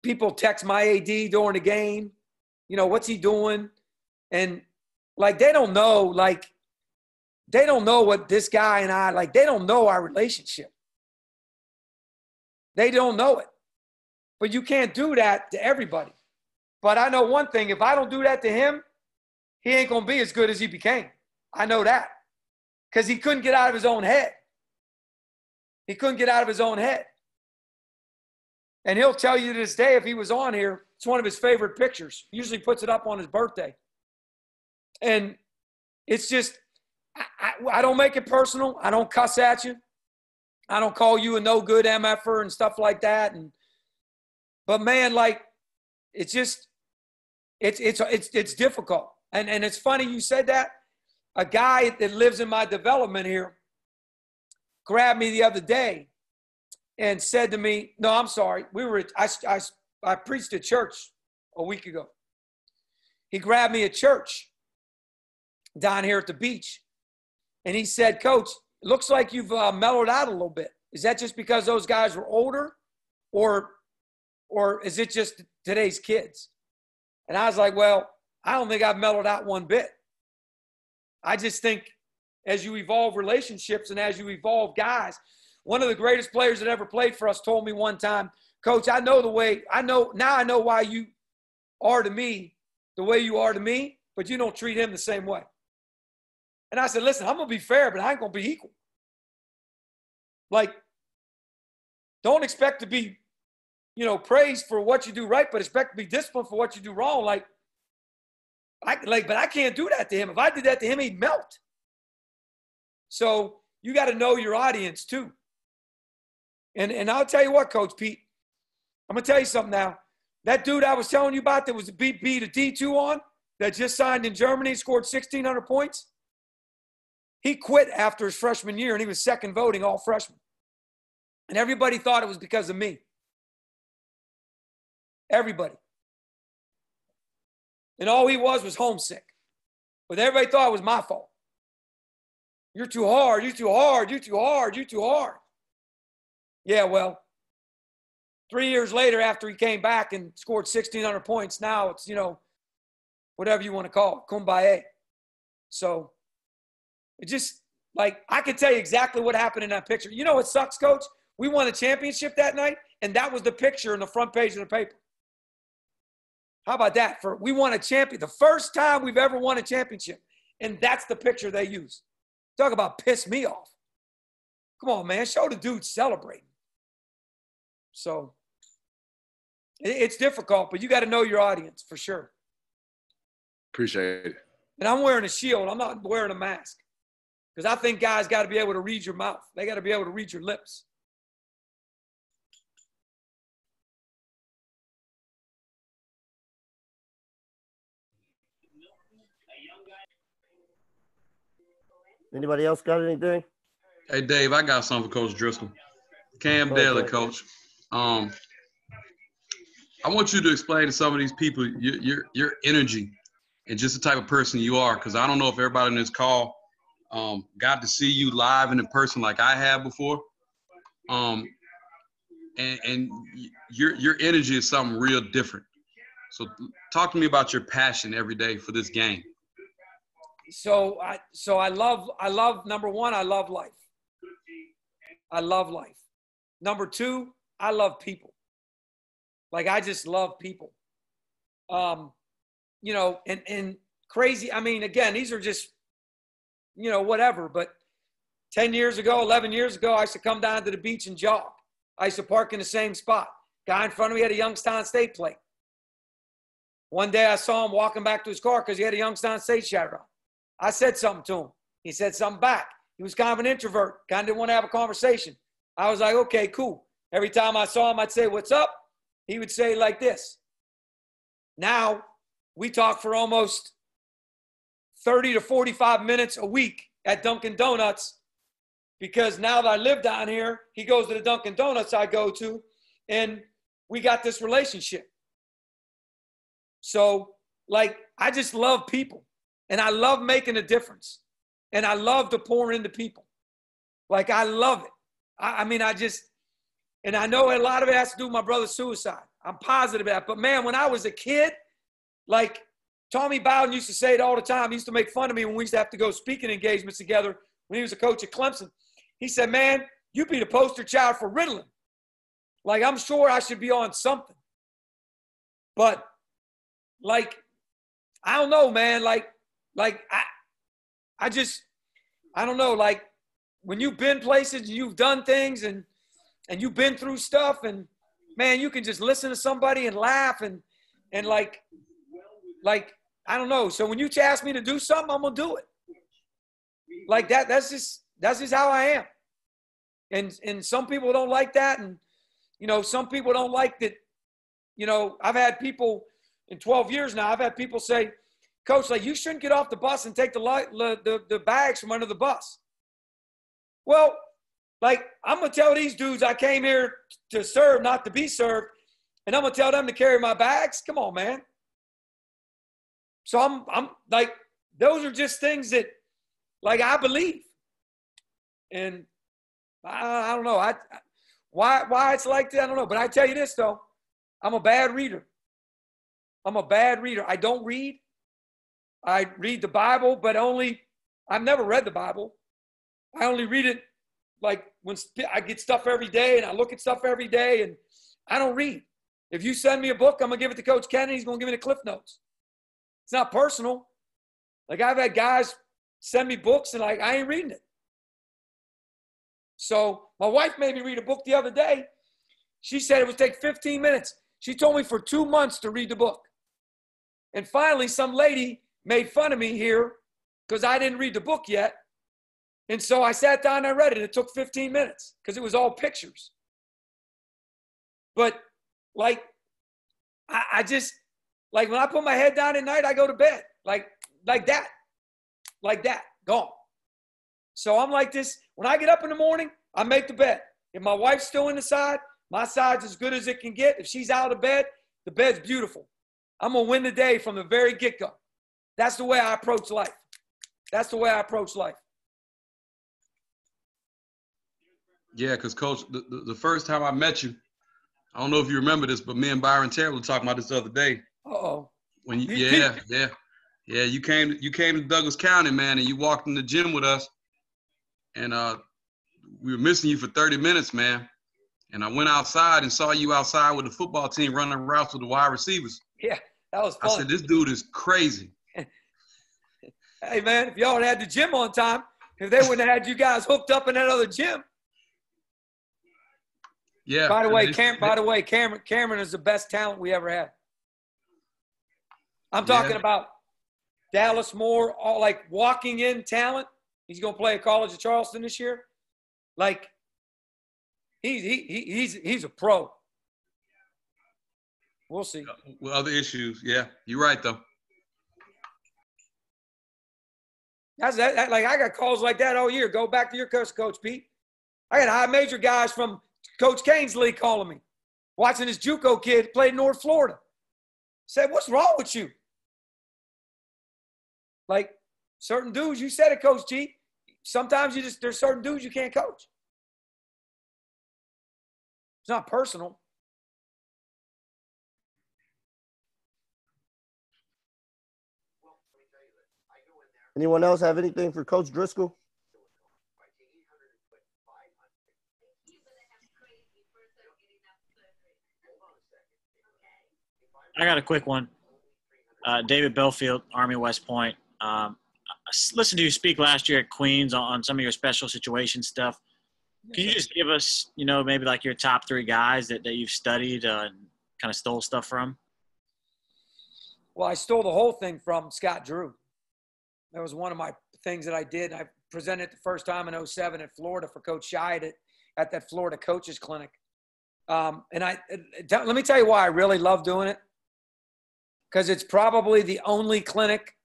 people text my AD during the game, what's he doing? And they don't know what this guy and I, they don't know our relationship. They don't know it. But you can't do that to everybody. But I know one thing, if I don't do that to him, he ain't going to be as good as he became. I know that. Because he couldn't get out of his own head. He couldn't get out of his own head. And he'll tell you to this day, if he was on here, it's one of his favorite pictures. He usually puts it up on his birthday. And it's just, I don't make it personal. I don't cuss at you. I don't call you a no good MFer and stuff like that. But man, like, it's just, it's difficult. And it's funny you said that. A guy that lives in my development here grabbed me the other day and said to me, no, I'm sorry. I preached at church a week ago. He grabbed me at church down here at the beach. And he said, Coach, it looks like you've mellowed out a little bit. Is that just because those guys were older? Or is it just today's kids? And I was like, well, I don't think I've mellowed out one bit. I just think as you evolve relationships and as you evolve guys, one of the greatest players that ever played for us told me one time, Coach, I know why you are to me the way you are to me, but you don't treat him the same way. And I said, listen, I'm going to be fair, but I ain't going to be equal. Like, don't expect to be, praised for what you do right, but expect to be disciplined for what you do wrong. But I can't do that to him. If I did that to him, he'd melt. So you got to know your audience too. And I'll tell you what, Coach Pete, I'm going to tell you something now. That dude I was telling you about that was beat a D2 on, that just signed in Germany, scored 1,600 points. He quit after his freshman year, and he was second voting all freshmen. And everybody thought it was because of me. Everybody. And all he was homesick. But everybody thought it was my fault. You're too hard, you're too hard, you're too hard, you're too hard. Yeah, well, 3 years later after he came back and scored 1,600 points, now it's, whatever you want to call it, kumbaya. So it just, I can tell you exactly what happened in that picture. You know what sucks, Coach? We won a championship that night, and that was the picture in the front page of the paper. How about that? We won a champion, the first time we've ever won a championship, and that's the picture they use. Talk about piss me off. Come on, man. Show the dude celebrating. So it's difficult, but you got to know your audience for sure. Appreciate it. And I'm wearing a shield. I'm not wearing a mask because I think guys got to be able to read your mouth. They got to be able to read your lips. Anybody else got anything? Hey, Dave, I got something for Coach Driscoll. Cam Daly, Coach. I want you to explain to some of these people your energy and just the type of person you are, because I don't know if everybody in this call got to see you live and in person like I have before. And your energy is something real different. So talk to me about your passion every day for this game. So I love, number one, I love life. I love life. Number two, I love people. I just love people. And crazy. I mean, again, these are just, whatever. But 10 years ago, 11 years ago, I used to come down to the beach and jog. I used to park in the same spot. Guy in front of me had a Youngstown State plate. One day I saw him walking back to his car because he had a Youngstown State shirt on. I said something to him. He said something back. He was kind of an introvert, kind of didn't want to have a conversation. I was like, okay, cool. Every time I saw him, I'd say, what's up? He would say like this. Now we talk for almost 30 to 45 minutes a week at Dunkin' Donuts because now that I live down here, he goes to the Dunkin' Donuts I go to, and we got this relationship. So, I just love people. And I love making a difference. And I love to pour into people. I love it. And I know a lot of it has to do with my brother's suicide. I'm positive of that. But, man, when I was a kid, Tommy Bowden used to say it all the time. He used to make fun of me when we used to have to go speaking engagements together when he was a coach at Clemson. He said, man, you be the poster child for Ritalin. I'm sure I should be on something. But, I don't know, man. I don't know, when you've been places and you've done things and you've been through stuff and, man, you can just listen to somebody and laugh and I don't know. So when you ask me to do something, I'm going to do it. That's just how I am. And some people don't like that. And, you know, some people don't like that. You know, I've had people in 12 years now, I've had people say, Coach, like, you shouldn't get off the bus and take the bags from under the bus. Well, like, I'm going to tell these dudes I came here to serve, not to be served. And I'm going to tell them to carry my bags. Come on, man. So I'm like, those are just things that, like, I believe. And I don't know. Why it's like that, I don't know. But I tell you this, though. I'm a bad reader. I don't read. I read the Bible, but I've never read the Bible. I only read it like when I get stuff every day and I look at stuff every day, and I don't read. If you send me a book, I'm going to give it to Coach Kennedy. He's going to give me the Cliff Notes. It's not personal. Like, I've had guys send me books and like, I ain't reading it. So my wife made me read a book the other day. She said it would take 15 minutes. She told me for 2 months to read the book. And finally, some lady made fun of me here because I didn't read the book yet. And so I sat down and I read it. It took 15 minutes because it was all pictures. But, like, I just, like, when I put my head down at night, I go to bed. Like that, gone. So I'm like this. When I get up in the morning, I make the bed. If my wife's still in the side, my side's as good as it can get. If she's out of bed, the bed's beautiful. I'm going to win the day from the very get-go. That's the way I approach life. Yeah, because, Coach, the first time I met you, I don't know if you remember this, but me and Byron Terrell were talking about this the other day. Uh-oh. When you came to Douglas County, man, and you walked in the gym with us, and we were missing you for 30 minutes, man. And I went outside and saw you outside with the football team running routes with the wide receivers. Yeah, that was fun. I said, this dude is crazy. Hey, man, if y'all had the gym on time, if they wouldn't have had you guys hooked up in that other gym. Yeah. By the way, Cameron is the best talent we ever had. I'm talking about Dallas Moore, all like walking in talent. He's going to play at College of Charleston this year. Like, he's a pro. We'll see. With other issues, yeah, you're right though. Like, I got calls like that all year. Go back to your Coach Pete. I got high major guys from Coach Kane's league calling me, watching this JUCO kid play in North Florida. Said, what's wrong with you? Like, certain dudes, you said it, Coach G. Sometimes there's certain dudes you can't coach. It's not personal. Anyone else have anything for Coach Driscoll? I got a quick one. David Belfield, Army West Point. I listened to you speak last year at Queens on some of your special situation stuff. Can you just give us, maybe like your top 3 guys that you've studied and kind of stole stuff from? Well, I stole the whole thing from Scott Drew. That was one of my things that I did. I presented the first time in 2007 at Florida for Coach Scheid at that Florida Coaches Clinic. And let me tell you why I really love doing it. Because it's probably the only clinic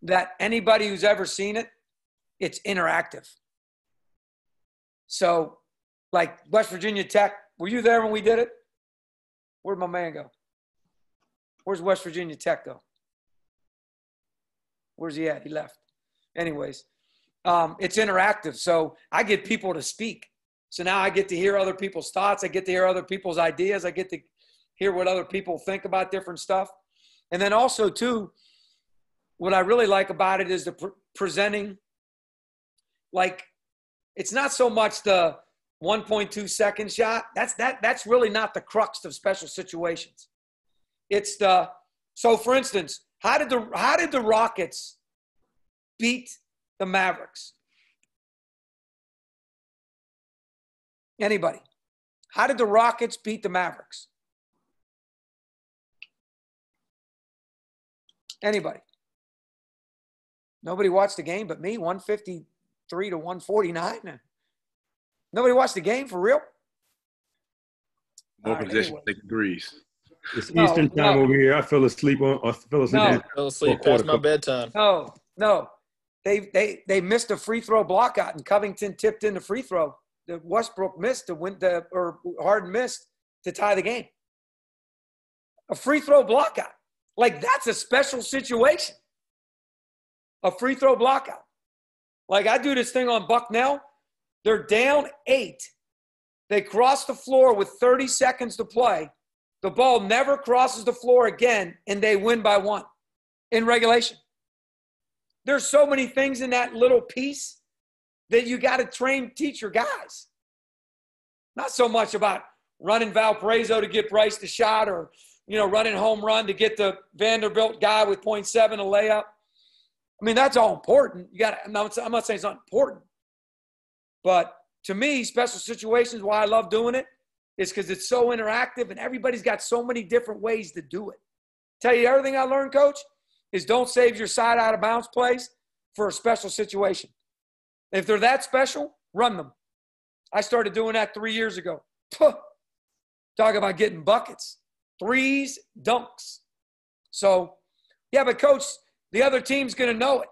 that anybody who's ever seen it, it's interactive. So, like West Virginia Tech, were you there when we did it? Where'd my man go? Where's West Virginia Tech go? Where's he at? He left. Anyways, it's interactive. So I get people to speak. So now I get to hear other people's thoughts. I get to hear other people's ideas. I get to hear what other people think about different stuff. And then also, too, what I really like about it is the presenting. Like, it's not so much the 1.2 second shot. That's really not the crux of special situations. It's so for instance, how did the Rockets beat the Mavericks? Anybody? How did the Rockets beat the Mavericks? Anybody? Nobody watched the game but me, 153 to 149. Nobody watched the game for real? More All right, possession, anyway. taking threes. It's No, Eastern time no. over here. I fell asleep on. I fell asleep. No. on Fell for a asleep quarter. past my bedtime. No. They missed a free throw block out, and Covington tipped in the free throw. The Westbrook missed to win or Harden missed to tie the game. A free throw block out. Like, that's a special situation. A free throw block out. Like, I do this thing on Bucknell. They're down 8. They cross the floor with 30 seconds to play. The ball never crosses the floor again, and they win by 1 in regulation. There's so many things in that little piece that you got to teach your guys. Not so much about running Valparaiso to get Bryce the shot or, running home run to get the Vanderbilt guy with 0.7 a layup. I mean, that's all important. I'm not saying it's not important. But to me, special situations, why I love doing it, is because it's so interactive and everybody's got so many different ways to do it. Tell you everything I learned, Coach, is don't save your side out of bounds plays for a special situation. If they're that special, run them. I started doing that 3 years ago. Talk about getting buckets. 3s, dunks. So, yeah, but Coach, the other team's going to know it.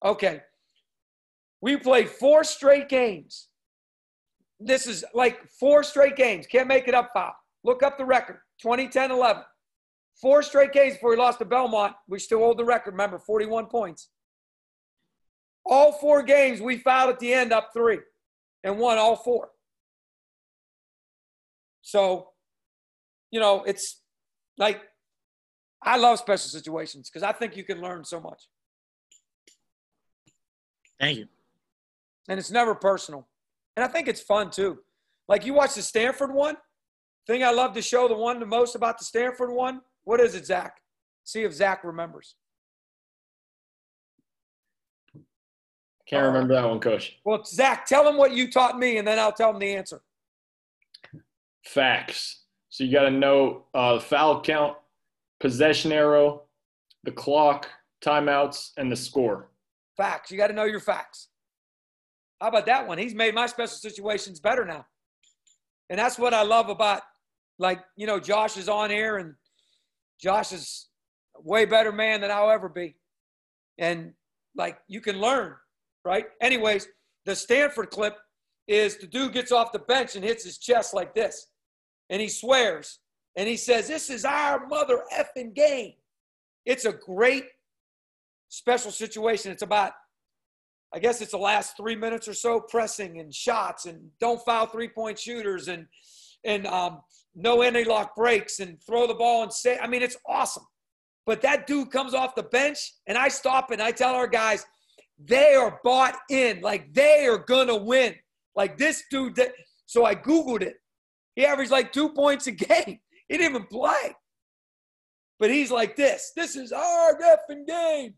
Okay. We played 4 straight games. This is like 4 straight games. Can't make it up, foul. Look up the record. 2010-11. 4 straight games before we lost to Belmont. We still hold the record, remember, 41 points. All 4 games, we fouled at the end up 3 and won all 4. So, it's like, I love special situations because I think you can learn so much. Thank you. And it's never personal. And I think it's fun, too. Like, you watch the Stanford one. Thing I love to show the most about the Stanford one. What is it, Zach? See if Zach remembers. Can't remember that one, Coach. Well, Zach, tell him what you taught me, and then I'll tell him the answer. Facts. So you got to know the foul count, possession arrow, the clock, timeouts, and the score. Facts. You got to know your facts. How about that one? He's made my special situations better now. And that's what I love about, Josh is on here, and Josh is a way better man than I'll ever be. And, you can learn, right? Anyways, the Stanford clip is the dude gets off the bench and hits his chest like this. And he swears. And he says, "This is our mother effing game." It's a great special situation. It's about, I guess it's the last 3 minutes or so, pressing and shots and don't foul three-point shooters and no anti-lock breaks and throw the ball and say, I mean, it's awesome. But that dude comes off the bench and I stop and I tell our guys, they are bought in. They are going to win. This dude. So I Googled it. He averaged 2 points a game. He didn't even play. But he's like this. This is our effing game.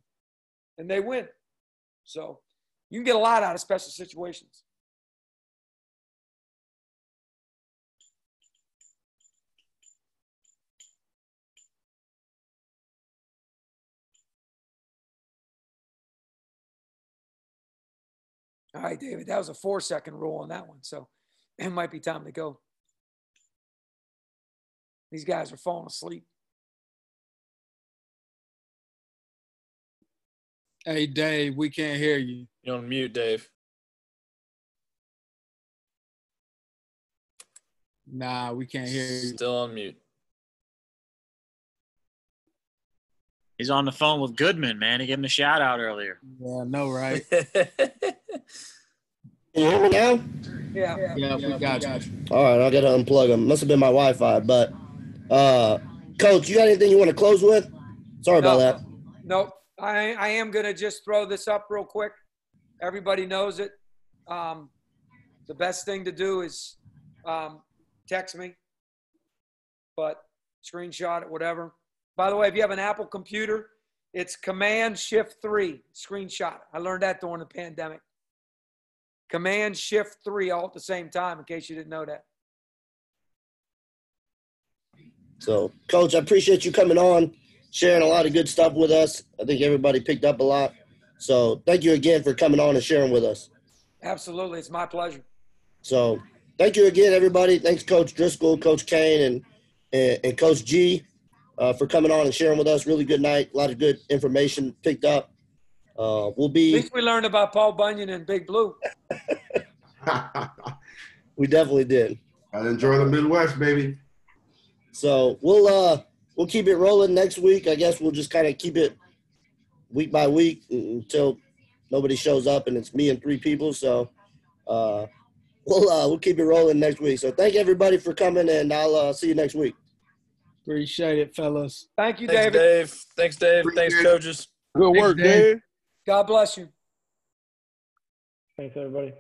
And they win. So you can get a lot out of special situations. All right, David, that was a 4-second rule on that one. So it might be time to go. These guys are falling asleep. Hey, Dave, we can't hear you. You're on mute, Dave. Nah, we can't hear you. Still on mute. He's on the phone with Goodman, man. He gave him a shout out earlier. Yeah, I know, right? Can you hear me now? Yeah, we got you. All right, I got to unplug them. Must have been my Wi-Fi. But, Coach, you got anything you want to close with? Sorry about that. Nope. I am going to just throw this up real quick. Everybody knows it. The best thing to do is text me, but screenshot it, whatever. By the way, if you have an Apple computer, it's Command-Shift-3, screenshot. I learned that during the pandemic. Command-Shift-3 all at the same time, in case you didn't know that. So, Coach, I appreciate you coming on, sharing a lot of good stuff with us. I think everybody picked up a lot. So, thank you again for coming on and sharing with us. Absolutely. It's my pleasure. So thank you again, everybody. Thanks, Coach Driscoll, Coach Kane, and Coach G for coming on and sharing with us. Really good night. A lot of good information picked up. We'll be. At least we learned about Paul Bunyan and Big Blue. We definitely did. Gotta enjoy the Midwest, baby. So we'll keep it rolling next week. I guess we'll just kind of keep it week by week until nobody shows up and it's me and 3 people. So we'll keep it rolling next week. So thank everybody for coming, and I'll see you next week. Appreciate it, fellas. Thank you, Thanks, David. Dave. Thanks, Dave. Thanks, coaches. Good work, Dave. God bless you. Thanks, everybody.